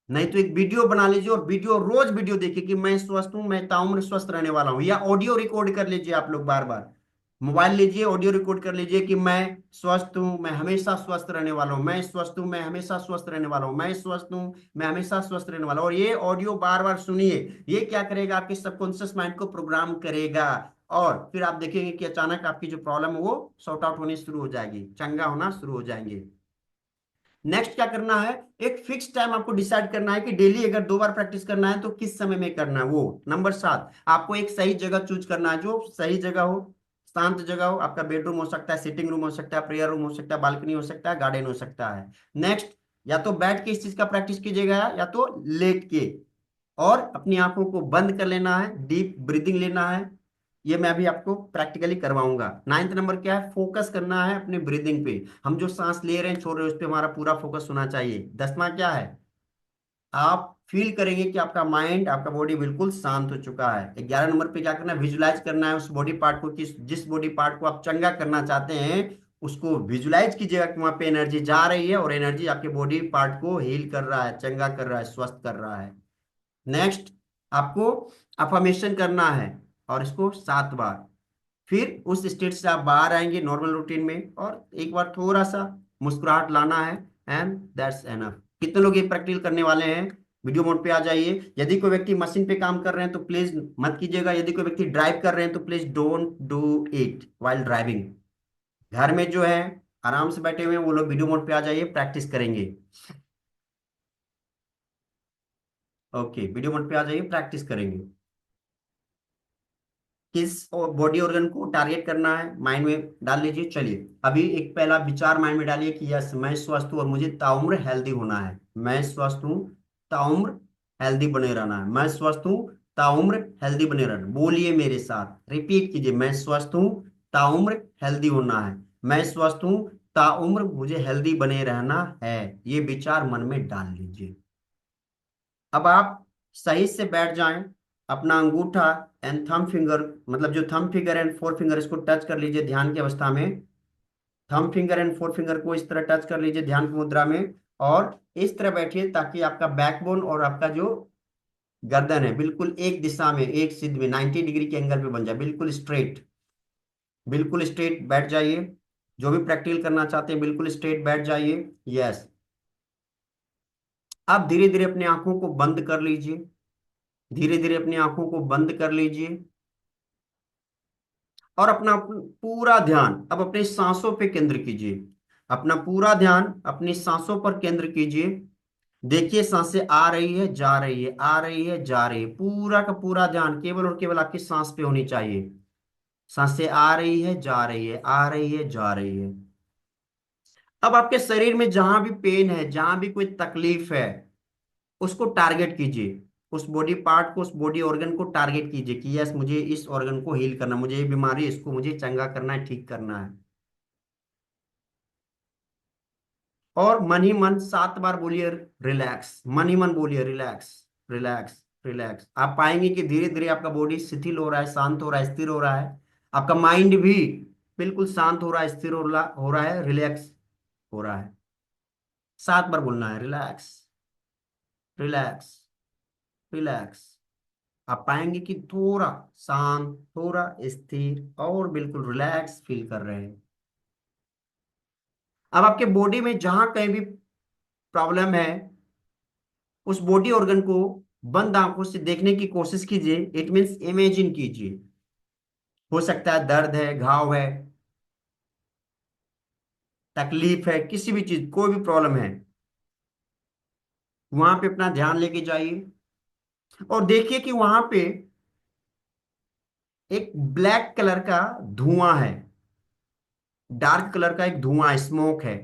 A: नहीं तो एक वीडियो बना लीजिए, और वीडियो रोज वीडियो देखिए कि मैं स्वस्थ हूं, मैं ताउम्र स्वस्थ रहने वाला हूं। या ऑडियो रिकॉर्ड कर लीजिए आप लोग, बार बार मोबाइल लीजिए, ऑडियो रिकॉर्ड कर लीजिए कि मैं स्वस्थ हूं, मैं हमेशा स्वस्थ रहने वाला हूं, मैं स्वस्थ हूं, मैं हमेशा स्वस्थ रहने वाला हूं, मैं स्वस्थ हूं, मैं हमेशा स्वस्थ रहने वाला हूं। और ये ऑडियो बार बार सुनिए। ये क्या करेगा, आपके सबकॉन्शियस माइंड को प्रोग्राम करेगा, और फिर आप देखेंगे कि अचानक आपकी जो प्रॉब्लम है वो सॉर्ट आउट होनी शुरू हो जाएगी, चंगा होना शुरू हो जाएंगे। नेक्स्ट क्या करना है, एक फिक्स टाइम आपको डिसाइड करना है कि डेली अगर 2 बार प्रैक्टिस करना है तो किस समय में करना है वो। नंबर 7, आपको एक सही जगह चूज करना है, जो सही जगह हो, शांत जगह हो। आपका बेडरूम हो सकता है, सिटिंग रूम हो सकता है, प्रेयर रूम हो सकता है, बालकनी हो सकता है, गार्डन हो सकता है। नेक्स्ट, या तो बैठ के इस चीज का प्रैक्टिस कीजिएगा, या तो लेट के, और अपनी आंखों को बंद कर लेना है, डीप ब्रीदिंग लेना है। ये मैं अभी आपको प्रैक्टिकली करवाऊंगा। 9th नंबर क्या है, फोकस करना है अपने ब्रीदिंग पे। हम जो सांस ले रहे हैं छोड़ रहे हैं उस पे हमारा पूरा फोकस होना चाहिए। 10वां क्या है, आप फील करेंगे कि आपका माइंड, आपका बॉडी बिल्कुल शांत हो चुका है। 11 नंबर पे क्या करना है, विजुलाइज करना है उस बॉडी पार्ट को, जिस बॉडी पार्ट को आप चंगा करना चाहते हैं, उसको विजुलाइज कीजिएगा कि वहां पे एनर्जी जा रही है, और एनर्जी आपके बॉडी पार्ट को हील कर रहा है, चंगा कर रहा है, स्वस्थ कर रहा है। नेक्स्ट, आपको अफर्मेशन करना है, और इसको 7 बार। फिर उस स्टेट से आप बाहर आएंगे नॉर्मल रूटीन में, और एक बार थोड़ा सा मुस्कुराहट लाना है, एंड दैट्स एनफ। कितने लोग ये प्रैक्टिकल करने वाले हैं, वीडियो मोड पे आ जाइए। यदि कोई व्यक्ति मशीन पे काम कर रहे हैं तो प्लीज मत कीजिएगा। यदि कोई व्यक्ति ड्राइव कर रहे हैं तो please don't do it while driving. घर में जो है आराम से बैठे हुए हैं वो लोग वीडियो मोड पे आ जाइए, प्रैक्टिस करेंगे। ओके, वीडियो मोड पे आ जाइए, प्रैक्टिस करेंगे। किस बॉडी ऑर्गन को टारगेट करना है माइंड में डाल लीजिए। चलिए, अभी एक पहला विचार माइंड में डालिए कि यस मैं स्वस्थ हूं और मुझे ताउम्र हेल्दी होना है। मैं स्वस्थ हूं, ताउम्र हेल्दी बने रहना है। मैं स्वस्थ हूं, ताउम्र हेल्दी बने रहना। बोलिए मेरे साथ, रिपीट कीजिए, मैं स्वस्थ हूं, ताउम्र हेल्दी होना है। मैं स्वस्थ हूं, ताउम्र मुझे हेल्दी बने रहना है। ये विचार मन में डाल लीजिए। अब आप सही से बैठ जाएं, अपना अंगूठा एंड थंब फिंगर, मतलब जो thumb finger and four finger, इसको टच कर लीजिए ध्यान की अवस्था में। Thumb finger and four finger को इस तरह टच कर लीजिए ध्यान की मुद्रा में, और इस तरह बैठिए ताकि आपका बैकबोन और आपका जो गर्दन है बिल्कुल एक दिशा में, एक सिद्ध में 90 डिग्री के एंगल पे बन जाए, बिल्कुल स्ट्रेट। बिल्कुल स्ट्रेट बैठ जाइए। जो भी प्रैक्टिकल करना चाहते हैं बिल्कुल स्ट्रेट बैठ जाइए। यस। आप धीरे धीरे अपनी आंखों को बंद कर लीजिए। धीरे धीरे अपनी आंखों को बंद कर लीजिए और अपना पूरा ध्यान अब अपनी सांसों पे केंद्र कीजिए। अपना पूरा ध्यान अपनी सांसों पर केंद्र कीजिए। देखिए सांसें आ रही है, जा रही है, आ रही है, जा रही है। पूरा का पूरा ध्यान केवल और केवल आपकी सांस पे होनी चाहिए। सांसें आ रही है, जा रही है, आ रही है, जा रही है। अब आपके शरीर में जहां भी पेन है, जहां भी कोई तकलीफ है, उसको टारगेट कीजिए। उस बॉडी पार्ट को, उस बॉडी ऑर्गन को टारगेट कीजिए कि यस मुझे इस ऑर्गन को हील करना, मुझे ये बीमारी, इसको मुझे चंगा करना है, ठीक करना है। और मन ही मन 7 बार बोलिए रिलैक्स। मन ही मन बोलिए रिलैक्स, रिलैक्स, रिलैक्स। आप पाएंगे कि धीरे धीरे आपका बॉडी शिथिल हो रहा है, शांत हो रहा है, स्थिर हो रहा है। आपका माइंड भी बिल्कुल शांत हो रहा है, स्थिर हो रहा है, रिलैक्स हो रहा है। 7 बार बोलना है रिलैक्स, रिलैक्स, रिलैक्स। आप पाएंगे कि थोड़ा शांत, थोड़ा स्थिर और बिल्कुल रिलैक्स फील कर रहे हैं। अब आपके बॉडी में जहां कहीं भी प्रॉब्लम है, उस बॉडी ऑर्गन को बंद आंखों से देखने की कोशिश कीजिए। इट मीन्स इमेजिन कीजिए। हो सकता है दर्द है, घाव है, तकलीफ है, किसी भी चीज, कोई भी प्रॉब्लम है, वहां पे अपना ध्यान लेके जाइए और देखिए कि वहां पे एक ब्लैक कलर का धुआं है, डार्क कलर का एक धुआं, स्मोक है।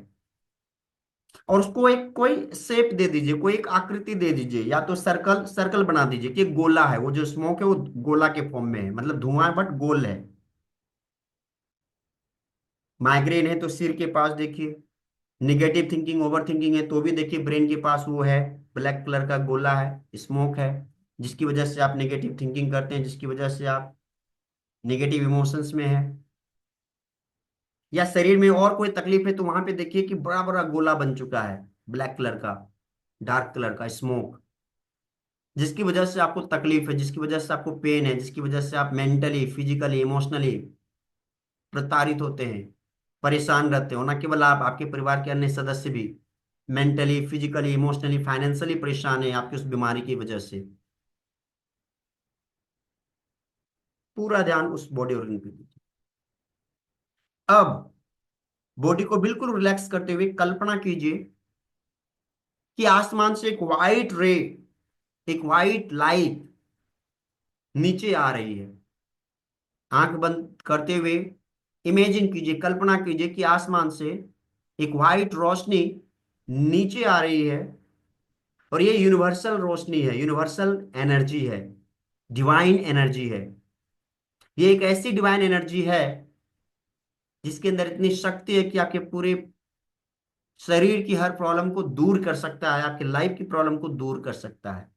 A: और उसको एक कोई शेप दे दीजिए, कोई एक आकृति दे दीजिए, या तो सर्कल, सर्कल बना दीजिए कि एक गोला है। वो जो स्मोक है वो गोला के फॉर्म में है, मतलब धुआं है बट गोल है। माइग्रेन है तो सिर के पास देखिए। निगेटिव थिंकिंग, ओवर थिंकिंग है तो भी देखिए ब्रेन के पास वो है, ब्लैक कलर का गोला है, स्मोक है, जिसकी वजह से आप नेगेटिव थिंकिंग करते हैं, जिसकी वजह से आप नेगेटिव इमोशंस में है। या शरीर में और कोई तकलीफ है तो वहां पे देखिए कि बड़ा बड़ा गोला बन चुका है, ब्लैक कलर का, डार्क कलर का स्मोक, जिसकी वजह से आपको तकलीफ है, जिसकी वजह से आपको पेन है, जिसकी वजह से आप मेंटली, फिजिकली, इमोशनली प्रताड़ित होते हैं, परेशान रहते हो। ना केवल आप, आपके परिवार के अन्य सदस्य भी मेंटली, फिजिकली, इमोशनली, फाइनेंशियली परेशान है आपकी उस बीमारी की वजह से। पूरा ध्यान उस बॉडी ऑर्गन पे दीजिए। अब बॉडी को बिल्कुल रिलैक्स करते हुए कल्पना कीजिए कि आसमान से एक वाइट रे, एक वाइट लाइट नीचे आ रही है। आंख बंद करते हुए इमेजिन कीजिए, कल्पना कीजिए कि आसमान से एक वाइट रोशनी नीचे आ रही है। और ये यूनिवर्सल रोशनी है, यूनिवर्सल एनर्जी है, डिवाइन एनर्जी है। ये एक ऐसी डिवाइन एनर्जी है जिसके अंदर इतनी शक्ति है कि आपके पूरे शरीर की हर प्रॉब्लम को दूर कर सकता है, आपके लाइफ की प्रॉब्लम को दूर कर सकता है।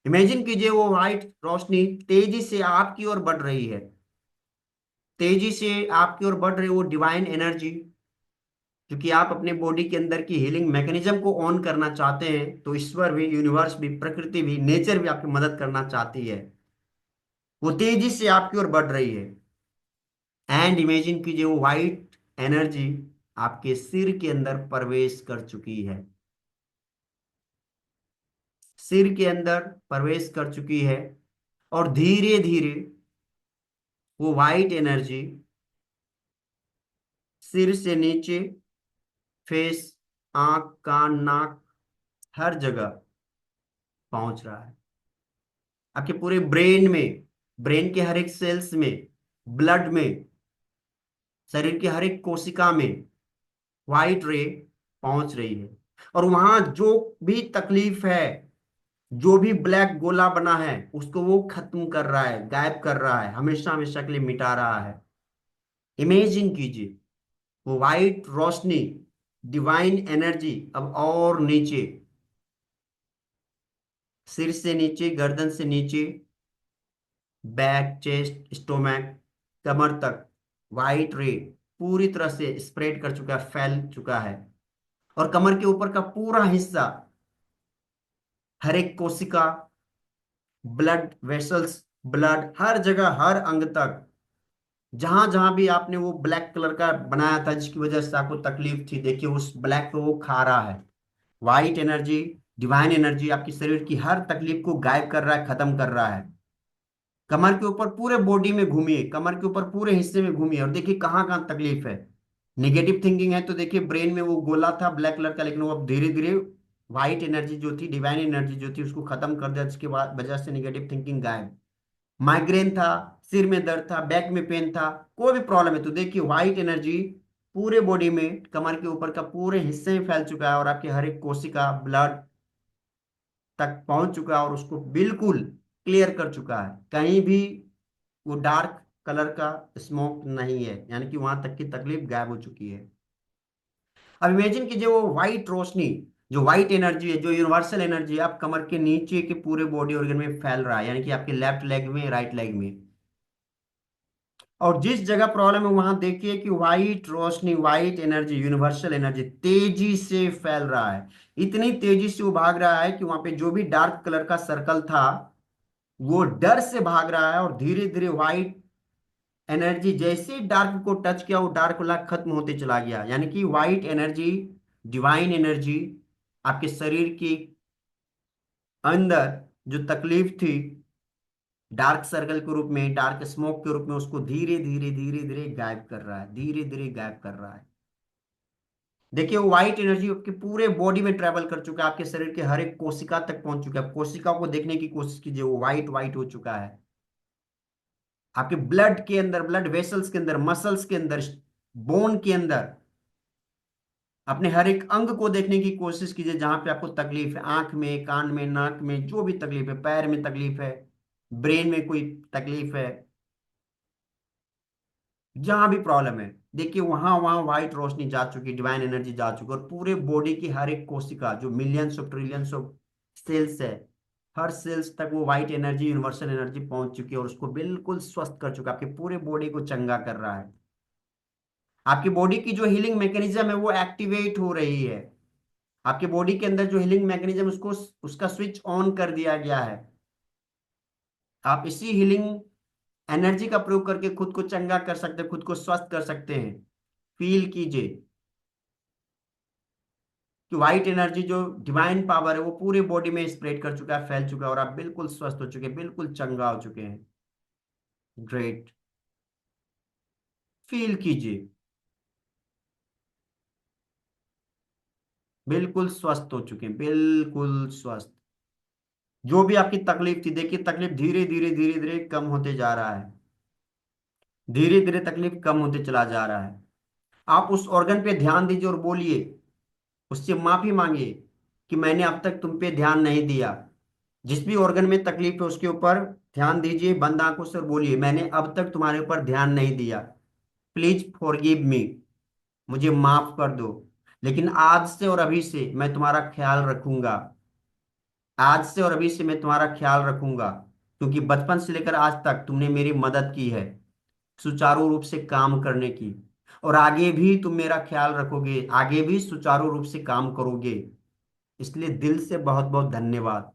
A: इमेजिन कीजिए वो व्हाइट रोशनी तेजी से आपकी ओर बढ़ रही है, तेजी से आपकी ओर बढ़ रही वो डिवाइन एनर्जी। क्योंकि आप अपने बॉडी के अंदर की हीलिंग मैकेनिज्म को ऑन करना चाहते हैं, तो ईश्वर भी, यूनिवर्स भी, प्रकृति भी, नेचर भी आपकी मदद करना चाहती है। वो तेजी से आपकी ओर बढ़ रही है। एंड इमेजिन कीजिए वो व्हाइट एनर्जी आपके सिर के अंदर प्रवेश कर चुकी है, सिर के अंदर प्रवेश कर चुकी है। और धीरे धीरे वो व्हाइट एनर्जी सिर से नीचे, फेस, आंख, कान, नाक, हर जगह पहुंच रहा है। आपके पूरे ब्रेन में, ब्रेन के हर एक सेल्स में, ब्लड में, शरीर की हर एक कोशिका में व्हाइट रे पहुंच रही है। और वहां जो भी तकलीफ है, जो भी ब्लैक गोला बना है उसको वो खत्म कर रहा है, गायब कर रहा है, हमेशा हमेशा के लिए मिटा रहा है। इमेजिन कीजिए वो वाइट रोशनी, डिवाइन एनर्जी अब और नीचे, सिर से नीचे, गर्दन से नीचे, बैक, चेस्ट, स्टोमैक, कमर तक वाइट रे पूरी तरह से स्प्रेड कर चुका है, फैल चुका है। और कमर के ऊपर का पूरा हिस्सा, हर एक कोशिका, ब्लड वेसल्स, ब्लड हर जगह, हर अंग तक, जहां जहां भी आपने वो ब्लैक कलर का बनाया था जिसकी वजह से आपको तकलीफ थी, देखिए उस ब्लैक को वो खा रहा है। वाइट एनर्जी, डिवाइन एनर्जी आपकी शरीर की हर तकलीफ को गायब कर रहा है, खत्म कर रहा है। कमर के ऊपर पूरे बॉडी में घूमिए, कमर के ऊपर पूरे हिस्से में घूमिए और देखिए कहाँ कहाँ तकलीफ है। निगेटिव थिंकिंग है तो देखिए ब्रेन में वो गोला था ब्लैक कलर का, लेकिन वो अब धीरे धीरे व्हाइट एनर्जी जो थी, डिवाइन एनर्जी जो थी, उसको खत्म कर दिया, जिसके बाद वजह से निगेटिव थिंकिंग गायब। माइग्रेन था, सिर में दर्द था, बैक में पेन था, कोई भी प्रॉब्लम है तो देखिए व्हाइट एनर्जी पूरे बॉडी में, कमर के ऊपर का पूरे हिस्से में फैल चुका है और आपके हर एक कोशिका, ब्लड तक पहुंच चुका है और उसको बिल्कुल क्लियर कर चुका है। कहीं भी वो डार्क कलर का स्मोक नहीं है, यानी कि वहां तक की तकलीफ गायब हो चुकी है। अब इमेजिन कीजिए वो व्हाइट रोशनी, जो व्हाइट एनर्जी है, जो यूनिवर्सल एनर्जी है, आप कमर के नीचे के पूरे बॉडी ऑर्गन में फैल रहा है, यानी कि आपके लेफ्ट लेग में, राइट लेग में। और जिस जगह प्रॉब्लम है वहां देखिए कि व्हाइट रोशनी, व्हाइट एनर्जी, यूनिवर्सल एनर्जी तेजी से फैल रहा है। इतनी तेजी से वो भाग रहा है कि वहां पे जो भी डार्क कलर का सर्कल था वो डर से भाग रहा है, और धीरे धीरे व्हाइट एनर्जी जैसे ही डार्क को टच किया वो डार्क वाला खत्म होते चला गया। यानी कि व्हाइट एनर्जी, डिवाइन एनर्जी आपके शरीर के अंदर जो तकलीफ थी डार्क सर्कल के रूप में, डार्क स्मोक के रूप में, उसको धीरे धीरे धीरे धीरे गायब कर रहा है, धीरे धीरे गायब कर रहा है। देखिए वो व्हाइट एनर्जी आपके पूरे बॉडी में ट्रेवल कर चुका है, आपके शरीर के हर एक कोशिका तक पहुंच चुका है। कोशिका को देखने की कोशिश कीजिए, वो व्हाइट व्हाइट हो चुका है। आपके ब्लड के अंदर, ब्लड वेसल्स के अंदर, मसल्स के अंदर, बोन के अंदर, अपने हर एक अंग को देखने की कोशिश कीजिए जहां पे आपको तकलीफ है, आंख में, कान में, नाक में, जो भी तकलीफ है, पैर में तकलीफ है, ब्रेन में कोई तकलीफ है, जहां भी प्रॉब्लम है देखिए वहां वहां व्हाइट रोशनी जा चुकी, डिवाइन एनर्जी जा चुकी, और पूरे बॉडी की हर एक कोशिका, जो millions of trillions of cells है, हर सेल्स तक वो व्हाइट एनर्जी, यूनिवर्सल एनर्जी पहुंच चुकी है और उसको बिल्कुल स्वस्थ कर चुका है, आपके पूरे बॉडी को चंगा कर रहा है। आपकी बॉडी की जो हीलिंग मैकेनिज्म है वो एक्टिवेट हो रही है। आपके बॉडी के अंदर जो हीलिंग मैकेनिज्म, उसको, उसका स्विच ऑन कर दिया गया है। आप इसी हीलिंग एनर्जी का प्रयोग करके खुद को चंगा कर सकते हैं, खुद को स्वस्थ कर सकते हैं। फील कीजिए कि व्हाइट एनर्जी जो डिवाइन पावर है वो पूरी बॉडी में स्प्रेड कर चुका है, फैल चुका है, और आप बिल्कुल स्वस्थ हो चुके हैं, बिल्कुल चंगा हो चुके हैं। ग्रेट। फील कीजिए, बिल्कुल स्वस्थ हो चुके हैं, बिल्कुल स्वस्थ। जो भी आपकी तकलीफ थी देखिए तकलीफ धीरे धीरे धीरे धीरे कम होते जा रहा है, धीरे धीरे तकलीफ कम होते चला जा रहा है। आप उस ऑर्गन पे ध्यान दीजिए और बोलिए, उससे माफी मांगिए कि मैंने अब तक तुम पे ध्यान नहीं दिया। जिस भी ऑर्गन में तकलीफ है उसके ऊपर ध्यान दीजिए बंद आंखों से और बोलिए, मैंने अब तक तुम्हारे ऊपर ध्यान नहीं दिया, प्लीज फॉरगिव मी, मुझे माफ कर दो, लेकिन आज से और अभी से मैं तुम्हारा ख्याल रखूंगा। आज से और अभी से मैं तुम्हारा ख्याल रखूंगा, क्योंकि बचपन से लेकर आज तक तुमने मेरी मदद की है सुचारू रूप से काम करने की, और आगे भी तुम मेरा ख्याल रखोगे, आगे भी सुचारू रूप से काम करोगे। इसलिए दिल से बहुत बहुत धन्यवाद,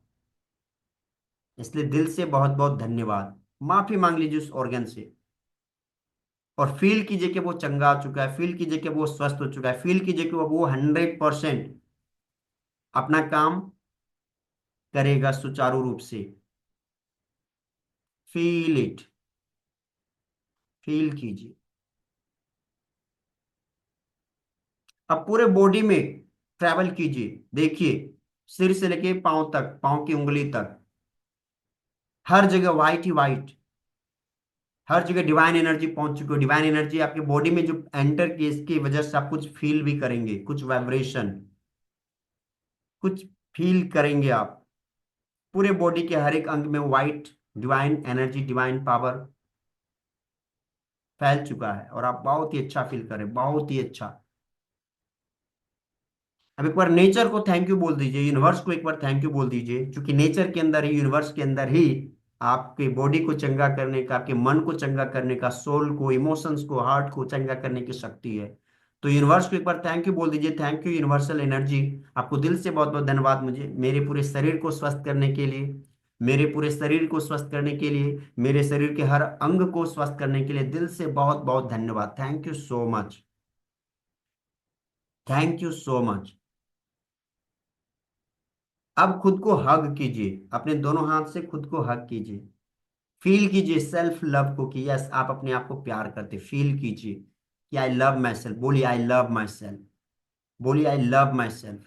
A: इसलिए दिल से बहुत बहुत धन्यवाद। माफी मांग लीजिए उस ऑर्गन से और फील कीजिए कि वो चंगा हो चुका है, फील कीजिए कि वो स्वस्थ हो चुका है, फील कीजिए कि वो 100% अपना काम करेगा सुचारू रूप से। फील इट, फील कीजिए। अब पूरे बॉडी में ट्रैवल कीजिए, देखिए सिर से लेके पांव तक, पांव की उंगली तक, हर जगह व्हाइट ही व्हाइट, हर जगह डिवाइन एनर्जी पहुंच चुकी है। डिवाइन एनर्जी आपके बॉडी में जो एंटर की, इसकी वजह से आप कुछ फील भी करेंगे, कुछ वाइब्रेशन, कुछ फील करेंगे आप। पूरे बॉडी के हर एक अंग में white divine energy, divine power फैल चुका है और आप बहुत ही अच्छा फील करें, बहुत ही अच्छा। अब एक बार नेचर को थैंक यू बोल दीजिए, यूनिवर्स को एक बार थैंक यू बोल दीजिए, क्योंकि नेचर के अंदर ही, यूनिवर्स के अंदर ही आपके बॉडी को चंगा करने का, आपके मन को चंगा करने का, सोल को, इमोशंस को, हार्ट को चंगा करने की शक्ति है। तो यूनिवर्स को एक बार थैंक यू बोल दीजिए। थैंक यू यूनिवर्सल एनर्जी, आपको दिल से बहुत बहुत धन्यवाद, मुझे मेरे पूरे शरीर को स्वस्थ करने के लिए, मेरे पूरे शरीर को स्वस्थ करने के लिए, मेरे शरीर के हर अंग को स्वस्थ करने के लिए दिल से बहुत बहुत धन्यवाद। Thank you so much, thank you so much. अब खुद को हग कीजिए, अपने दोनों हाथ से खुद को हग कीजिए, फील कीजिए सेल्फ लव को कि यस आप अपने आप को प्यार करते, फील कीजिए कि आई लव माई सेल्फ। बोलिए आई लव माई सेल्फ, बोलिए I love my self,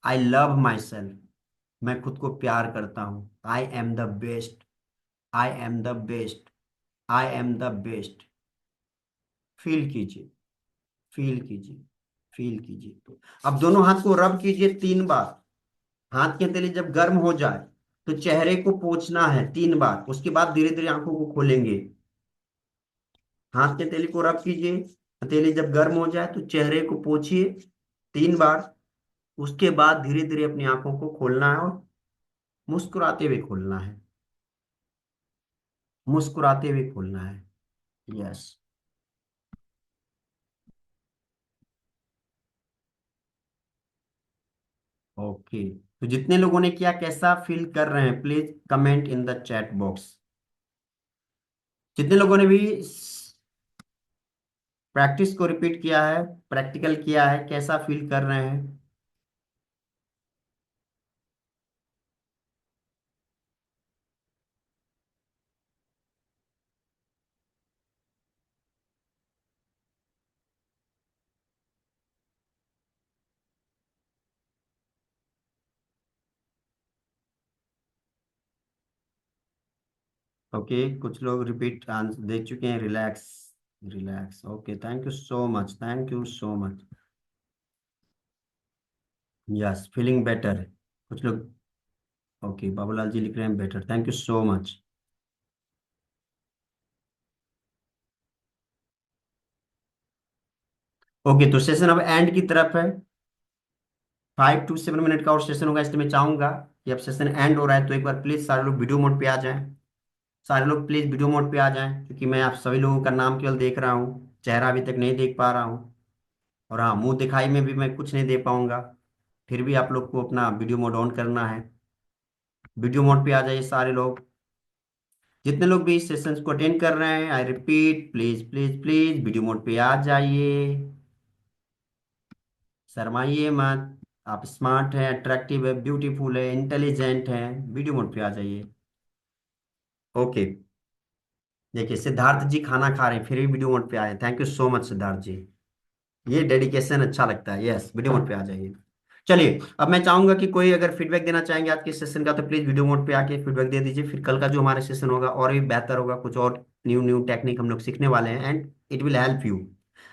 A: I love my self. मैं खुद को प्यार करता हूँ, I am the best, I am the best, I am the best. Feel कीजिए, फील कीजिए, फील कीजिए। अब दोनों हाथ को रब कीजिए 3 बार। हाथ की हथेली जब गर्म हो जाए तो चेहरे को पोंछना है 3 बार, उसके बाद धीरे धीरे आंखों को खोलेंगे। हाथ की हथेली को रब कीजिए, हथेली जब गर्म हो जाए तो चेहरे को पोंछिए 3 बार, उसके बाद धीरे धीरे अपनी आंखों को खोलना है और मुस्कुराते हुए खोलना है, मुस्कुराते हुए खोलना है। Yes, okay. तो जितने लोगों ने किया, कैसा फील कर रहे हैं, please comment in the chat box. जितने लोगों ने भी प्रैक्टिस को रिपीट किया है, प्रैक्टिकल किया है, कैसा फील कर रहे हैं। ओके, कुछ लोग रिपीट आंसर दे चुके हैं, relax, relax. Okay, thank you so much, thank you so much. Yes, feeling better. कुछ लोग, ओके, बाबूलाल जी लिख रहे हैं better, thank you so much. Okay, तो सेशन अब एंड की तरफ है। 5 to 7 मिनट का और सेशन होगा, इसलिए मैं चाहूंगा कि अब सेशन एंड हो रहा है तो एक बार प्लीज सारे लोग वीडियो मोड पे आ जाएं। सारे लोग प्लीज वीडियो मोड पे आ जाएं, क्योंकि मैं आप सभी लोगों का नाम केवल देख रहा हूँ, चेहरा अभी तक नहीं देख पा रहा हूँ। और हाँ, मुंह दिखाई में भी मैं कुछ नहीं दे पाऊंगा, फिर भी आप लोग को अपना वीडियो मोड ऑन करना है। वीडियो मोड पे आ जाइए सारे लोग, जितने लोग भी इस सेशंस को अटेंड कर रहे हैं। I repeat, please please please video mode पे आ जाइए, शर्माइए मत। आप स्मार्ट हैं, अट्रैक्टिव है, ब्यूटीफुल है, इंटेलिजेंट हैं, वीडियो मोड पे आ जाइए। ओके, देखिए सिद्धार्थ जी खाना खा रहे हैं फिर भी वीडियो मोड पे आए, thank you so much Siddharth ji, ये डेडिकेशन अच्छा लगता है। यस, वीडियो मोड पे आ जाइए। चलिए, अब मैं चाहूंगा कि कोई अगर फीडबैक देना चाहेंगे आज के सेशन का तो प्लीज वीडियो मोड पे आके फीडबैक दे दीजिए, फिर कल का जो हमारा सेशन होगा और भी बेहतर होगा, कुछ और न्यू न्यू टेक्निक हम लोग सीखने वाले हैं and it will help you.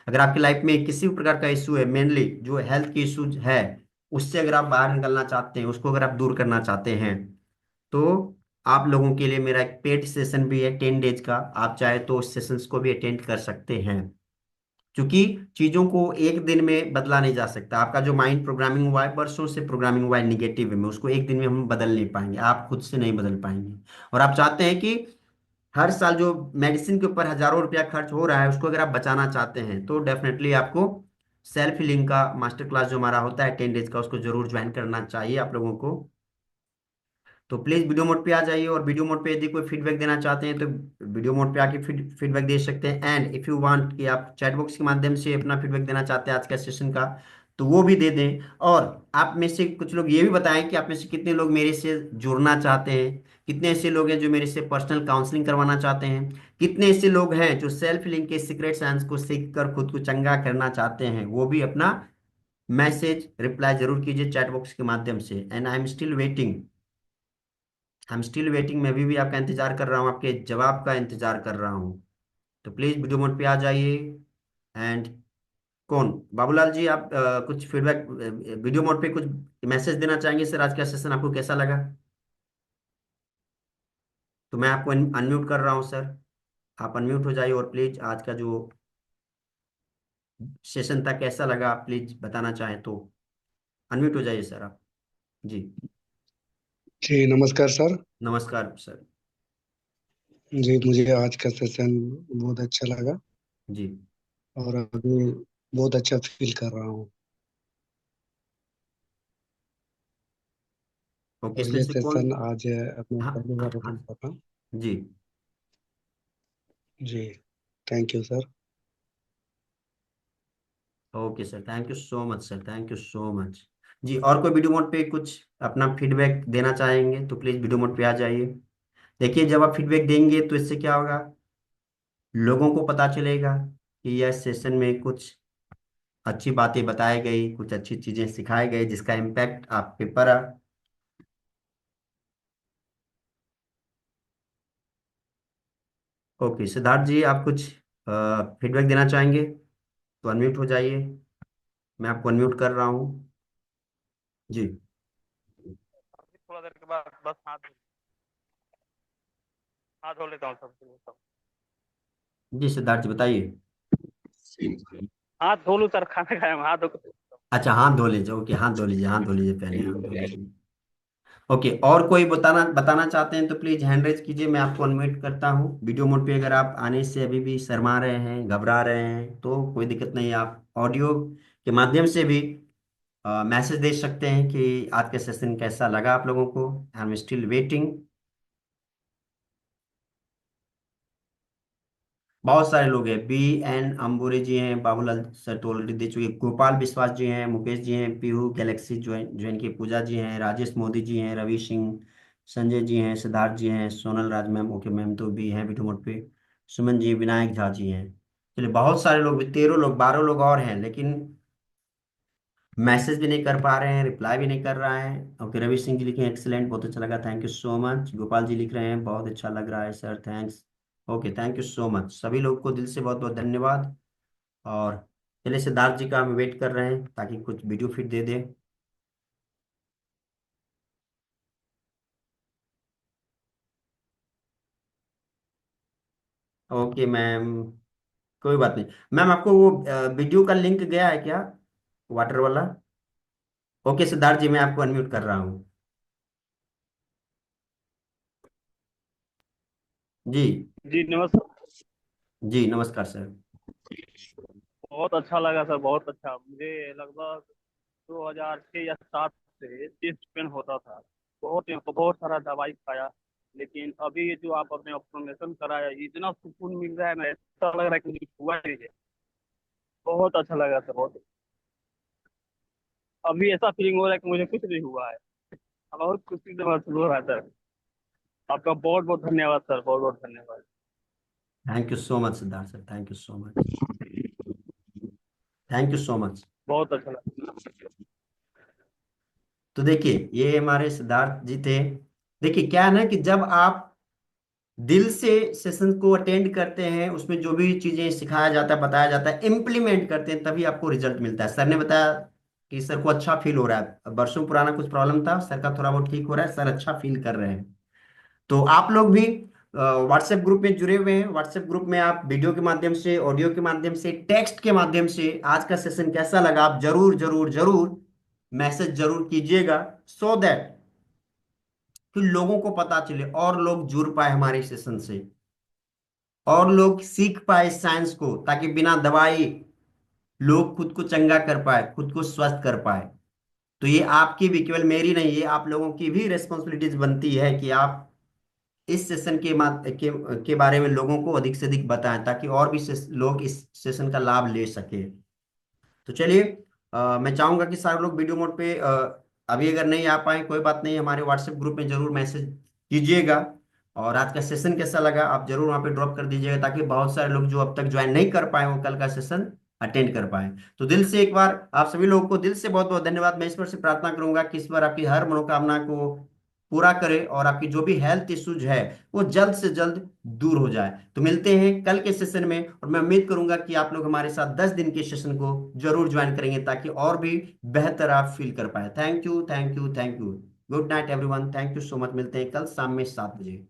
A: अगर आपकी लाइफ में किसी भी प्रकार का इशू है, मेनली जो हेल्थ की इशू है, उससे अगर आप बाहर निकलना चाहते हैं, उसको अगर आप दूर करना चाहते हैं, तो आप लोगों के लिए मेरा एक पेड सेशन भी है 10 डेज का, आप चाहे तो उस सेशंस को भी अटेंड कर सकते हैं। क्योंकि चीजों को एक दिन में बदला नहीं जा सकता, आपका जो माइंड प्रोग्रामिंग हुआ है, बरसों से प्रोग्रामिंग हुआ है निगेटिव में, उसको एक दिन में हम बदल नहीं पाएंगे, आप खुद से नहीं बदल पाएंगे। और आप चाहते हैं कि हर साल जो मेडिसिन के ऊपर हजारों रुपया खर्च हो रहा है, उसको अगर आप बचाना चाहते हैं, तो डेफिनेटली आपको सेल्फ हीलिंग का मास्टर क्लास जो हमारा होता है 10 डेज का, उसको जरूर ज्वाइन करना चाहिए आप लोगों को। तो प्लीज वीडियो मोड पे आ जाइए, और वीडियो मोड पे यदि कोई फीडबैक देना चाहते हैं तो वीडियो मोड पे आके फीडबैक दे सकते हैं। एंड इफ यू वांट कि आप चैट बॉक्स के माध्यम से अपना फीडबैक देना चाहते हैं आज का सेशन का, तो वो भी दे दें। और आप में से कुछ लोग ये भी बताएं कि आप में से कितने लोग मेरे से जुड़ना चाहते हैं, कितने ऐसे लोग हैं जो मेरे से पर्सनल काउंसलिंग करवाना चाहते हैं, कितने ऐसे लोग हैं जो सेल्फ हीलिंग के सीक्रेट साइंस को सीख कर खुद को चंगा करना चाहते हैं, वो भी अपना मैसेज रिप्लाई जरूर कीजिए चैट बॉक्स के माध्यम से। And I am still waiting, I am still waiting, मैं भी आपका इंतजार कर रहा हूँ, आपके जवाब का इंतजार कर रहा हूँ। तो प्लीज वीडियो मोड पे आ जाइए। एंड कौन, बाबूलाल जी आप कुछ फीडबैक वीडियो मोड पे कुछ मैसेज देना चाहेंगे सर, आज का सेशन आपको कैसा लगा। तो मैं आपको अनम्यूट कर रहा हूँ सर। आप अनम्यूट हो जाइए और प्लीज आज का जो सेशन था कैसा लगा आप प्लीज बताना चाहें तो अनम्यूट हो जाइए सर आप। जी।
B: जी नमस्कार सर।
A: नमस्कार सर।
B: जी मुझे आज का सेशन बहुत अच्छा लगा
A: जी।
B: और अभी बहुत अच्छा फील कर रहा हूँ।
A: ओके
B: और
A: इसमें
B: ये
A: से कौन।
B: सेशन आज अपने
A: हाँ
B: पहली बार
A: हाँ।
B: अटेंड कर रहा हूँ।
A: जी।
B: जी thank you sir.
A: Okay sir thank you so much sir thank you so much. जी और कोई वीडियो मोड पे कुछ अपना फीडबैक देना चाहेंगे तो प्लीज वीडियो मोड पे आ जाइए। देखिए जब आप फीडबैक देंगे तो इससे क्या होगा, लोगों को पता चलेगा कि यह सेशन में कुछ अच्छी बातें बताई गई, कुछ अच्छी चीजें सिखाई गई जिसका इम्पैक्ट आप पे पड़ा। ओके सिद्धार्थ जी आप कुछ फीडबैक देना चाहेंगे तो अनम्यूट हो जाइए। मैं आपको अनम्यूट कर रहा हूँ। जी।
E: थोड़ा देर के बाद बस हाथ धो लेता हूँ सब।
A: जी सिद्धार्थ जी बताइए।
E: हाथ धो लूँ सर, खाना खाया, हाथ धो के।
A: अच्छा हाथ धो लीजिए। ओके हाथ धो लीजिए, हाथ धो लीजिए, पहले हाथ धो लीजिए। ओके और कोई बताना बताना चाहते हैं तो प्लीज हैंड रेज कीजिए, मैं आपको अनम्यूट करता हूँ। वीडियो मोड पे अगर आप आने से अभी भी शर्मा रहे हैं, घबरा रहे हैं तो कोई दिक्कत नहीं, आप ऑडियो के माध्यम से भी मैसेज दे सकते हैं कि आज का सेशन कैसा लगा आप लोगों को। I am still waiting. बहुत सारे लोग हैं, बी एन अम्बुरे जी हैं, बाबूलाल सर तो ऑलरेडी दे चुके, गोपाल विश्वास जी हैं, मुकेश जी हैं, पीहू गैलेक्सी ज्वाइन की पूजा जी हैं, राजेश मोदी जी हैं, रवि सिंह, संजय जी हैं, सिद्धार्थ जी हैं, सोनल राज मैम, ओके मैम तो भी हैं वीडियो मोड पे, सुमन जी, विनायक झा जी हैं। चलिए बहुत सारे लोग, 13 लोग 12 लोग और हैं लेकिन मैसेज भी नहीं कर पा रहे हैं, रिप्लाई भी नहीं कर रहा है। ओके रवि सिंह जी लिखे एक्सीलेंट, बहुत अच्छा लगा, thank you so much. Gopal ji लिख रहे हैं बहुत अच्छा लग रहा है sir, thanks. Okay thank you so much, सभी लोग को दिल से बहुत बहुत धन्यवाद। और चलिए सिद्धार्थ जी का हम वेट कर रहे हैं ताकि कुछ वीडियो फीड दे दे। ओके मैम, कोई बात नहीं। मैम आपको वो वीडियो का लिंक गया है क्या, वाटर वाला? ओके सिद्धार्थ जी मैं आपको अनम्यूट कर रहा हूँ। जी।
E: जी नमस्कार।
A: जी नमस्कार सर।
E: बहुत अच्छा लगा सर, बहुत अच्छा। मुझे लगभग 2006 या 7 से चेस्ट पेन होता था। बहुत सारा दवाई खाया, लेकिन अभी ये जो आप अपने ऑपरेशन कराया, इतना सुकून मिल रहा है ना, ऐसा लग रहा है कि मुझे हुआ नहीं है। बहुत अच्छा लगा सर, बहुत। अभी ऐसा फीलिंग हो रहा है कि मुझे कुछ नहीं हुआ है। अब बहुत खुशी से महसूस हो रहा है सर। आपका बहुत बहुत धन्यवाद सर, बहुत बहुत धन्यवाद।
A: Thank you so much Siddharth sir, thank you so much, thank you so much.
E: बहुत अच्छा लगा।
A: तो देखिए ये हमारे सिद्धार्थ जी थे। देखिए क्या है ना कि जब आप दिल से सेशन को अटेंड करते हैं, उसमें जो भी चीजें सिखाया जाता है, बताया जाता है, इम्प्लीमेंट करते हैं, तभी आपको रिजल्ट मिलता है। सर ने बताया कि सर को अच्छा फील हो रहा है, बरसों पुराना कुछ प्रॉब्लम था, सर का थोड़ा बहुत ठीक हो रहा है, सर अच्छा फील कर रहे हैं। तो आप लोग भी व्हाट्सएप ग्रुप में जुड़े हुए हैं, व्हाट्सएप ग्रुप में आप वीडियो के माध्यम से, ऑडियो के माध्यम से, टेक्स्ट के माध्यम से आज का सेशन कैसा लगा आप जरूर जरूर जरूर मैसेज जरूर कीजिएगा, सो दैट कि लोगों को पता चले और लोग जुड़ पाए हमारे सेशन से, और लोग सीख पाए साइंस को, ताकि बिना दवाई लोग खुद को चंगा कर पाए, खुद को स्वस्थ कर पाए। तो ये आपकी भी, केवल मेरी नहीं, ये आप लोगों की भी रिस्पॉन्सिबिलिटीज बनती है कि आप इस सेशन के बारे में लोगों को अधिक से अधिक बताएं ताकि और भी लोग इस सेशन का लाभ ले सके। तो चलिए मैं चाहूंगा कि सारे लोग वीडियो मोड पे अभी अगर नहीं आ पाए कोई बात नहीं, हमारे व्हाट्सएप ग्रुप में जरूर मैसेज कीजिएगा। और आज का सेशन कैसा लगा आप जरूर वहां पे ड्रॉप कर दीजिएगा, ताकि बहुत सारे लोग जो अब तक ज्वाइन नहीं कर पाए वो कल का सेशन अटेंड कर पाए। तो दिल से एक बार आप सभी लोगों को दिल से बहुत बहुत धन्यवाद। मैं ईश्वर से प्रार्थना करूंगा कि ईश्वर आपकी हर मनोकामना को पूरा करे और आपकी जो भी हेल्थ इश्यूज है वो जल्द से जल्द दूर हो जाए। तो मिलते हैं कल के सेशन में, और मैं उम्मीद करूंगा कि आप लोग हमारे साथ 10 दिन के सेशन को जरूर ज्वाइन करेंगे ताकि और भी बेहतर आप फील कर पाए। Thank you thank you thank you. Good night everyone, thank you so much. मिलते हैं कल शाम में 7 बजे।